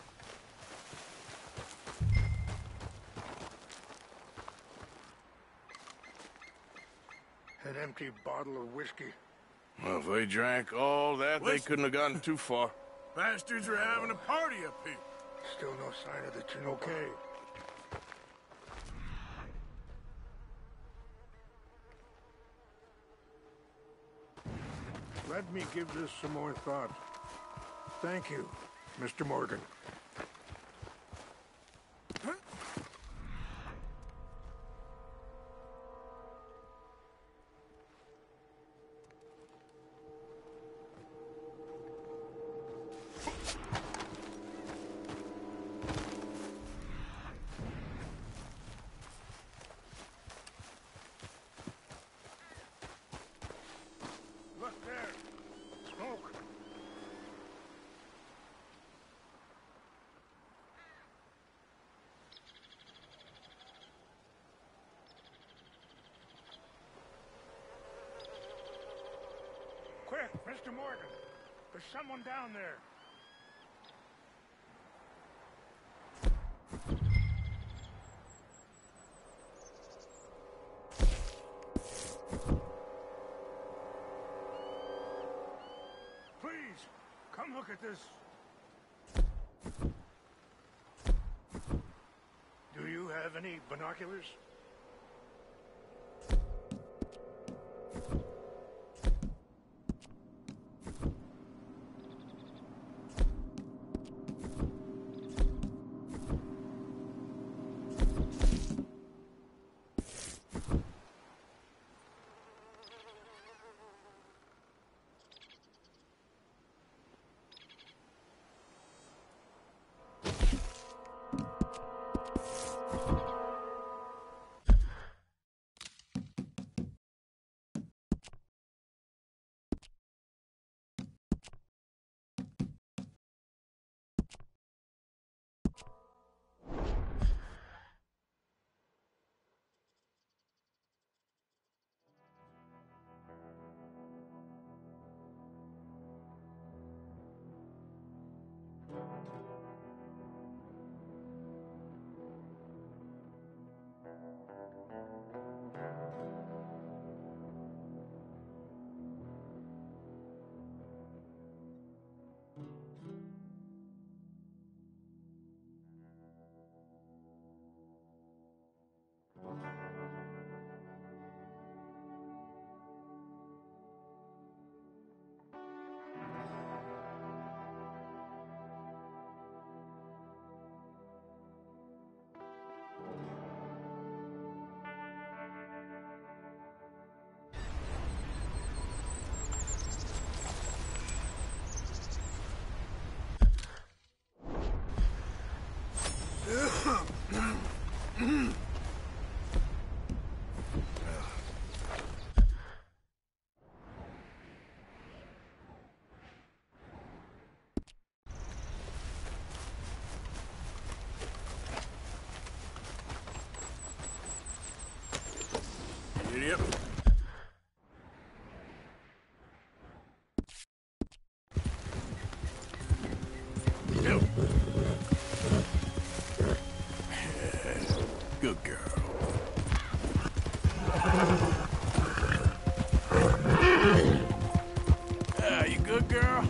[SPEAKER 6] An empty bottle of whiskey.
[SPEAKER 2] Well, if they drank all that, they couldn't have gotten too far. Bastards are having a party up here.
[SPEAKER 6] Still no sign of the Chinook. Let me give this some more thought. Thank you, Mr. Morgan. Look there. Smoke. Quick, Mr. Morgan. There's someone down there. Please, come look at this. Do you have any binoculars?
[SPEAKER 2] idiot. Good girl. You good, girl?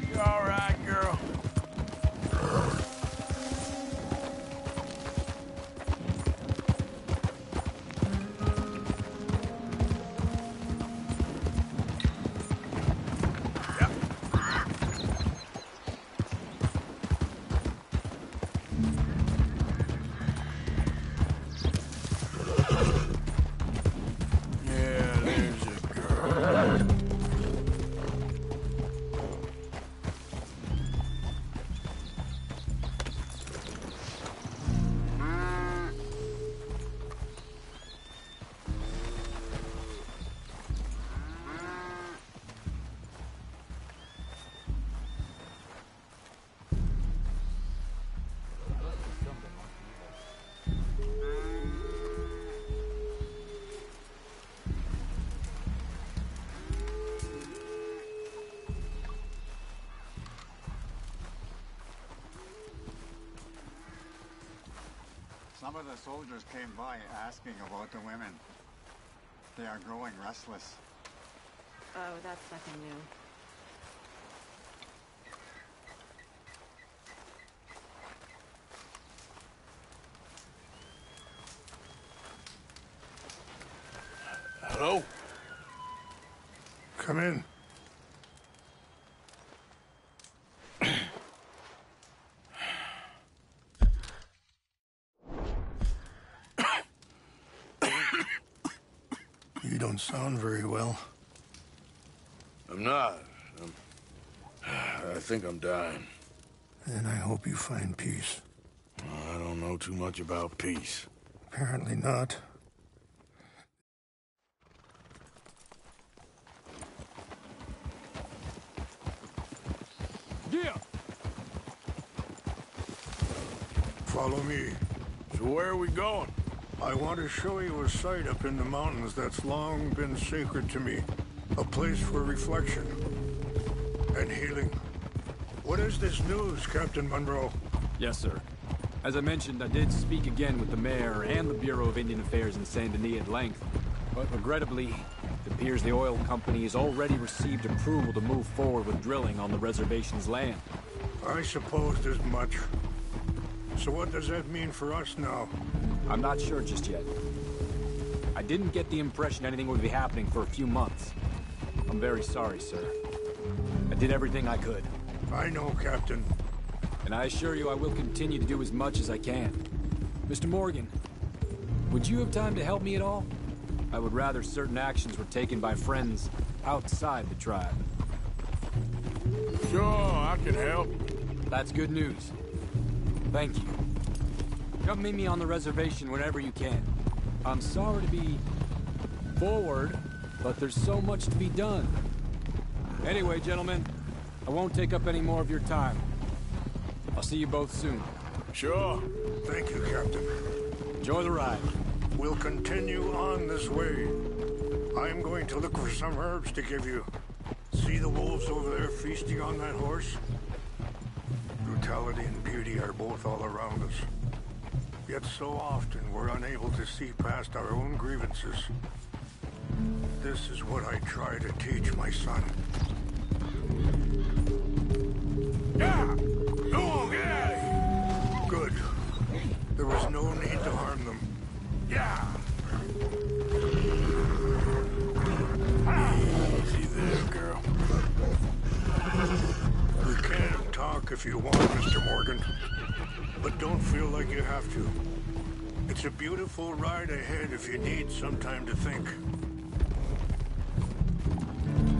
[SPEAKER 2] You all right, girl?
[SPEAKER 16] Some of the soldiers came by asking about the women. They are growing restless.
[SPEAKER 19] Oh, that's nothing new.
[SPEAKER 2] Hello?
[SPEAKER 6] Come in. You don't sound very well.
[SPEAKER 2] I'm not. I think I'm dying.
[SPEAKER 6] Then I hope you find peace.
[SPEAKER 2] I don't know too much about peace.
[SPEAKER 6] Apparently not.
[SPEAKER 2] Yeah.
[SPEAKER 6] Follow me.
[SPEAKER 2] So where are we going?
[SPEAKER 6] I want to show you a site up in the mountains that's long been sacred to me. A place for reflection and healing. What is this news, Captain Monroe?
[SPEAKER 14] Yes, sir. As I mentioned, I did speak again with the mayor and the Bureau of Indian Affairs in Saint Denis at length. But regrettably, it appears the oil company has already received approval to move forward with drilling on the reservation's land.
[SPEAKER 6] I supposed as much. So what does that mean for us now?
[SPEAKER 14] I'm not sure just yet. I didn't get the impression anything would be happening for a few months. I'm very sorry, sir. I did everything I could.
[SPEAKER 6] I know, Captain.
[SPEAKER 14] And I assure you I will continue to do as much as I can. Mr. Morgan, would you have time to help me at all? I would rather certain actions were taken by friends outside the tribe.
[SPEAKER 2] Sure, I can help.
[SPEAKER 14] That's good news. Thank you. Come meet me on the reservation whenever you can. I'm sorry to be forward, but there's so much to be done. Anyway, gentlemen, I won't take up any more of your time. I'll see you both soon.
[SPEAKER 2] Sure.
[SPEAKER 6] Thank you, Captain.
[SPEAKER 14] Enjoy the ride.
[SPEAKER 6] We'll continue on this way. I'm going to look for some herbs to give you. See the wolves over there feasting on that horse? Brutality and beauty are both all around us. Yet so often we're unable to see past our own grievances. This is what I try to teach my son.
[SPEAKER 2] Yeah! Go on, get out of here!
[SPEAKER 6] Good. There was no need to harm them.
[SPEAKER 2] Yeah! Easy there, girl.
[SPEAKER 6] We can talk if you want, Mr. Morgan. But don't feel like you have to. It's a beautiful ride ahead if you need some time to think.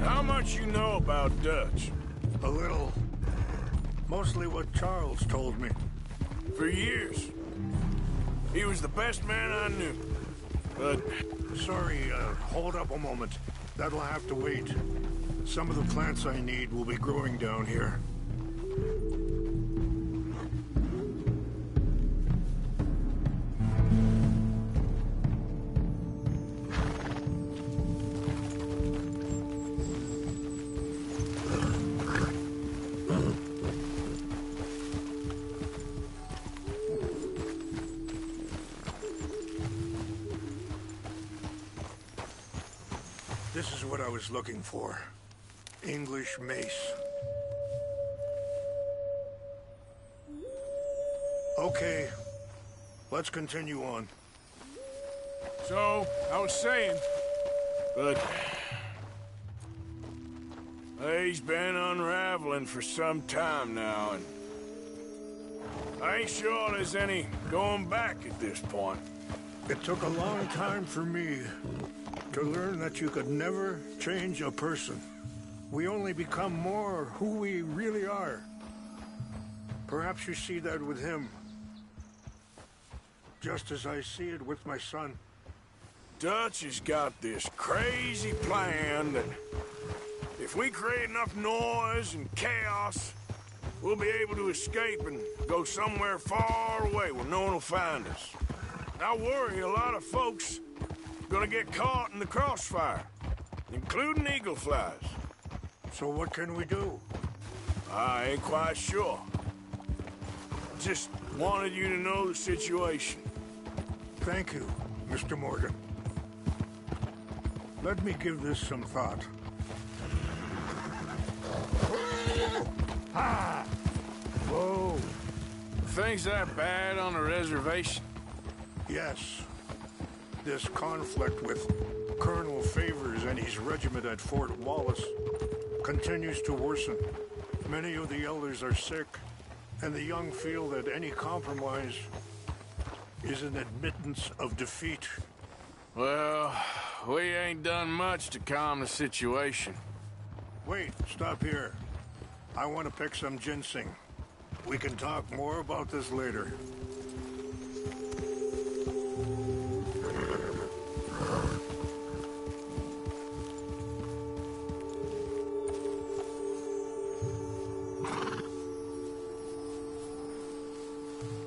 [SPEAKER 2] How much you know about Dutch?
[SPEAKER 6] A little. Mostly what Charles told me.
[SPEAKER 2] For years. He was the best man I knew. But...
[SPEAKER 6] Sorry, hold up a moment. That'll have to wait. Some of the plants I need will be growing down here. was looking for. English mace. Okay, let's continue on.
[SPEAKER 2] So, I was saying, but he's been unraveling for some time now, and I ain't sure there's any going back at this point.
[SPEAKER 6] It took a long time for me to learn that you could never change a person. We only become more who we really are. Perhaps you see that with him, just as I see it with my son.
[SPEAKER 2] Dutch has got this crazy plan that if we create enough noise and chaos, we'll be able to escape and go somewhere far away where no one will find us. I worry a lot of folks are gonna get caught in the crossfire, including eagle flies.
[SPEAKER 6] So what can we do?
[SPEAKER 2] I ain't quite sure. Just wanted you to know the situation.
[SPEAKER 6] Thank you, Mr. Morgan. Let me give this some thought.
[SPEAKER 2] Ah! Whoa. Things that bad on the reservation?
[SPEAKER 6] Yes. This conflict with Colonel Favors and his regiment at Fort Wallace continues to worsen. Many of the elders are sick, and the young feel that any compromise is an admittance of defeat.
[SPEAKER 2] Well, we ain't done much to calm the situation.
[SPEAKER 6] Wait, stop here. I want to pick some ginseng. We can talk more about this later.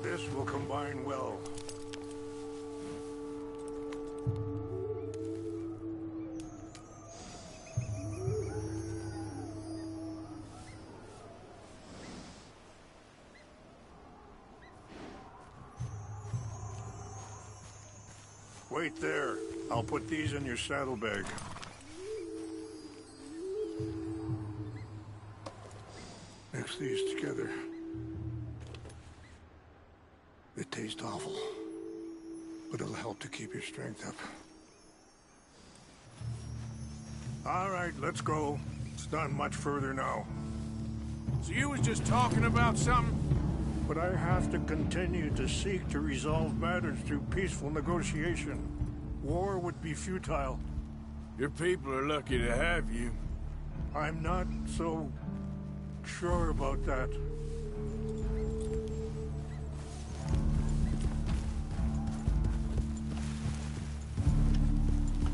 [SPEAKER 6] This will combine well. Wait there. I'll put these in your saddlebag. Mix these together. It tastes awful, but it'll help to keep your strength up. All right, let's go. It's not much further now.
[SPEAKER 2] So you was just talking about something?
[SPEAKER 6] But I have to continue to seek to resolve matters through peaceful negotiation. War would be futile.
[SPEAKER 2] Your people are lucky to have you.
[SPEAKER 6] I'm not so sure about that.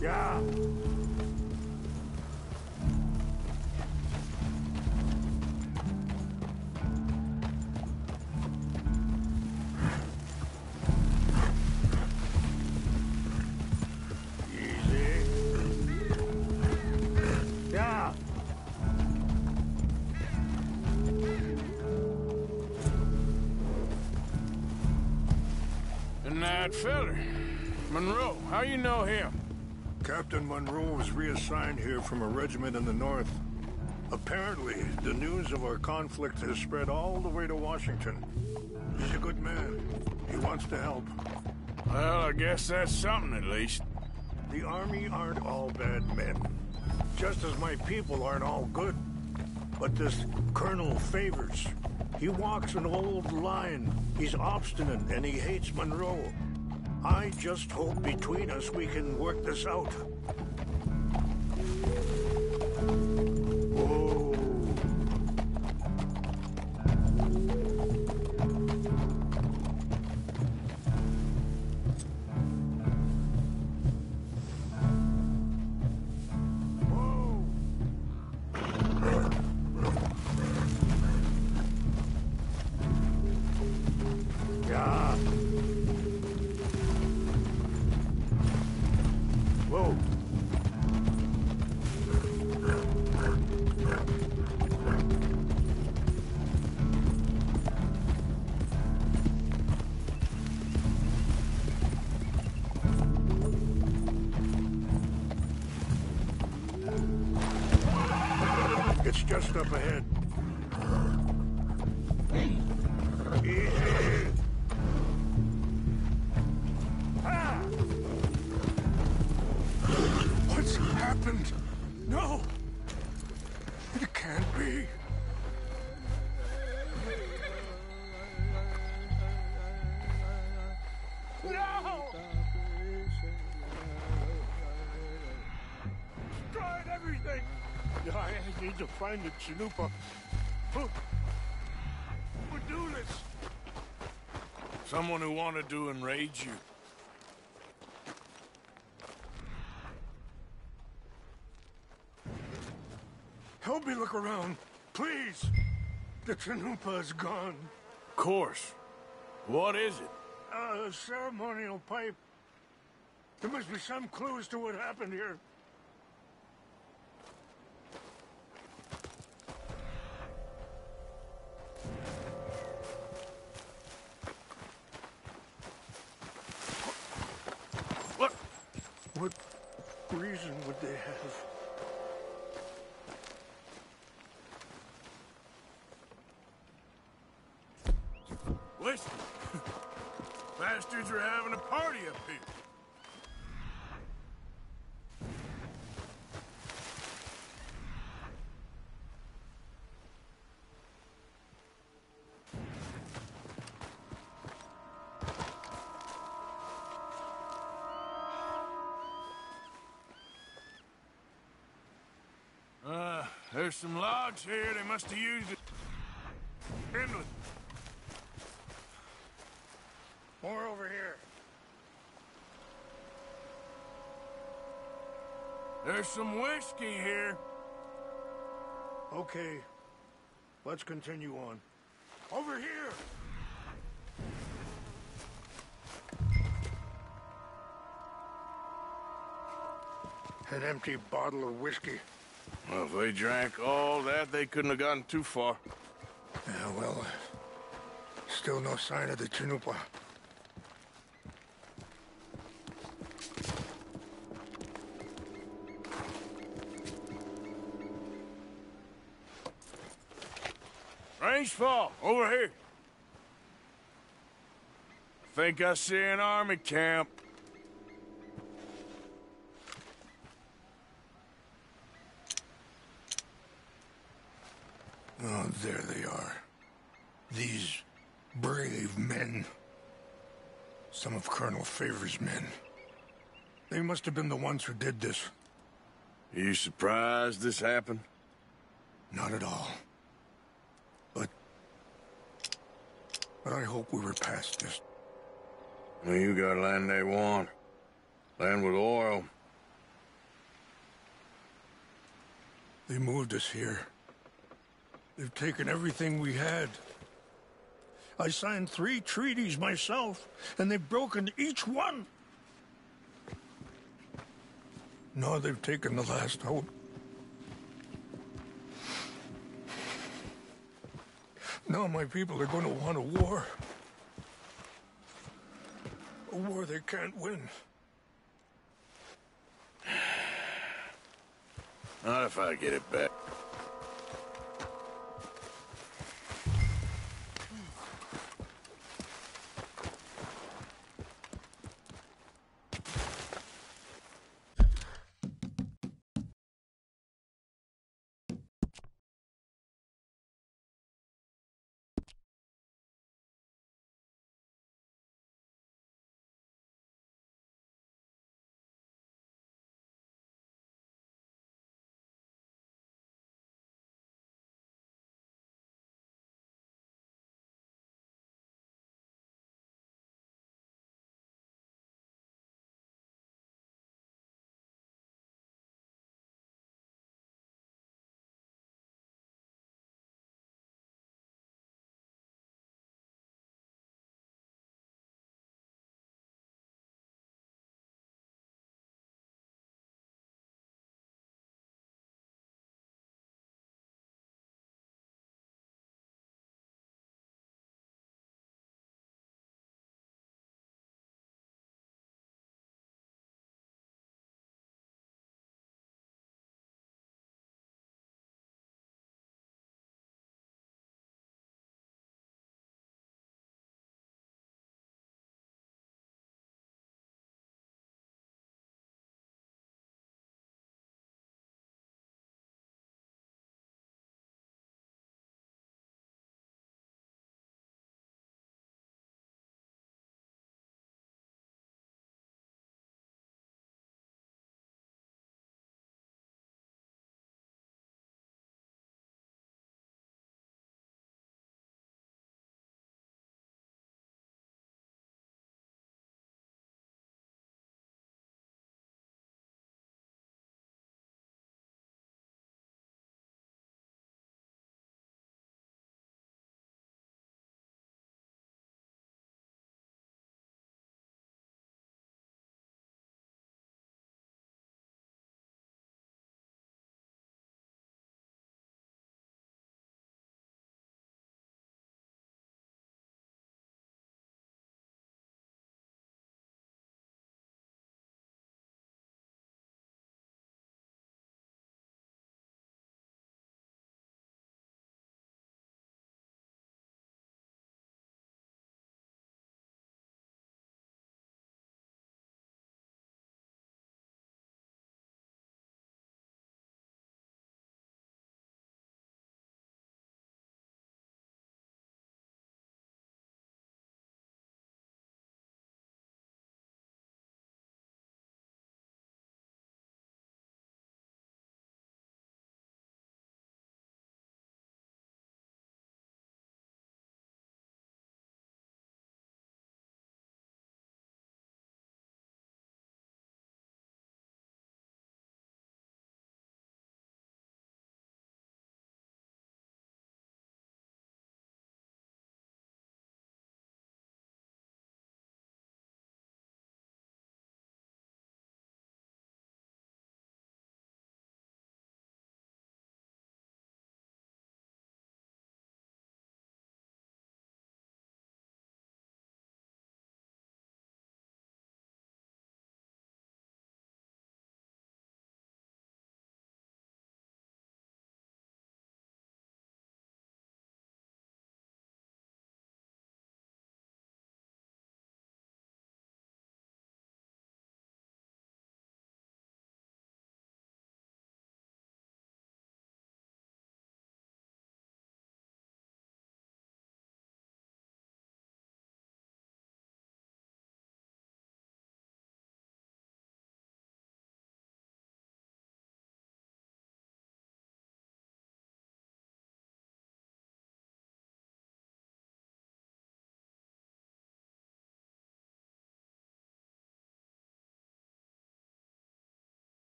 [SPEAKER 6] Yeah.
[SPEAKER 2] And that feller, Monroe, how you know him?
[SPEAKER 6] Captain Monroe was reassigned here from a regiment in the north. Apparently, the news of our conflict has spread all the way to Washington. He's a good man. He wants to help.
[SPEAKER 2] Well, I guess that's something at least.
[SPEAKER 6] The Army aren't all bad men. Just as my people aren't all good. But this Colonel Favors, he walks an old line. He's obstinate and he hates Monroe. I just hope between us we can work this out. Whoa. Yeah. Whoa. It's just up ahead. What's happened? No! It can't be. No! Destroyed everything! I need to find the Chanupa. Who would do this?
[SPEAKER 2] Someone who wanted to enrage you.
[SPEAKER 6] Help me look around, please. The Chanupa is gone.
[SPEAKER 2] Of course. What is it?
[SPEAKER 6] A ceremonial pipe. There must be some clue as to what happened here. What reason would they have?
[SPEAKER 2] Listen. Bastards are having a party up here. There's some logs here. They must have used it. Kindling.
[SPEAKER 6] More over here.
[SPEAKER 2] There's some whiskey here.
[SPEAKER 6] Okay. Let's continue on. Over here! An empty bottle of whiskey.
[SPEAKER 2] Well, if they drank all that, they couldn't have gotten too far.
[SPEAKER 6] Yeah, well, still no sign of the Chanupa.
[SPEAKER 2] Range fall, over here. Think I see an army camp.
[SPEAKER 6] Oh, there they are. These brave men. Some of Colonel Favor's men. They must have been the ones who did this.
[SPEAKER 2] Are you surprised this happened?
[SPEAKER 6] Not at all. But I hope we were past this.
[SPEAKER 2] Well, you got land they want. Land with oil.
[SPEAKER 6] They moved us here. They've taken everything we had. I signed 3 treaties myself, and they've broken each one. Now they've taken the last hope. Now my people are going to want a war. A war they can't win.
[SPEAKER 2] Not if I get it back.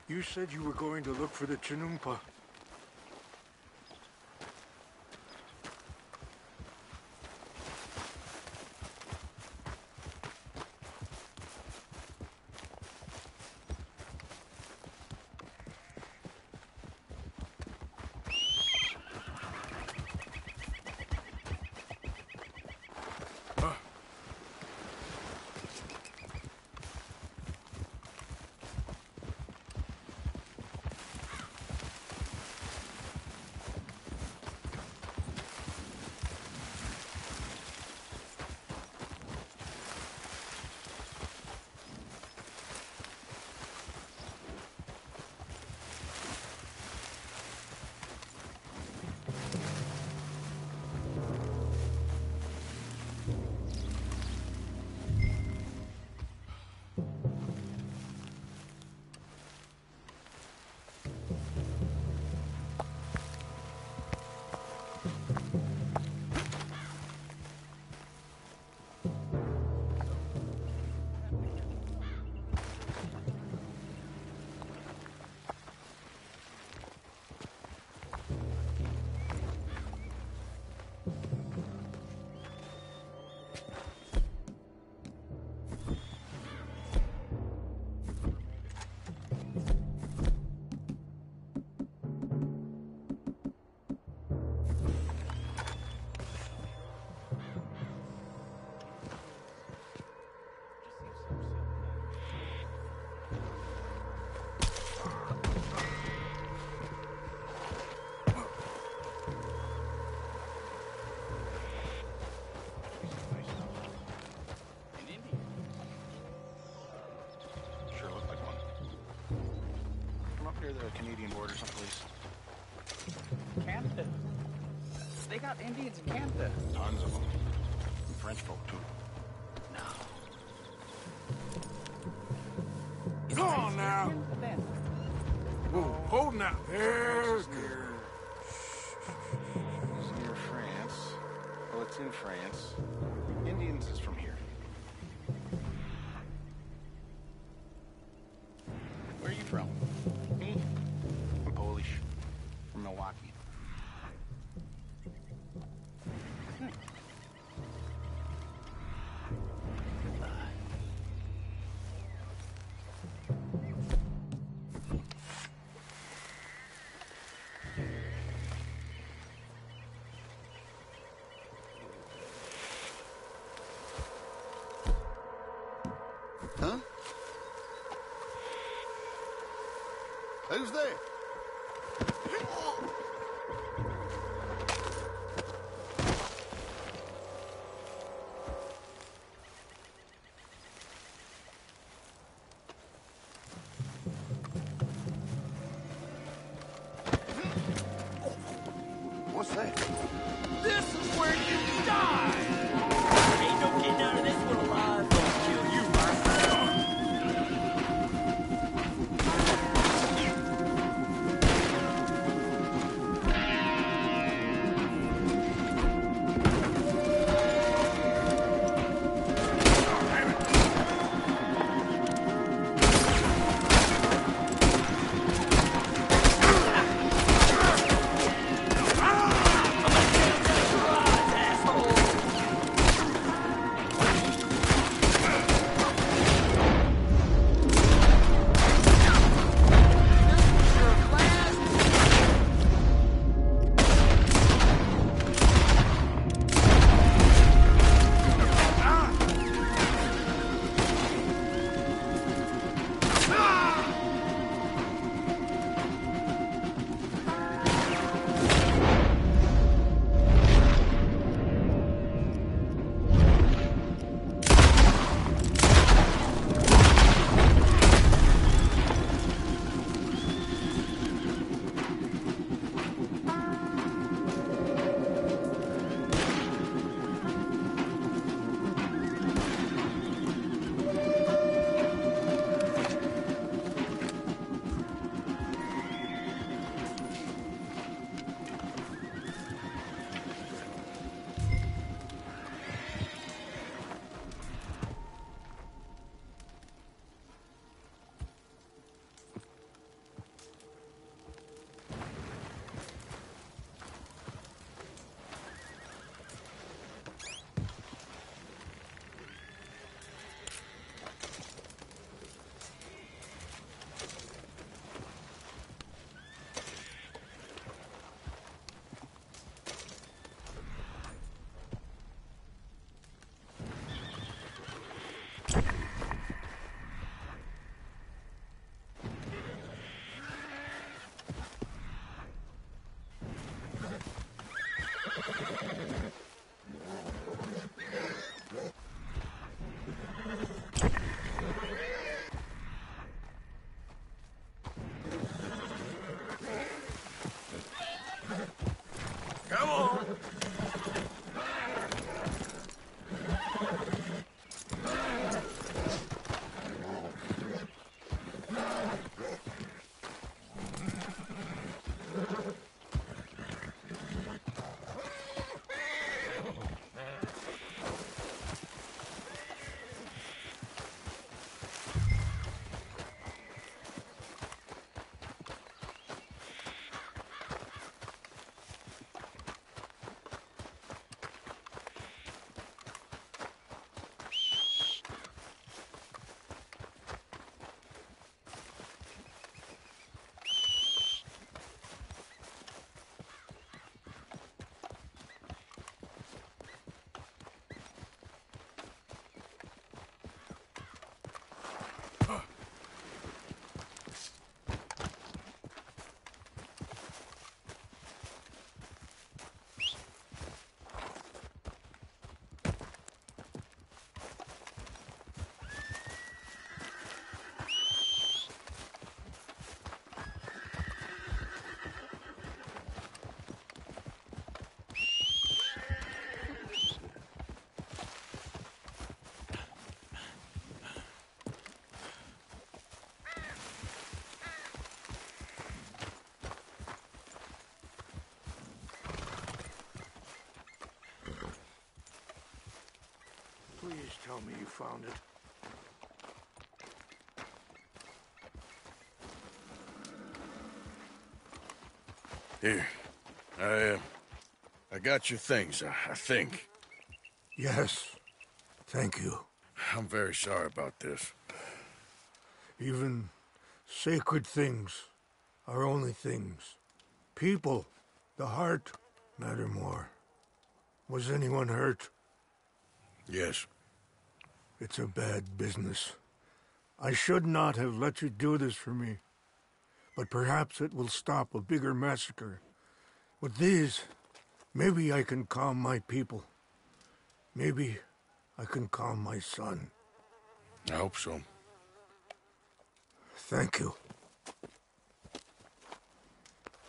[SPEAKER 6] You said you were going to look for the Chinumpa.
[SPEAKER 17] The Canadian border someplace.
[SPEAKER 3] Canada. They got Indians in Canada.
[SPEAKER 17] Tons of them. And French folk, too.
[SPEAKER 2] No. Come on now. Whoa, hold now. There's good.
[SPEAKER 17] It's near France. Well, it's in France. Indians is from here. Where are you from? Me? I'm Polish. From Milwaukee.
[SPEAKER 6] Huh? Who's there? What's that?
[SPEAKER 18] This is where you die! Ain't no getting out of this one alive. Gonna kill you, right?
[SPEAKER 6] me you found it.
[SPEAKER 2] Here. I got your things, I think.
[SPEAKER 6] Yes. Thank you.
[SPEAKER 2] I'm very sorry about this.
[SPEAKER 6] Even sacred things are only things. People, the heart, matter more. Was anyone hurt?
[SPEAKER 2] Yes.
[SPEAKER 6] It's a bad business. I should not have let you do this for me. But perhaps it will stop a bigger massacre. With these, maybe I can calm my people. Maybe I can calm my son.
[SPEAKER 2] I hope so.
[SPEAKER 6] Thank you.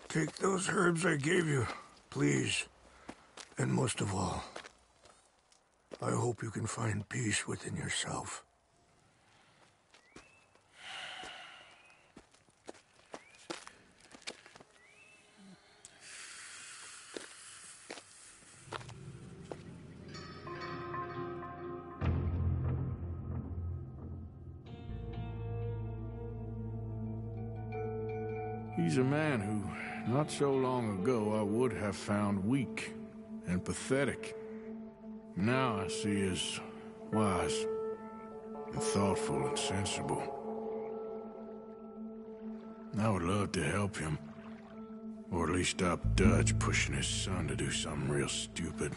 [SPEAKER 6] Take those herbs I gave you, please. And most of all, I hope you can find peace within yourself.
[SPEAKER 2] He's a man who, not so long ago, I would have found weak and pathetic. Now I see as wise and thoughtful and sensible. I would love to help him, or at least stop Dutch pushing his son to do something real stupid.